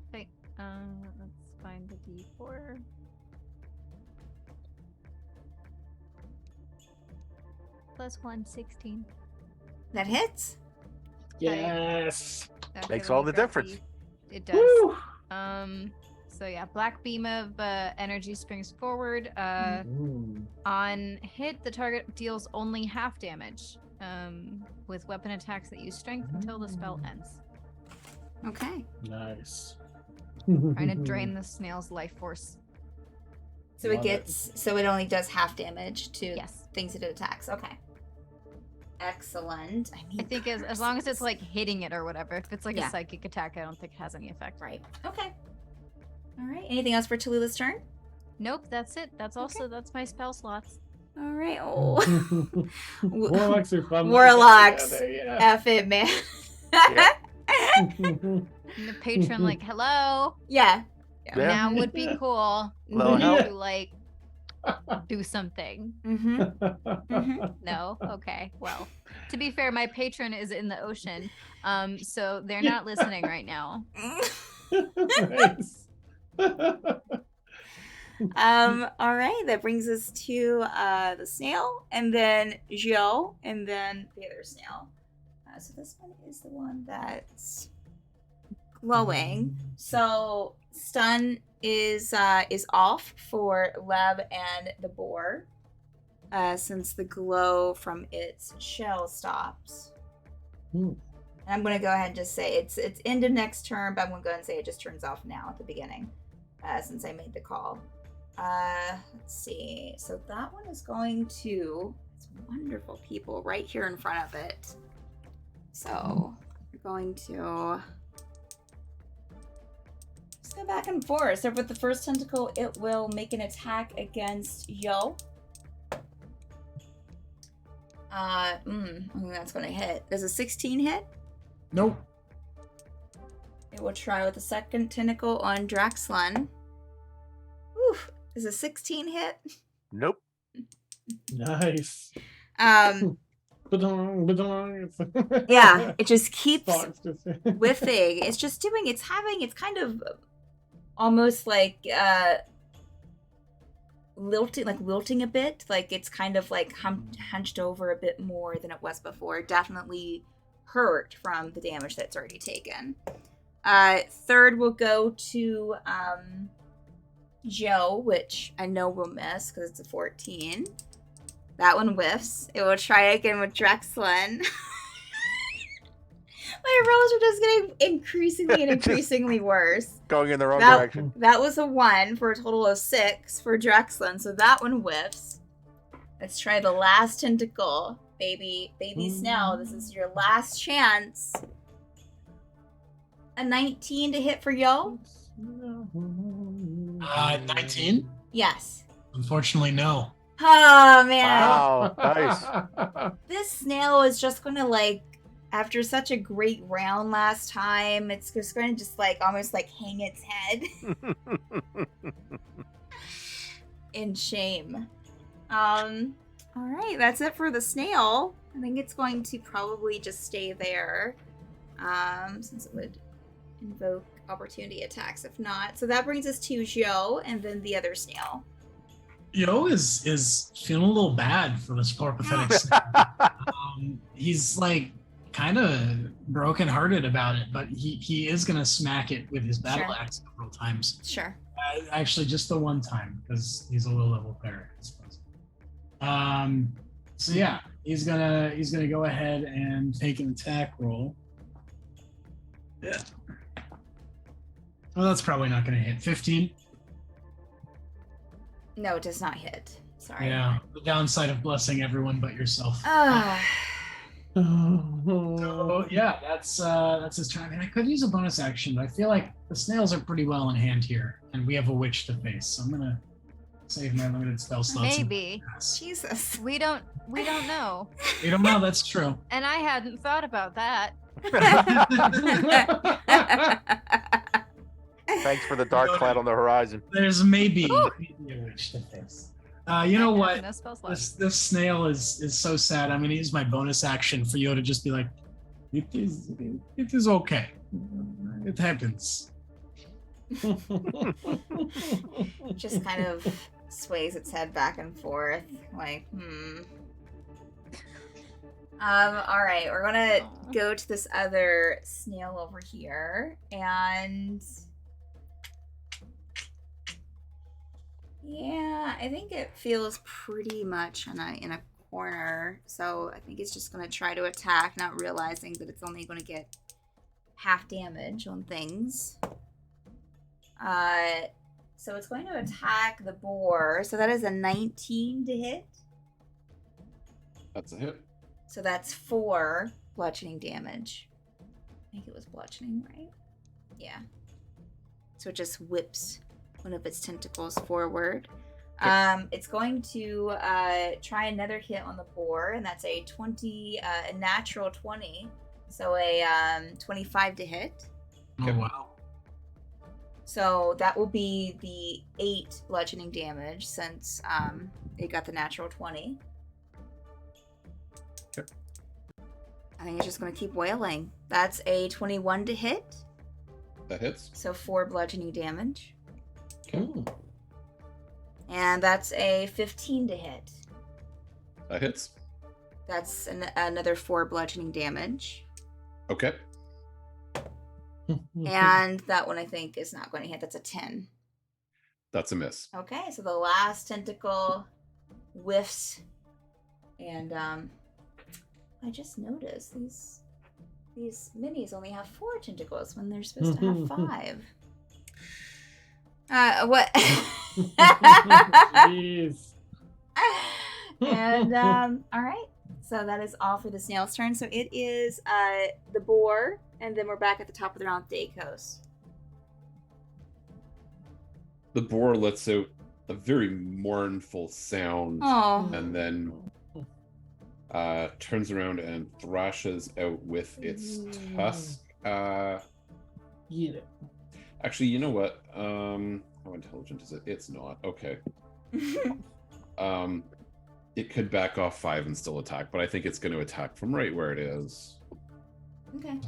Okay. Let's find the D4. +1, 16. That hits. Yes. Okay, Makes let all me the grab difference. It does. Woo! So yeah, black beam of energy springs forward. Mm. On hit, the target deals only half damage. With weapon attacks that use strength until the spell ends. Okay. Nice. Trying to drain the snail's life force. So Love it only does half damage to Yes. things it attacks. Okay. Excellent. I think as long as it's like hitting it or whatever. If it's like Yeah. a psychic attack, I don't think it has any effect. Right. Okay. All right. Anything else for Tallulah's turn? Nope, that's it. That's my spell slots. All right. Oh. Warlocks are fun. Warlocks. Together, yeah. F it, man. Yeah. And the patron like, hello. Yeah. Yeah. Now would be cool. Hello, Mhm. help. To like do something. Mm-hmm. Mm-hmm. No? Okay. Well, to be fair, my patron is in the ocean. So they're not listening right now. Nice. All right, that brings us to the snail, and then Joe, and then the other snail. So this one is the one that's glowing. So stun is off for Lev and the boar, since the glow from its shell stops. And I'm going to go ahead and just say it's end of next turn, but I'm going to go ahead and say it just turns off now at the beginning, since I made the call. Let's see. So that one is going to wonderful people right here in front of it. So we're going to just go back and forth. So with the first tentacle, it will make an attack against Yo. I think that's going to hit. Does a 16 hit? Nope. It will try with the second tentacle on Draxlun. Oof. Does a 16 hit? Nope. Nice. Yeah, it just keeps Fox just- whiffing. It's just doing, it's kind of almost like wilting a bit. Like it's kind of like hunched over a bit more than it was before. Definitely hurt from the damage that's already taken. Third will go to Joe, which I know will miss because it's a 14. That one whiffs. It will try again with Drexlin. My rolls are just getting increasingly worse. Going in the wrong direction. That was a 1 for a total of 6 for Drexlin, so that one whiffs. Let's try the last tentacle. Baby Snell, this is your last chance. A 19 to hit for Yo? 19? Yes. Unfortunately, no. Oh, man. Wow, nice. This snail is just going to, like, after such a great round last time, it's just going to just, like, almost, like, hang its head. In shame. All right, that's it for the snail. I think it's going to probably just stay there, since it would invoke opportunity attacks if not. So that brings us to Joe and then the other snail. Yo is feeling a little bad for this poor pathetic snail. He's like kind of brokenhearted about it, but he is gonna smack it with his battle axe several times. Sure. Actually, just the one time because he's a low-level cleric, I suppose. So yeah, he's gonna go ahead and take an attack roll. Yeah. Well, that's probably not gonna hit. 15. No, it does not hit. Sorry. Yeah, the downside of blessing everyone but yourself. So yeah, that's his turn. I mean, I could use a bonus action, but I feel like the snails are pretty well in hand here, and we have a witch to face. So I'm gonna save my limited spell slots. Maybe. Jesus. We don't know. We don't know. That's true. And I hadn't thought about that. Thanks for the dark cloud on the horizon. There's maybe a witch to face. You know what? No spell slots. This snail is so sad. I'm gonna use my bonus action for you to just be like, it is okay. It happens. Just kind of sways its head back and forth, like, all right, we're gonna go to this other snail over here, and yeah, I think it feels pretty much in a corner, so I think it's just gonna try to attack, not realizing that it's only gonna get half damage on things. So it's going to attack the boar. So that is a 19 to hit. That's a hit. So that's 4 bludgeoning damage. I think it was bludgeoning, right? Yeah. So it just whips one of its tentacles forward. It's going to try another hit on the boar, and that's a natural 20. So a 25 to hit. Oh wow. So that will be the 8 bludgeoning damage since it got the natural 20. Okay. I think it's just going to keep wailing. That's a 21 to hit. That hits. So 4 bludgeoning damage. Okay. And that's a 15 to hit. That hits. That's another 4 bludgeoning damage. Okay. And that one I think is not going to hit. That's a 10. That's a miss. Okay, so the last tentacle whiffs, and I just noticed these these minis only have 4 tentacles when they're supposed to have 5. What? Jeez. And all right. So that is all for the snail's turn. So it is the boar, and then we're back at the top of the round with Dacos. The boar lets out a very mournful sound Oh. and then turns around and thrashes out with its tusk. Get it. Actually, you know what? How intelligent is it? It's not. Okay. It could back off 5 and still attack, but I think it's going to attack from right where it is. Okay.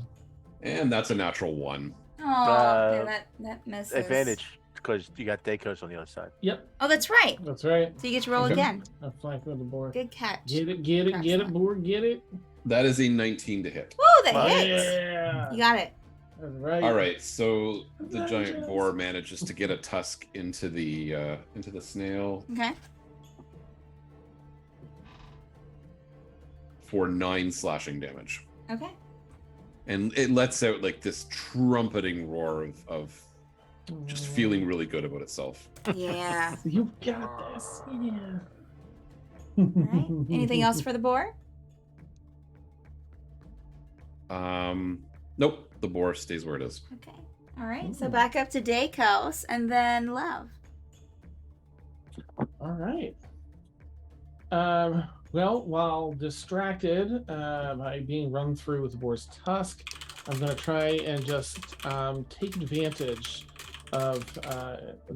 And that's a natural 1. Oh, and that misses. Advantage because you got Dacos on the other side. Yep, Oh, that's right. that's right. So you get to roll Okay. again. I'm flanking with the board. Good catch. Get it, board, get it. That is a 19 to hit. Woo, that Wow. hits. Yeah. You got it. That's right. All right, so the giant boar manages to get a tusk into the snail Okay. for 9 slashing damage, Okay. and it lets out like this trumpeting roar of just feeling really good about itself. Yeah. You got this. Yeah. All right. Anything else for the boar? Nope, the boar stays where it is. Okay. All right. So back up to Dacos and then Love. All right. Well, while distracted by being run through with the boar's tusk, I'm going to try and just take advantage of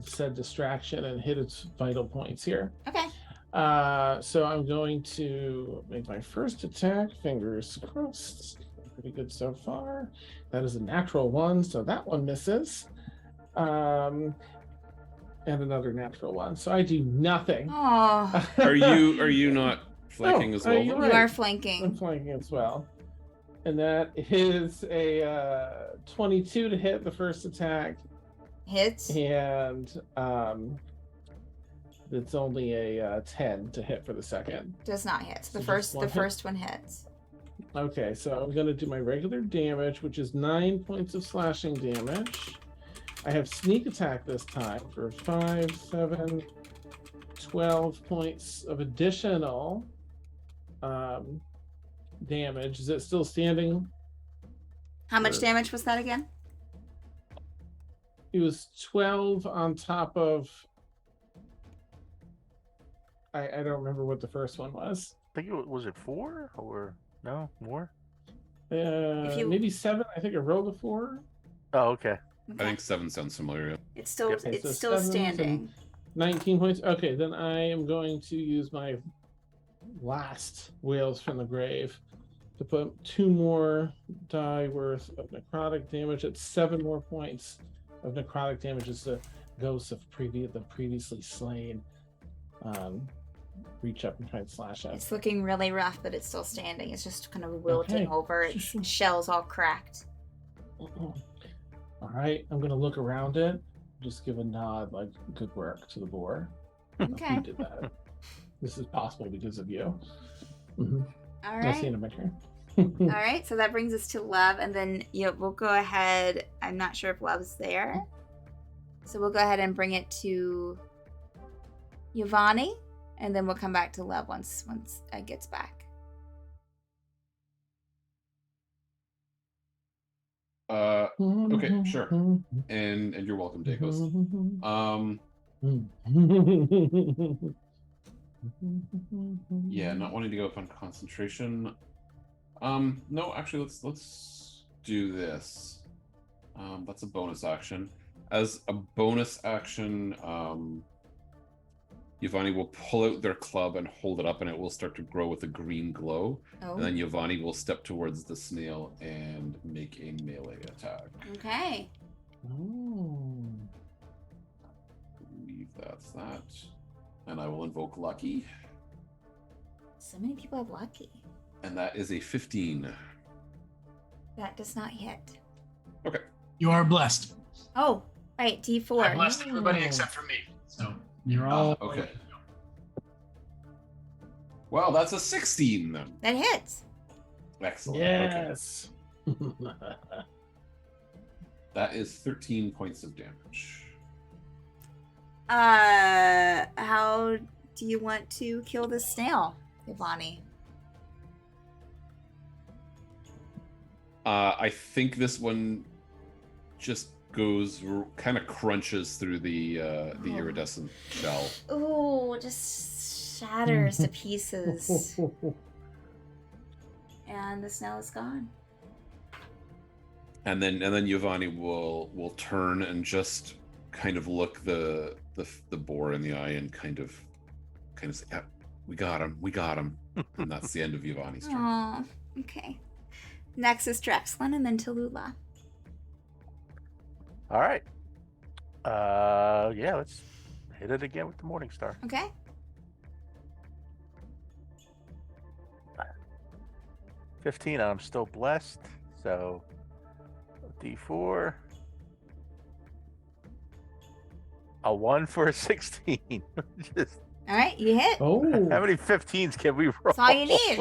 said distraction and hit its vital points here. Okay. So I'm going to make my first attack. Fingers crossed. Pretty good so far. That is a natural 1, so that one misses. And another natural 1. So I do nothing. Oh, Are you not flanking as well? you're you right. are I'm flanking. flanking as well. And that is a 22 to hit the first attack. Hits. And it's only a 10 to hit for the second. Does not hit. So The just one hit? first one hits. Okay, so I'm going to do my regular damage, which is 9 points of slashing damage. I have sneak attack this time for 5, 7, 12 points of additional damage. Is it still standing? How much Sure. damage was that again? It was 12 on top of... I don't remember what the first one was. I think was it 4 or no more? you- Maybe 7. I think I rolled a 4. Oh, okay. I think 7 sounds familiar. It's still Yep. Okay, so it's still 7 standing. 19 points. Okay, then I am going to use my last Whales from the Grave to put 2 more die worth of necrotic damage. It's 7 more points of necrotic damage as the ghosts of the previously slain reach up and try and slash at. It's looking really rough, but it's still standing. It's just kind of wilting Okay. over. Its shell's all cracked. All right, I'm gonna look around it. Just give a nod, like good work to the boar. Okay. You did that. This is possible because of you. Mm-hmm. All That's the right. end of my turn. All right. So that brings us to Love, and then we'll go ahead. I'm not sure if Love's there, so we'll go ahead and bring it to Yvonne, and then we'll come back to Love once it gets back. Okay, sure. And you're welcome, Dacos. Yeah, not wanting to go up on concentration. No, actually, let's do this. That's a bonus action. As a bonus action, Yvonne will pull out their club and hold it up, and it will start to grow with a green glow. Oh. And then Yvonne will step towards the snail and make a melee attack. Okay. I believe that's that. And I will invoke Lucky. So many people have Lucky. And that is a 15. That does not hit. Okay. You are blessed. Oh, right. D4. I blessed everybody except for me. So you're all Okay. Well, that's a 16 then. That hits. Excellent. Yes. That is 13 points of damage. How do you want to kill the snail, Ivani? I think this one just goes, kind of crunches through the iridescent shell. Ooh, just shatters to pieces. And the snail is gone. And then Giovanni will turn and just kind of look the boar in the eye and kind of say, yeah, we got him. And that's the end of Giovanni's turn. Oh, okay. Next is Drexlin and then Tallulah. All right. Yeah, let's hit it again with the Morning Star. Okay. $15, I'm still blessed. So D4. A 1 for a 16. Just, All right, you hit. Oh, how many 15s can we roll? That's all you need.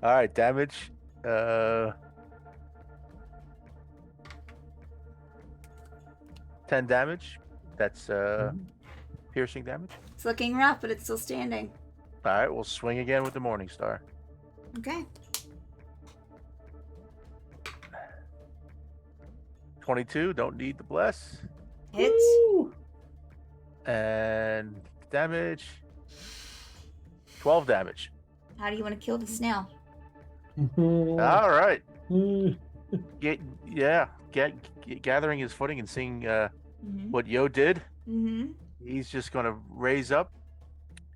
All right, damage. 10 damage. That's piercing damage. It's looking rough, but it's still standing. All right, we'll swing again with the Morning Star. Okay. 22, don't need the bless. Hits. Woo! And damage. 12 damage. How do you want to kill the snail? All right. Gathering his footing and seeing Mm-hmm. what Yo did. Mm-hmm. He's just gonna raise up,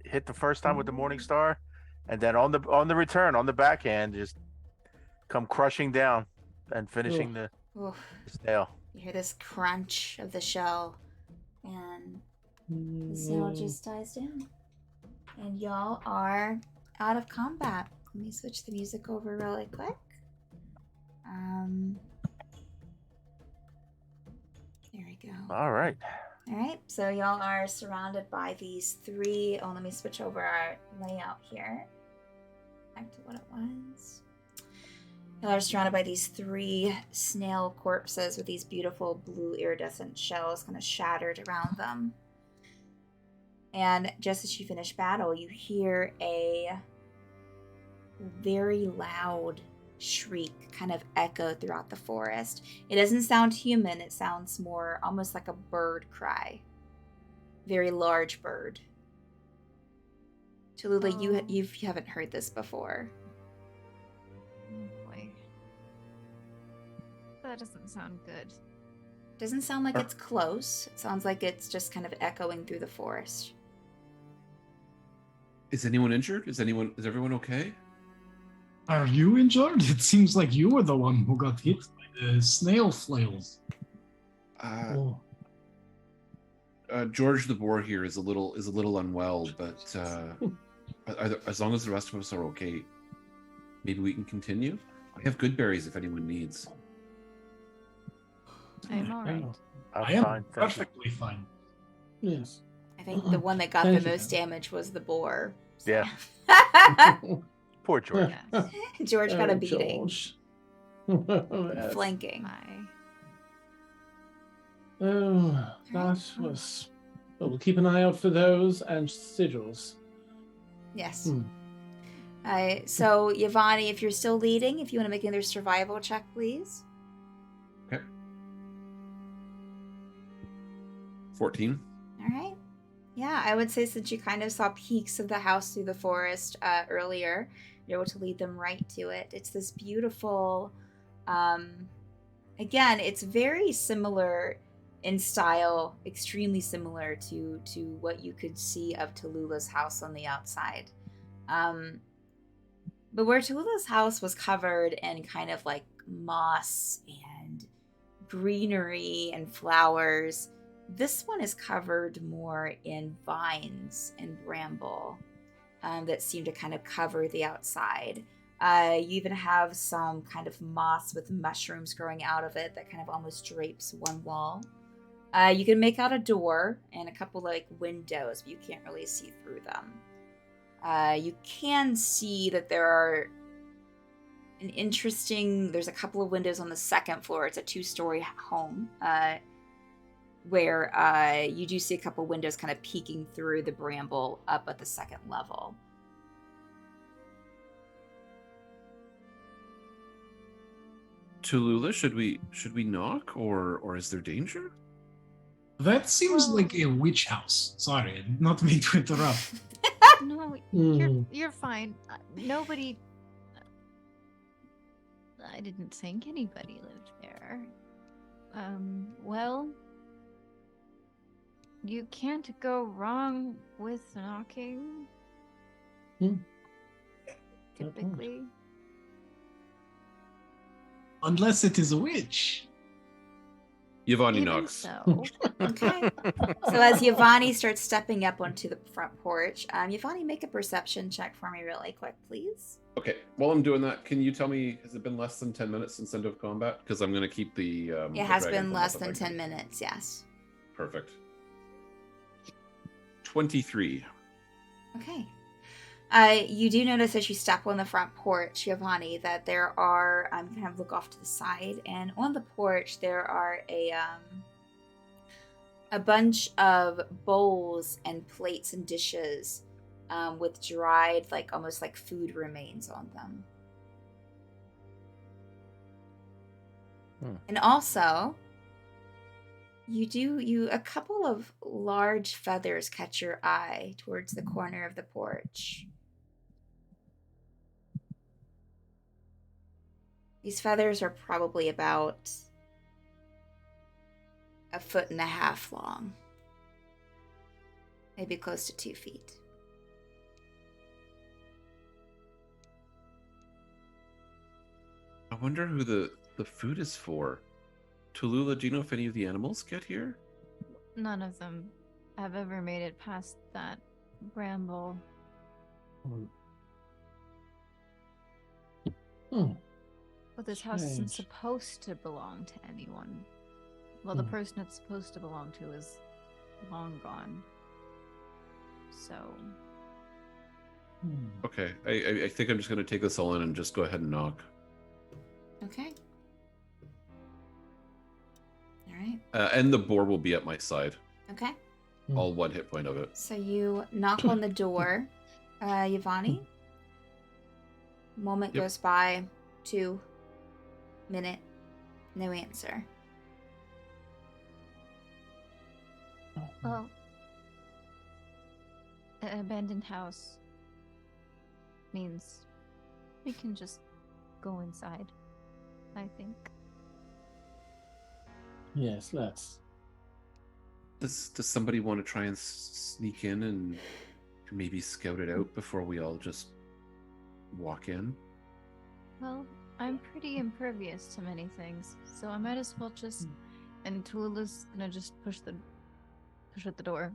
hit the first time with the Morning Star, and then on the return, on the backhand, just come crushing down and finishing the snail. You hear this crunch of the shell, and the snail just dies down. And y'all are out of combat. Let me switch the music over really quick. There we go. All right. All right, so y'all are surrounded by these three. Oh, let me switch over our layout here. Back to what it was. Y'all are surrounded by these three snail corpses with these beautiful blue iridescent shells kind of shattered around them. And just as you finish battle, you hear a very loud shriek kind of echo throughout the forest. It doesn't sound human, it sounds more almost like a bird cry. Very large bird. Tallulah, you haven't heard this before. Oh boy. That doesn't sound good. Doesn't sound like it's close. It sounds like it's just kind of echoing through the forest. Is anyone injured? Is everyone okay? Are you injured? It seems like you were the one who got hit by the snail flails. George the boar here is a little unwell, but as long as the rest of us are okay, maybe we can continue. I have good berries if anyone needs. I'm all right. I am fine, thank you. perfectly fine. Yes. I think the one that got Thank the you. most damage was the boar. Yeah. Poor George. Yes. George got a Oh, beating. George. Yes. Flanking. My. Oh, that was. Well, we'll keep an eye out for those and sigils. Yes. Hmm. So, Yvonne, if you're still leading, if you want to make another survival check, please. Okay. 14. All right. Yeah, I would say since you kind of saw peaks of the house through the forest earlier, you're able to lead them right to it. It's this beautiful, again, it's very similar in style, extremely similar to what you could see of Tallulah's house on the outside. But where Tallulah's house was covered in kind of like moss and greenery and flowers, this one is covered more in vines and bramble that seem to kind of cover the outside. You even have some kind of moss with mushrooms growing out of it that kind of almost drapes one wall. You can make out a door and a couple like windows, but you can't really see through them. You can see that there are an interesting. There's a couple of windows on the second floor. It's a 2-story home, where you do see a couple windows kind of peeking through the bramble up at the second level. Tallulah, should we knock, or is there danger? That seems Well- like a witch house. Sorry, not mean to interrupt. No, Mm. you're fine. Nobody. I didn't think anybody lived there. Well, you can't go wrong with knocking. Hmm. Fair point. Typically. Unless it is a witch. Yvonne Even knocks. so. Okay. So as Yvonne starts stepping up onto the front porch, Yvonne, make a perception check for me really quick, please. Okay, while I'm doing that, can you tell me, has it been less than 10 minutes since end of combat? Because I'm going to keep the. It has been less than 10 minutes, yes. Perfect. 23. Okay. You do notice as you step on the front porch, Giovanni, that there are, kind of look off to the side, and on the porch there are a bunch of bowls and plates and dishes with dried, like almost like food remains on them. And also, a couple of large feathers catch your eye towards the corner of the porch. These feathers are probably about 1.5 feet long. Maybe close to 2 feet. I wonder who the food is for. Tallulah, do you know if any of the animals get here? None of them have ever made it past that bramble. But this house isn't Strange. supposed to belong to anyone. Well, the person it's supposed to belong to is long gone. So, Okay, I think I'm just going to take this all in and just go ahead and knock. Okay. All right. And the boar will be at my side. Okay. All 1 hit point of it. So you knock on the door, Giovanni. Moment Yep. goes by, 2 minute, no answer. well, an abandoned house means we can just go inside, I think. Yes, let's. Does somebody want to try and sneak in and maybe scout it out before we all just walk in? Well, I'm pretty impervious to many things, so I might as well just. And Tallulah's gonna just push at the door,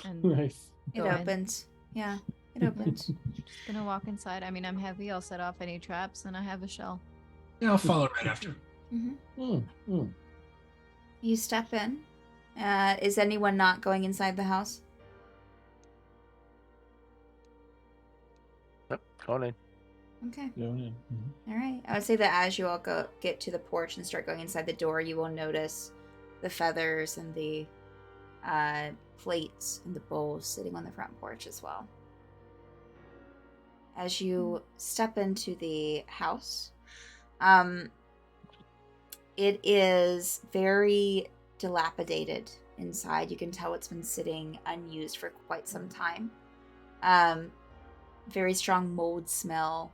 and Nice. It Go in. opens. Yeah, it opens. just gonna walk inside. I mean, I'm heavy. I'll set off any traps, and I have a shell. Yeah, I'll follow right after. You step in. Is anyone not going inside the house? Yep, going in. Okay. Going in. All right. I would say that as you all get to the porch and start going inside the door, you will notice the feathers and the plates and the bowls sitting on the front porch as well. As you step into the house, it is very dilapidated inside. You can tell it's been sitting unused for quite some time. Very strong mold smell.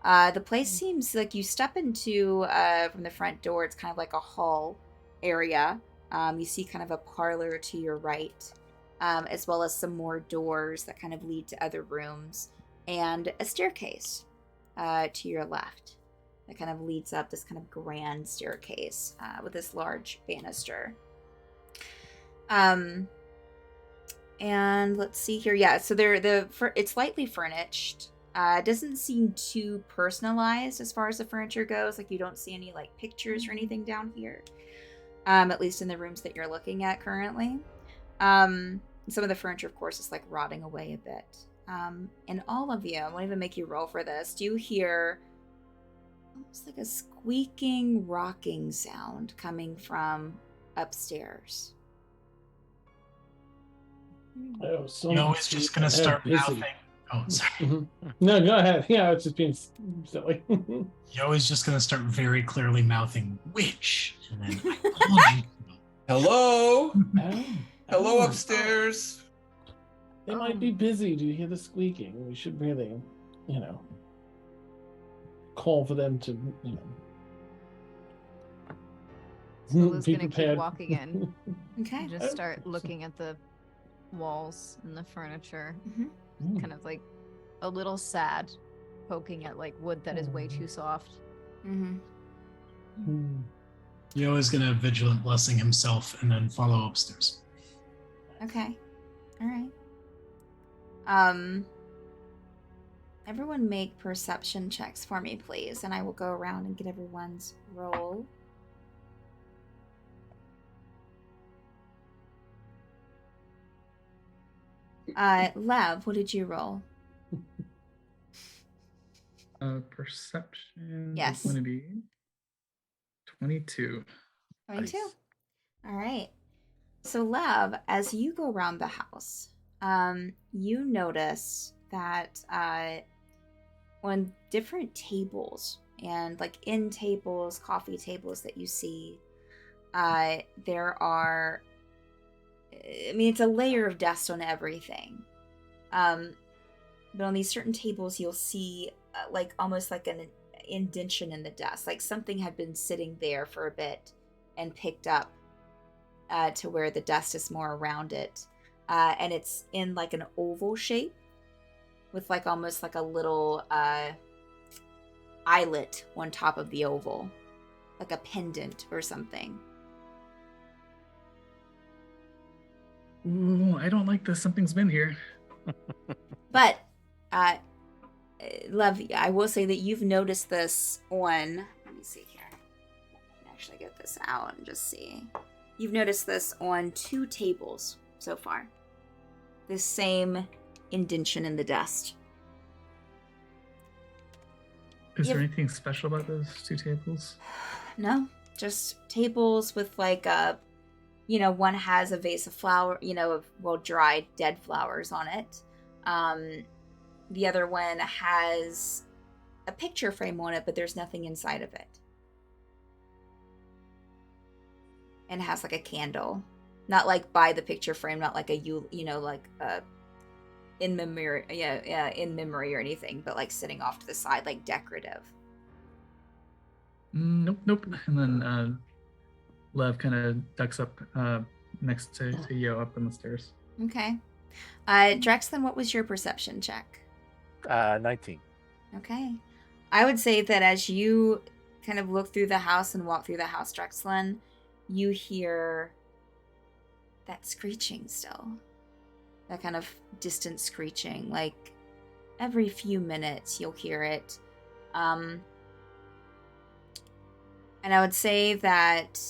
The place seems like you step into from the front door. It's kind of like a hall area. You see kind of a parlor to your right, as well as some more doors that kind of lead to other rooms, and a staircase to your left that kind of leads up this kind of grand staircase with this large banister. And let's see here. Yeah, so it's lightly furnished. It doesn't seem too personalized as far as the furniture goes. Like, you don't see any like pictures or anything down here. At least in the rooms that you're looking at currently. Some of the furniture, of course, is like rotting away a bit. And all of you, I won't even make you roll for this, do you hear almost like a squeaking, rocking sound coming from upstairs. Oh, so Yo is just gonna start busy. mouthing. Oh, sorry. Mhm. No, go ahead. Yeah, it's just being silly. Yo is just gonna start very clearly mouthing witch, and then I told you. Hello? Oh, Hello oh. upstairs. They might be busy. Do you hear the squeaking? We should really, call for them to, Lulu's be gonna keep prepared. walking in. Okay. And just start looking at the walls and the furniture, kind of like a little sad, poking at like wood that is way too soft. Yo is gonna vigilant blessing himself and then follow upstairs. Okay. All right. Everyone make perception checks for me, please, and I will go around and get everyone's roll. Lev, what did you roll? Perception Yes. is going to be 22. 22. Nice. All right. So, Lev, as you go around the house, you notice that on different tables and like end tables, coffee tables that you see, there are, I mean, it's a layer of dust on everything. But on these certain tables, you'll see like almost like an indention in the dust, like something had been sitting there for a bit and picked up to where the dust is more around it. And it's in like an oval shape with like almost like a little eyelet on top of the oval, like a pendant or something. Ooh, I don't like this. Something's been here. But, Lev, I will say that you've noticed this on, let me see here. I can actually get this out and just see. You've noticed this on 2 tables so far. This same indention in the dust. Is there anything special about those 2 tables? No, just tables with like a, one has a vase of flower, of dried dead flowers on it. The other one has a picture frame on it, but there's nothing inside of it. And has like a candle, not like by the picture frame, not like like a in memory, in memory or anything, but like sitting off to the side, like decorative. Nope. And then Lev kind of ducks up next to Yo up on the stairs. Okay. Drexlin, what was your perception check? 19. Okay. I would say that as you kind of look through the house and walk through the house, Drexlin, you hear that screeching still. That kind of distant screeching. Like every few minutes you'll hear it. And I would say that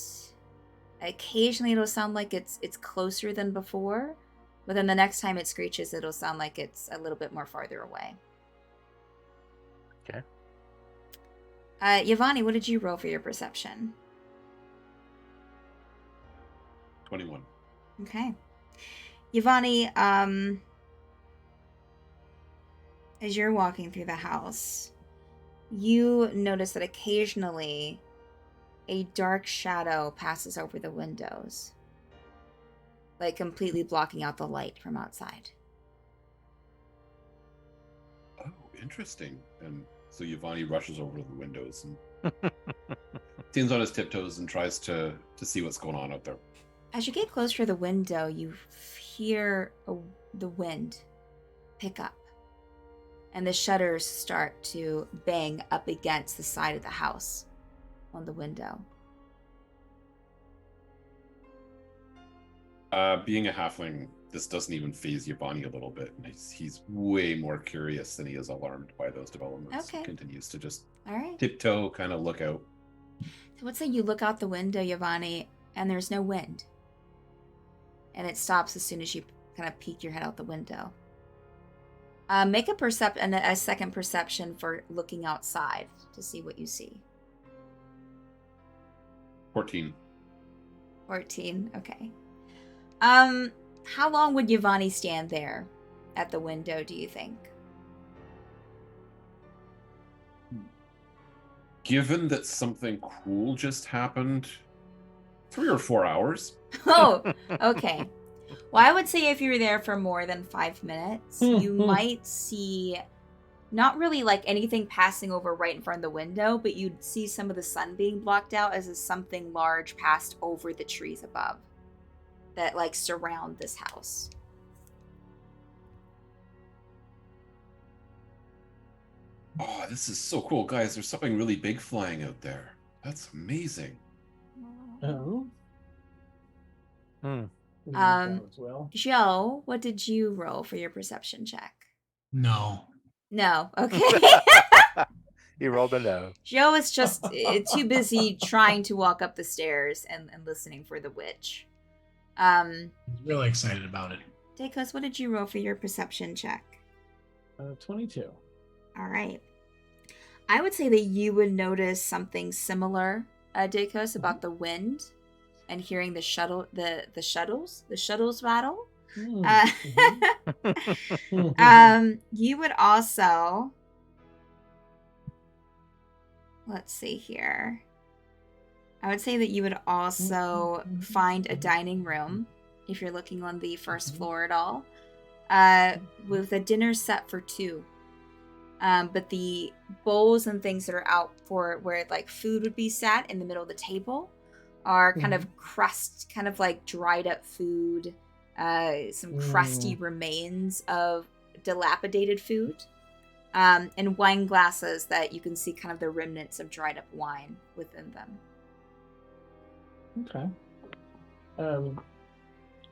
occasionally it'll sound like it's closer than before. But then the next time it screeches, it'll sound like it's a little bit more farther away. Okay. Yvonne, what did you roll for your perception? 21. Okay. Yvonne, as you're walking through the house, you notice that occasionally a dark shadow passes over the windows, like completely blocking out the light from outside. Oh, interesting. And so Giovanni rushes over to the windows and stands on his tiptoes and tries to see what's going on out there. As you get closer to the window, you hear the wind pick up, and the shutters start to bang up against the side of the house on the window. Being a halfling, this doesn't even faze Giovanni a little bit. He's way more curious than he is alarmed by those developments. Okay. He continues to just All right. tiptoe, kind of look out. So let's say you look out the window, Giovanni, and there's no wind. And it stops as soon as you kind of peek your head out the window. Make a second perception for looking outside to see what you see. 14. 14. Okay. How long would Yvonne stand there at the window, do you think? Given that something cool just happened, 3 or 4 hours. Oh, okay. Well, I would say if you were there for more than 5 minutes, you might see not really like anything passing over right in front of the window, but you'd see some of the sun being blocked out as if something large passed over the trees above that like surround this house. Oh, this is so cool, guys. There's something really big flying out there. That's amazing. Oh. Hmm. As well. Joe, what did you roll for your perception check? No. No. Okay. He rolled a no. Joe is just too busy trying to walk up the stairs and listening for the witch. He's really excited about it. Dakos, what did you roll for your perception check? 22. All right. I would say that you would notice something similar, Dakos, about the wind and hearing the shuttles rattle. You would also, let's see here. I would say that you would also find a dining room if you're looking on the first floor at all, with a dinner set for 2. But the bowls and things that are out for where like food would be sat in the middle of the table are kind of crust, kind of like dried up food, some crusty remains of dilapidated food, and wine glasses that you can see kind of the remnants of dried up wine within them. Okay.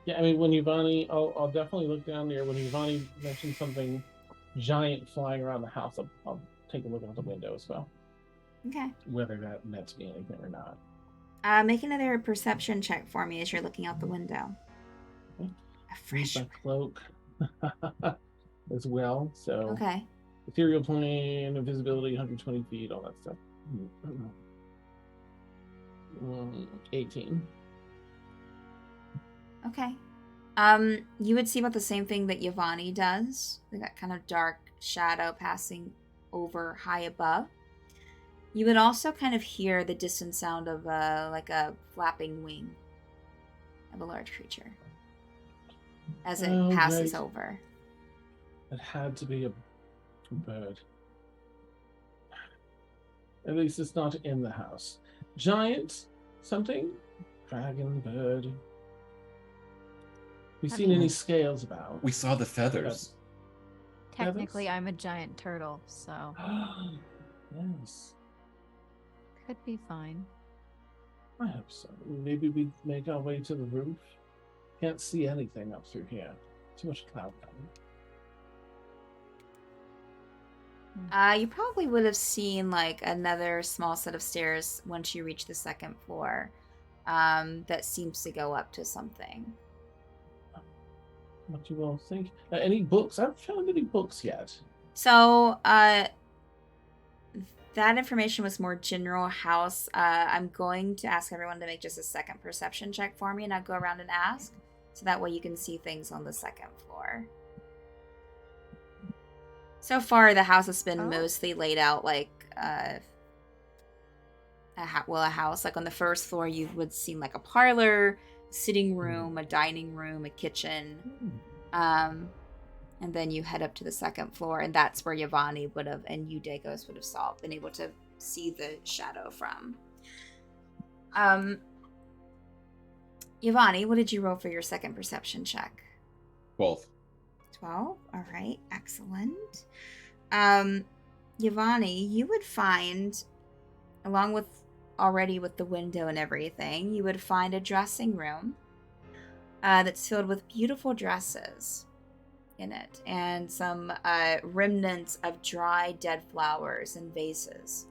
Yeah, I mean, when Yvonne, I'll definitely look down there. When Yvonne mentioned something giant flying around the house, I'll take a look out the window as well. Okay. Whether that meant to be anything or not. Make another perception check for me as you're looking out the window. Okay. A fresh Use my cloak as well. So Okay. ethereal plane, invisibility, 120 feet, all that stuff. 18. Okay. You would see about the same thing that Yvonne does. That kind of dark shadow passing over high above. You would also kind of hear the distant sound of like a flapping wing of a large creature as it passes over. It had to be a bird. At least it's not in the house. Giant something? Dragon, bird. We seen any scales about? We saw the feathers. Technically, I'm a giant turtle, so Yes. could be fine. I hope so. Maybe we make our way to the roof. Can't see anything up through here. Too much cloud coming. You probably would have seen like another small set of stairs once you reach the second floor, that seems to go up to something. What do you all think? Any books? I haven't found any books yet. So, that information was more general house. I'm going to ask everyone to make just a second perception check for me, and I'll go around and ask, so that way you can see things on the second floor. So far, the house has been mostly laid out like a house. Like on the first floor, you would see like a parlor, sitting room, a dining room, a kitchen. And then you head up to the second floor, and that's where Yvonne would have, and you, Dakos, would have been able to see the shadow from. Yvonne, what did you roll for your second perception check? 12. 12? All right, excellent. Yvonne, you would find, along with already with the window and everything, you would find a dressing room that's filled with beautiful dresses in it, and some remnants of dry dead flowers in vases.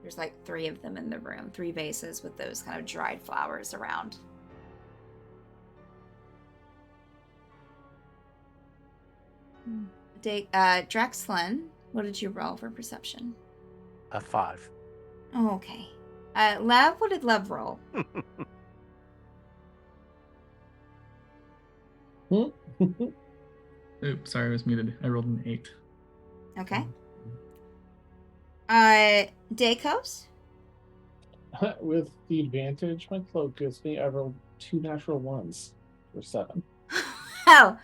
There's like 3 of them in the room, 3 vases with those kind of dried flowers around. Drexlin, what did you roll for perception? A 5. Oh, okay. Lev, what did Lev roll? Oops, sorry, I was muted. I rolled an 8. Okay. Dacos? With the advantage my cloak gives me, I rolled 2 natural ones for 7. Oh,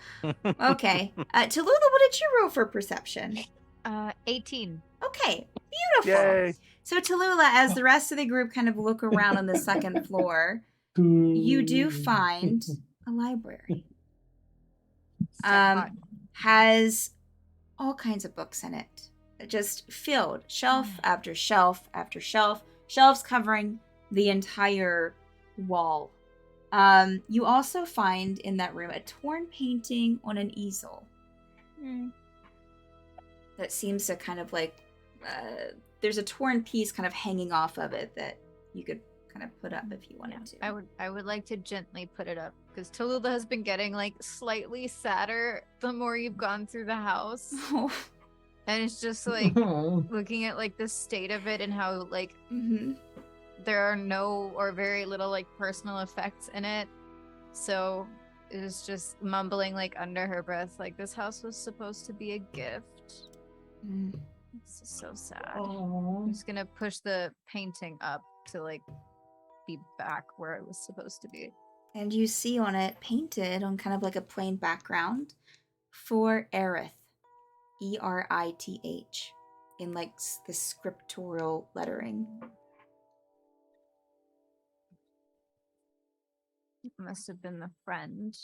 okay. Tallulah, what did you roll for perception? 18. Okay, beautiful. Yay. So Tallulah, as the rest of the group kind of look around on the second floor, you do find a library. Has all kinds of books in it. Just filled, shelf after shelf after shelf, shelves covering the entire wall. You also find in that room a torn painting on an easel. That seems to kind of like, there's a torn piece kind of hanging off of it that you could kind of put up if you wanted to. I would like to gently put it up because Tallulah has been getting like slightly sadder the more you've gone through the house. And it's just like looking at like the state of it and how like there are no or very little like personal effects in it. So it was just mumbling like under her breath, like this house was supposed to be a gift. It's just so sad. I'm just gonna push the painting up to like be back where it was supposed to be. And you see on it, painted on kind of like a plain background, for Aerith. Erith. In like the scriptural lettering. It must have been the friend.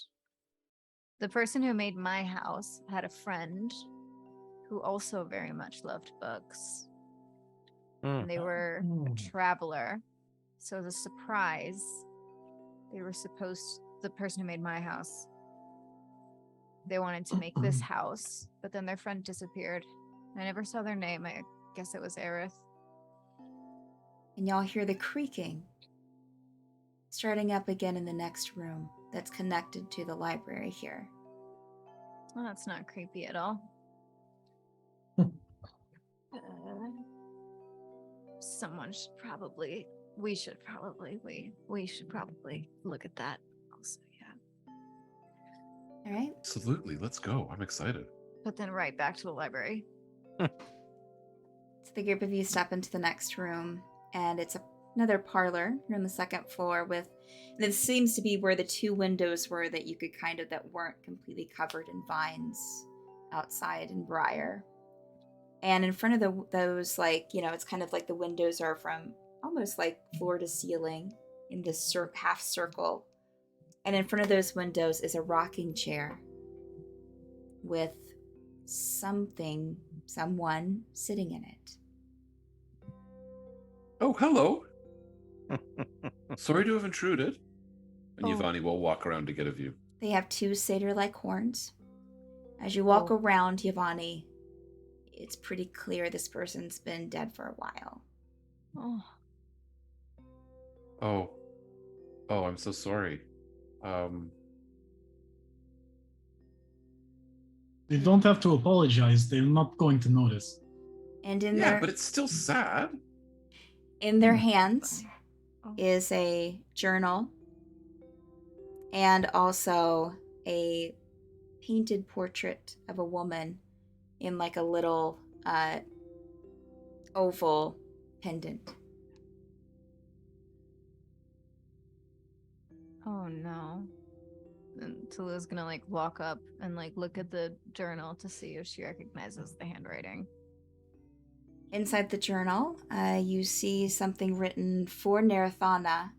The person who made my house had a friend who also very much loved books. And they were a traveler. So as a surprise, they were the person who made my house, they wanted to make this house, but then their friend disappeared. I never saw their name. I guess it was Aerith. And y'all hear the creaking starting up again in the next room that's connected to the library here. Well, that's not creepy at all. We should probably look at that also, yeah. All right. Absolutely. Let's go. I'm excited. But then right back to the library. So the group of you step into the next room, and it's another parlor. You're on the second floor and this seems to be where the 2 windows were that you could that weren't completely covered in vines outside in briar. And in front of those, like, it's kind of like the windows are from almost like floor to ceiling in this half circle. And in front of those windows is a rocking chair with someone sitting in it. Oh, hello. Sorry to have intruded. And Yvonne will walk around to get a view. They have 2 satyr-like horns. As you walk around, Yvonne, it's pretty clear this person's been dead for a while. Oh, I'm so sorry. They don't have to apologize. They're not going to notice. And but it's still sad. In their hands is a journal and also a painted portrait of a woman in like a little oval pendant. Oh no. And Tallulah's gonna like walk up and like look at the journal to see if she recognizes the handwriting. Inside the journal, you see something written for Narathana.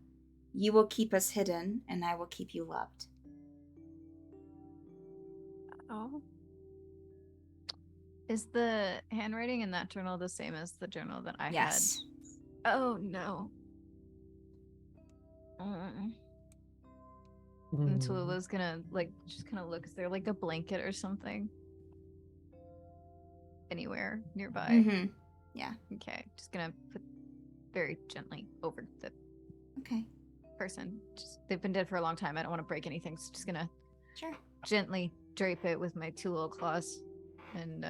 You will keep us hidden, and I will keep you loved. Oh. Is the handwriting in that journal the same as the journal that I had? Oh no. And Tallulah's gonna like just kind of look. Is there like a blanket or something anywhere nearby? Mm-hmm. Yeah. Okay. Just gonna put very gently over the person. They've been dead for a long time. I don't want to break anything, so just gonna gently drape it with my 2 little claws. and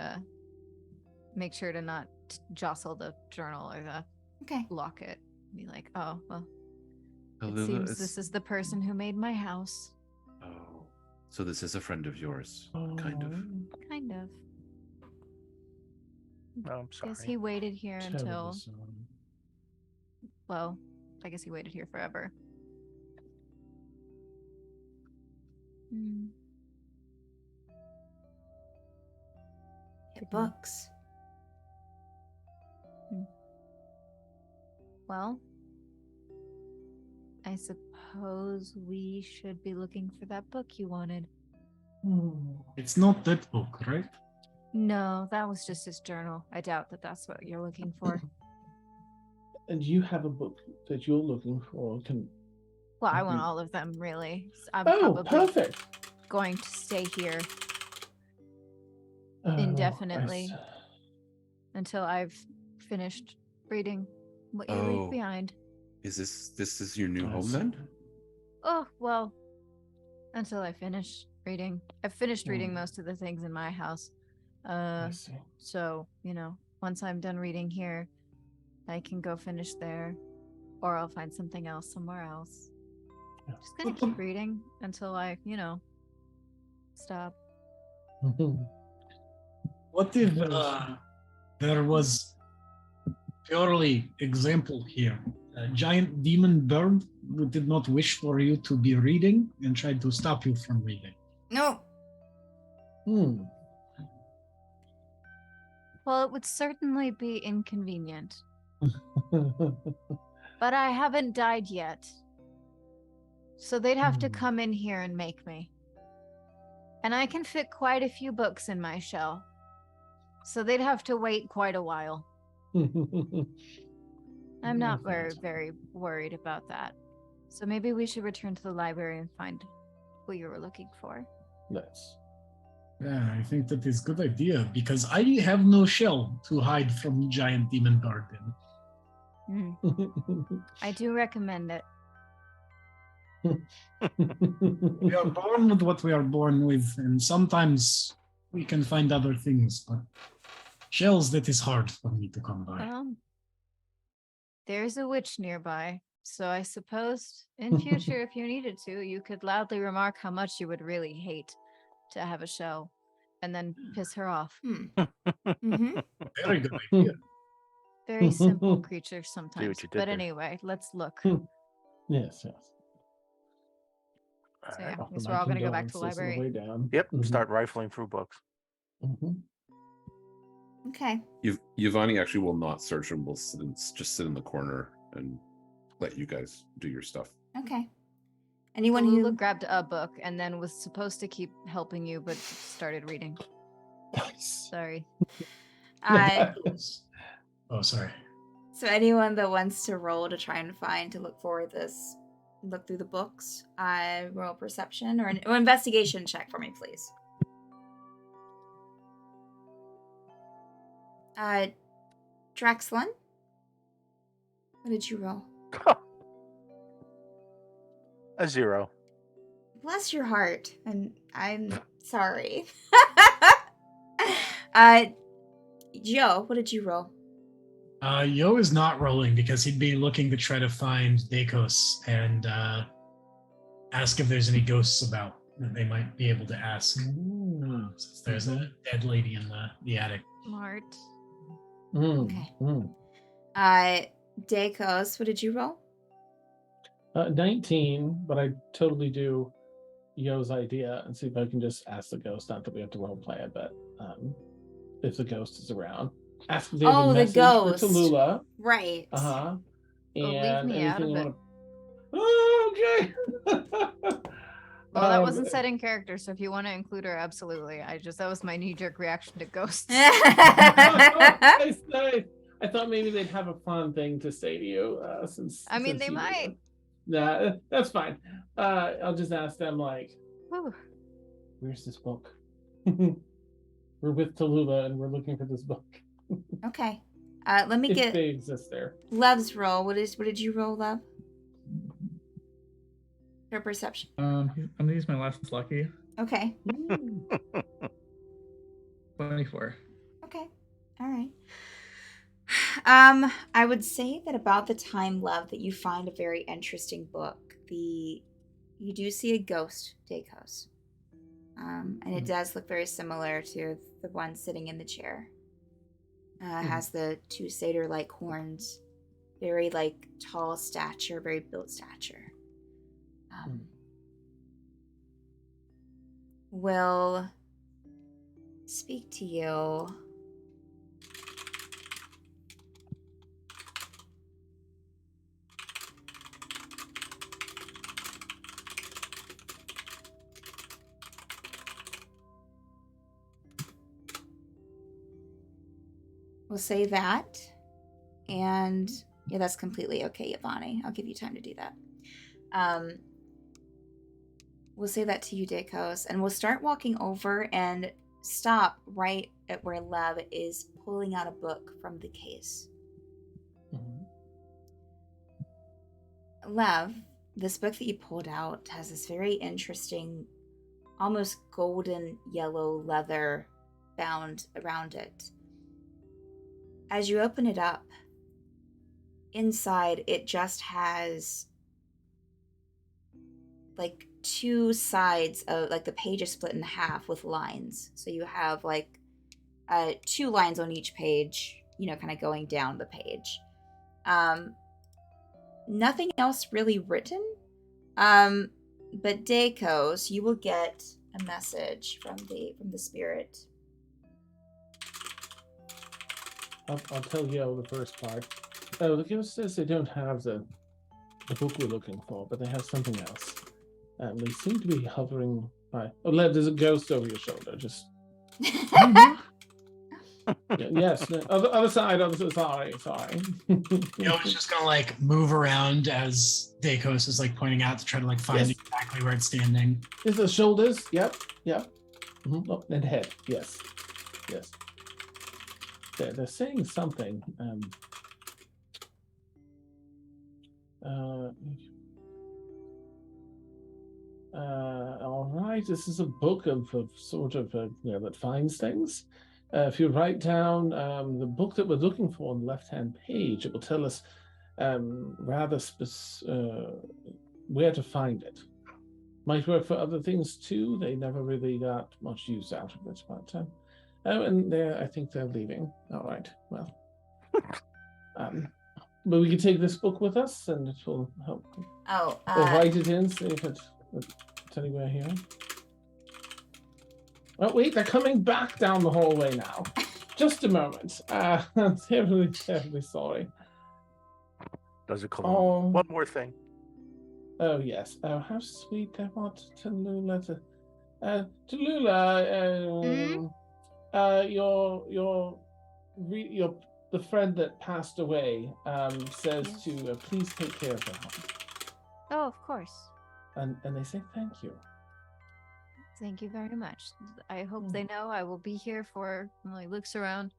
make sure to not jostle the journal or the Okay. locket. Be like, oh, well, it Tallulah seems is- this is the person who made my house. Oh, so this is a friend of yours, kind of. Kind of. Oh, I'm sorry. Guess he waited here until, Terrible song. well, I guess he waited here forever. Hmm. Hit books. Well, I suppose we should be looking for that book you wanted. It's not that book, right? No, that was just his journal. I doubt that that's what you're looking for. And you have a book that you're looking for. Well, I want Mhm. all of them, really. I'm Oh, probably perfect. going to stay here Oh, indefinitely until I've finished reading what you Oh. leave behind. Is this is your new I home see. then? Oh, well, until I finish reading. I've finished reading Mm. most of the things in my house. I see. So, once I'm done reading here, I can go finish there, or I'll find something else somewhere else. Yeah. Just gonna keep reading until I, stop. What if there was purely example here? A giant demon bird who did not wish for you to be reading and tried to stop you from reading. No. Hmm. Well, it would certainly be inconvenient, but I haven't died yet. So they'd have to Hmm. come in here and make me. And I can fit quite a few books in my shell. So they'd have to wait quite a while. I'm not very, very worried about that. So maybe we should return to the library and find who you were looking for. Nice. Yeah, I think that is a good idea because I have no shell to hide from giant demon bird in. I do recommend it. We are born with what we are born with, and sometimes we can find other things, but shells, that is hard for me to come by. There's a witch nearby, so I suppose in future, if you needed to, you could loudly remark how much you would really hate to have a shell, and then piss her off. Mm-hmm. Very good idea. Very simple creature sometimes. you did But there. anyway, let's look. Yes, yes. All So right. yeah, Offer guess my we're all gonna go back to the condolences on the library. way down. Yep. Mhm. Start rifling through books. Mhm. Okay. Yvonne actually will not search and will just sit in the corner and let you guys do your stuff. Okay. Anyone Tallulah who grabbed a book and then was supposed to keep helping you, but started reading. Nice. Sorry. Oh, sorry. so anyone that wants to roll to try and find to look through the books, roll perception or an investigation check for me, please. Draxlin, what did you roll? A 0. Bless your heart, and I'm sorry. Joe, what did you roll? Yo is not rolling because he'd be looking to try to find Dakos and ask if there's any ghosts about that they might be able to ask. Since there's a dead lady in the attic. Smart. Okay. Dakos, what did you roll? 19, but I totally do Yo's idea and see if I can just ask the ghost. Not that we have to role play it, but if the ghost is around, ask if they have a Oh, the message ghost. for Tallulah. Right. leave And me out anything of you want to. Okay. Well, that wasn't set in character, so if you want to include her, absolutely. That was my knee-jerk reaction to ghosts. Nice, nice. I thought maybe they'd have a fun thing to say to you, since. I mean, since they you- might. Nah, that's fine. I'll just ask them like, Whew. "Where's this book?" We're with Tallulah and we're looking for this book. Okay. Let me If get they exist there. Love's roll. What did you roll, Love? Her perception. I'm gonna use my last lucky. Okay. 24. Okay. All right. I would say that about the time, Love, that you find a very interesting book, you do see a ghost, Dacos. And it does look very similar to the one sitting in the chair. Has the two satyr-like horns, very like tall stature, very built stature. Will speak to you. We'll say that. And yeah, that's completely okay, Yvonne. I'll give you time to do that. We'll say that to you, Dacos, and we'll start walking over and stop right at where Lev is pulling out a book from the case. Lev, this book that you pulled out has this very interesting, almost golden yellow leather bound around it. As you open it up, inside it just has like two sides of, like, the page is split in half with lines. So you have like two lines on each page, kind of going down the page. Nothing else really written. But Dacos, you will get a message from the spirit. I'll tell you the first part. The ghost says they don't have the book we're looking for, but they have something else. They seem to be hovering by. Oh, Lev, there's a ghost over your shoulder. Just. Yes. No, other side. Sorry. It's just gonna like move around as Dacos is like pointing out to try to like find exactly where it's standing. Is the shoulders? Yep. Oh, and head. Yes. They're saying something. All right. This is a book of sort of that finds things. If you write down the book that we're looking for on the left-hand page, it will tell us rather where to find it. Might work for other things too. They never really got much use out of it, but and I think they're leaving. All right. Well, but we can take this book with us, and it will help. We'll write it in, see if it's anywhere here. Oh, wait, they're coming back down the hallway now. Just a moment. I'm terribly, terribly sorry. Does it come one more thing? Oh, yes. Oh, how sweet. I want Tallulah to... Tallulah, the friend that passed away says to please take care of her. Oh, of course. And they say thank you. Thank you very much. I hope they know I will be here for, like, looks around,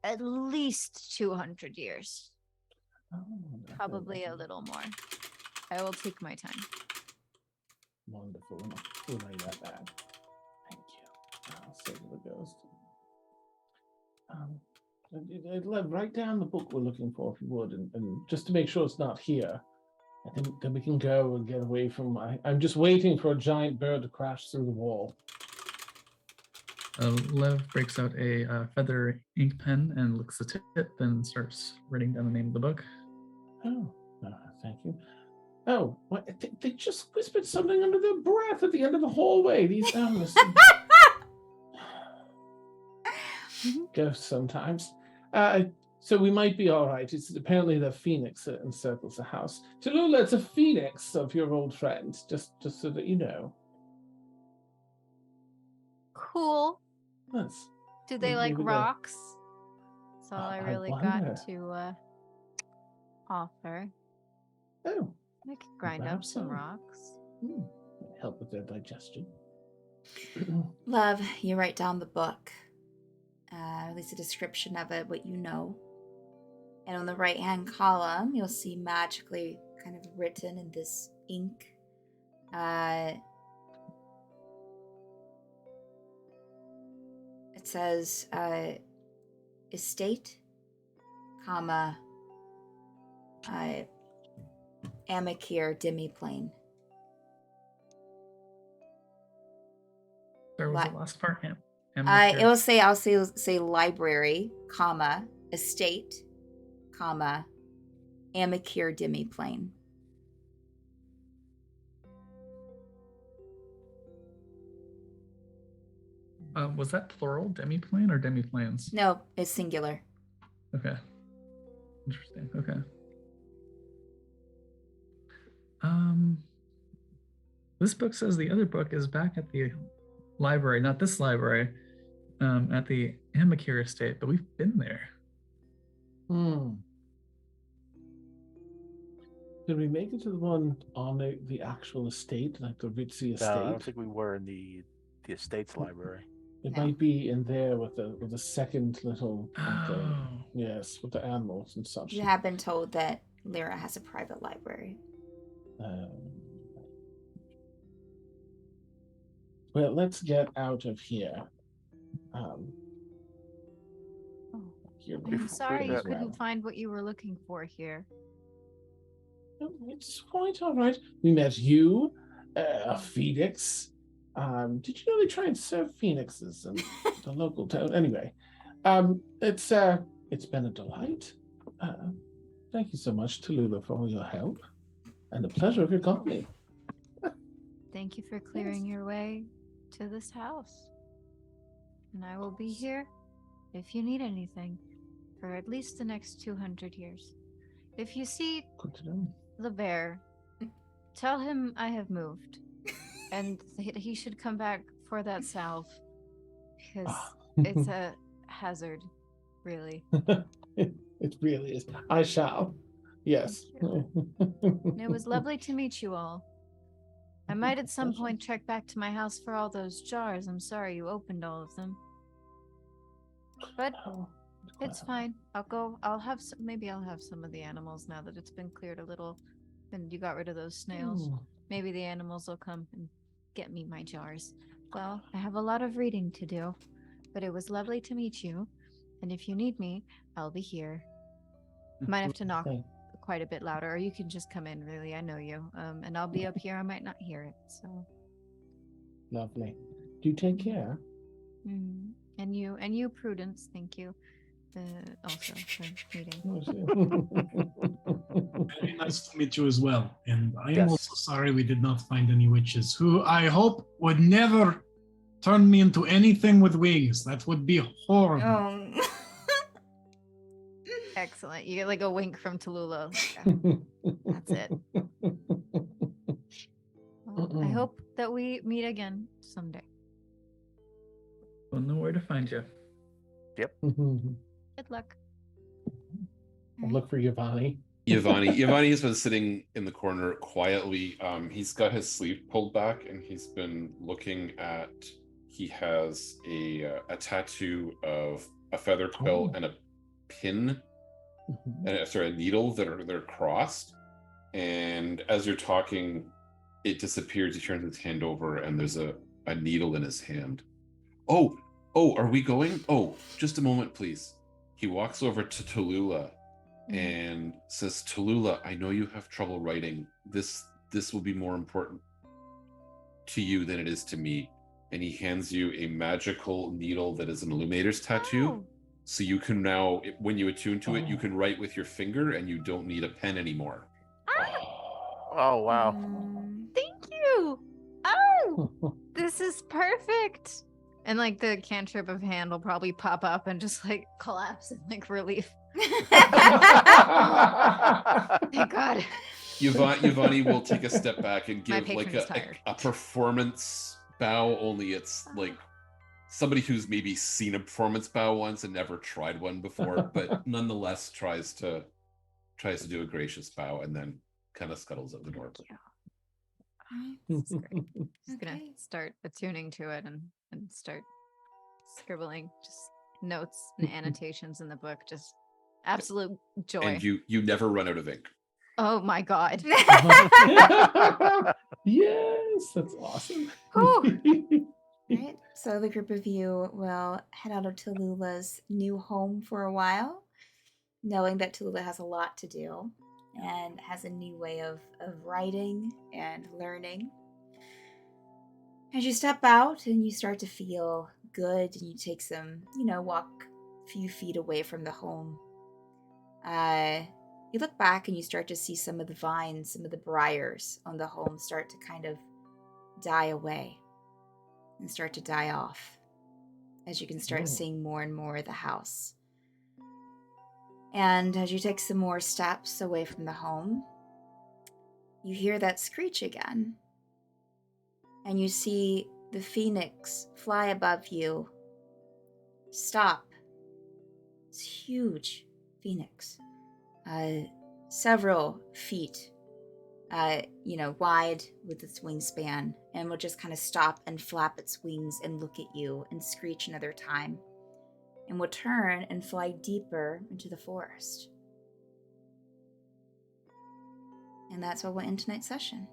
at least 200 years. Probably a little more. I will take my time. Wonderful. We'll lay that down. Thank you. I'll say to the ghost. Write down the book we're looking for, if you would, and just to make sure it's not here. I think then we can go and get away from. I'm just waiting for a giant bird to crash through the wall. Lev breaks out a feather ink pen and looks at it, then starts writing down the name of the book. Oh, thank you. Oh, what, they just whispered something under their breath at the end of the hallway. These ghosts sometimes. So we might be all right. It's apparently the phoenix that encircles the house. Tallulah, it's a phoenix of your old friend, just so that you know. Cool. Yes. Do they like rocks? That's all I really got to offer. Oh. I could grind up some rocks. Help with their digestion. Love, you write down the book. At least a description of it, what you know. And on the right-hand column, you'll see magically kind of written in this ink. It says estate, comma, Amicure demiplane. There was the last part. I'll say library, comma, estate, comma, Amicure demiplane. Was that plural, demiplane or demiplanes? No, it's singular. Okay. Interesting. Okay. This book says the other book is back at the library, not this library, at the Amicure estate, but we've been there. Did we make it to the one on the actual estate, like the ritzy estate? No, I don't think we were in the estate's library. It might be in there with the second little, yes, with the animals and such. You have been told that Lyra has a private library. Well, let's get out of here. I'm sorry you couldn't find what you were looking for here. It's quite all right. We met you, a phoenix. Did you know they try and serve phoenixes in the local town? Anyway, it's been a delight. Thank you so much, Tallulah, for all your help and the pleasure of your company. Thank you for clearing your way to this house. And I will be here if you need anything for at least the next 200 years. If you see the bear, tell him I have moved. And he should come back for that salve. Because it's a hazard, really. It really is. I shall. Yes. It was lovely to meet you all. I might at some point trek back to my house for all those jars. I'm sorry you opened all of them. But it's fine. I'll have some, maybe I'll have some of the animals now that it's been cleared a little and you got rid of those snails. Maybe the animals will come and get me my jars. Well, I have a lot of reading to do, but it was lovely to meet you. And if you need me, I'll be here. Might have to knock quite a bit louder, or you can just come in, really. I know you. And I'll be up here. I might not hear it, so. Lovely. Do take care. And you, Prudence, thank you. Also for meeting. Very nice to meet you as well. And I am also sorry we did not find any witches who I hope would never turn me into anything with wings. That would be horrible. Excellent. You get like a wink from Tallulah. That's it. Well, I hope that we meet again someday. We'll know where to find you. Yep. Good luck. I'll look for Yvonne. Yvonne has been sitting in the corner quietly. He's got his sleeve pulled back and he's been looking at. He has a tattoo of a feather quill and a pin, and a needle that are crossed. And as you're talking, it disappears. He turns his hand over, and there's a needle in his hand. Oh, are we going? Oh, just a moment, please. He walks over to Tallulah and says, Tallulah, I know you have trouble writing. This will be more important to you than it is to me. And he hands you a magical needle that is an illuminator's tattoo. So you can now, when you attune to it, you can write with your finger and you don't need a pen anymore. Oh, wow. Thank you. Oh, this is perfect. And like the cantrip of hand will probably pop up and just like collapse in like relief. Thank God. Yvonne will take a step back and give like a performance bow, only it's like somebody who's maybe seen a performance bow once and never tried one before, but nonetheless tries to do a gracious bow and then kind of scuttles out the door. This is great. I'm just gonna start attuning to it and start scribbling just notes and annotations in the book. Just absolute joy. And you never run out of ink. Oh my God. Yes, that's awesome. Right. So the group of you will head out of Tallulah's new home for a while, knowing that Tallulah has a lot to do and has a new way of writing and learning. As you step out and you start to feel good and you take some, walk a few feet away from the home, you look back and you start to see some of the vines, some of the briars on the home start to kind of die away and start to die off as you can start seeing more and more of the house. And as you take some more steps away from the home, you hear that screech again. And you see the phoenix fly above you. Stop. It's huge phoenix. Several feet, wide with its wingspan, and will just kind of stop and flap its wings and look at you and screech another time, and will turn and fly deeper into the forest. And that's what went into tonight's session.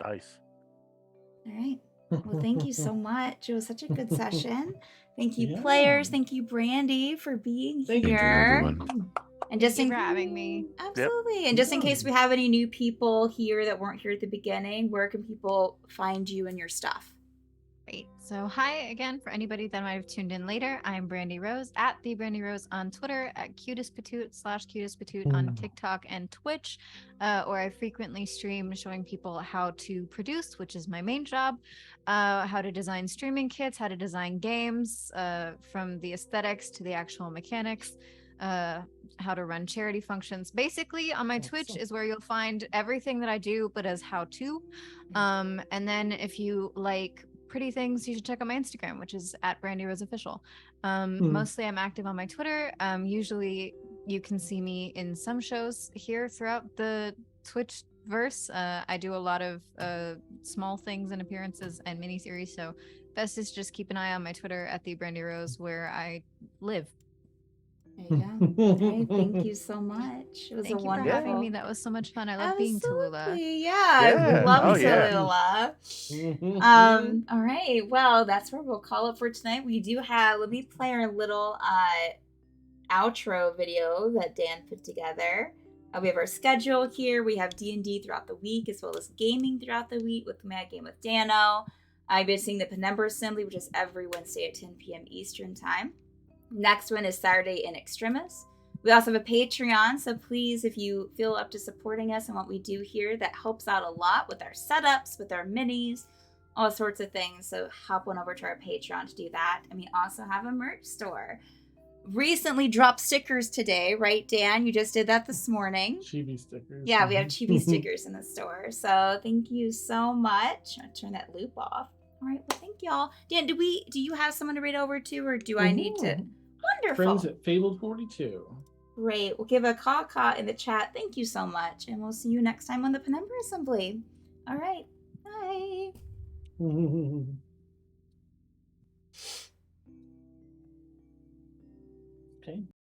Nice. All right. Well, thank you so much. It was such a good session. Thank you, Yeah. players. Thank you, Brandy, for being Thank you, here. everyone. And just Thank you for having me. Absolutely. And just in case we have any new people here that weren't here at the beginning, where can people find you and your stuff? Great. So hi again for anybody that might have tuned in later. I'm Brandy Rose at the Brandy Rose on Twitter, at cutestpatoot /cutestpatoot on TikTok and Twitch, or I frequently stream showing people how to produce, which is my main job, how to design streaming kits, how to design games, from the aesthetics to the actual mechanics, how to run charity functions. Basically, on my Twitch is where you'll find everything that I do, but as how to. And then if you like pretty things, you should check out my Instagram, which is at Brandy Rose Official. Mostly I'm active on my Twitter. Usually you can see me in some shows here throughout the Twitch verse. I do a lot of small things and appearances and miniseries, so best is just keep an eye on my Twitter at the Brandy Rose, where I live. There you go. All right, thank you so much. It was Thank a you wonderful. for having me. That was so much fun. I love being Tallulah. Absolutely. Yeah, Yeah. we love Oh, yeah. Tallulah. All right. Well, that's where we'll call it for tonight. We do have. Let me play our little outro video that Dan put together. We have our schedule here. We have D&D throughout the week, as well as gaming throughout the week with Mad Game with Dano. I've been seeing the Penumbra Assembly, which is every Wednesday at 10 p.m. Eastern Time. Next one is Saturday in Extremis. We also have a Patreon, so please, if you feel up to supporting us and what we do here, that helps out a lot with our setups, with our minis, all sorts of things. So hop on over to our Patreon to do that. And we also have a merch store. Recently dropped stickers today, right, Dan? You just did that this morning. Chibi stickers. Yeah, we have chibi stickers in the store. So thank you so much. I'll turn that loop off. All right, well, thank y'all. Dan, do you have someone to read over to, or do I need to? Wonderful. Friends at Fabled 42. Great. We'll give a caw in the chat. Thank you so much. And we'll see you next time on the Penumbra Assembly. All right. Bye. Okay.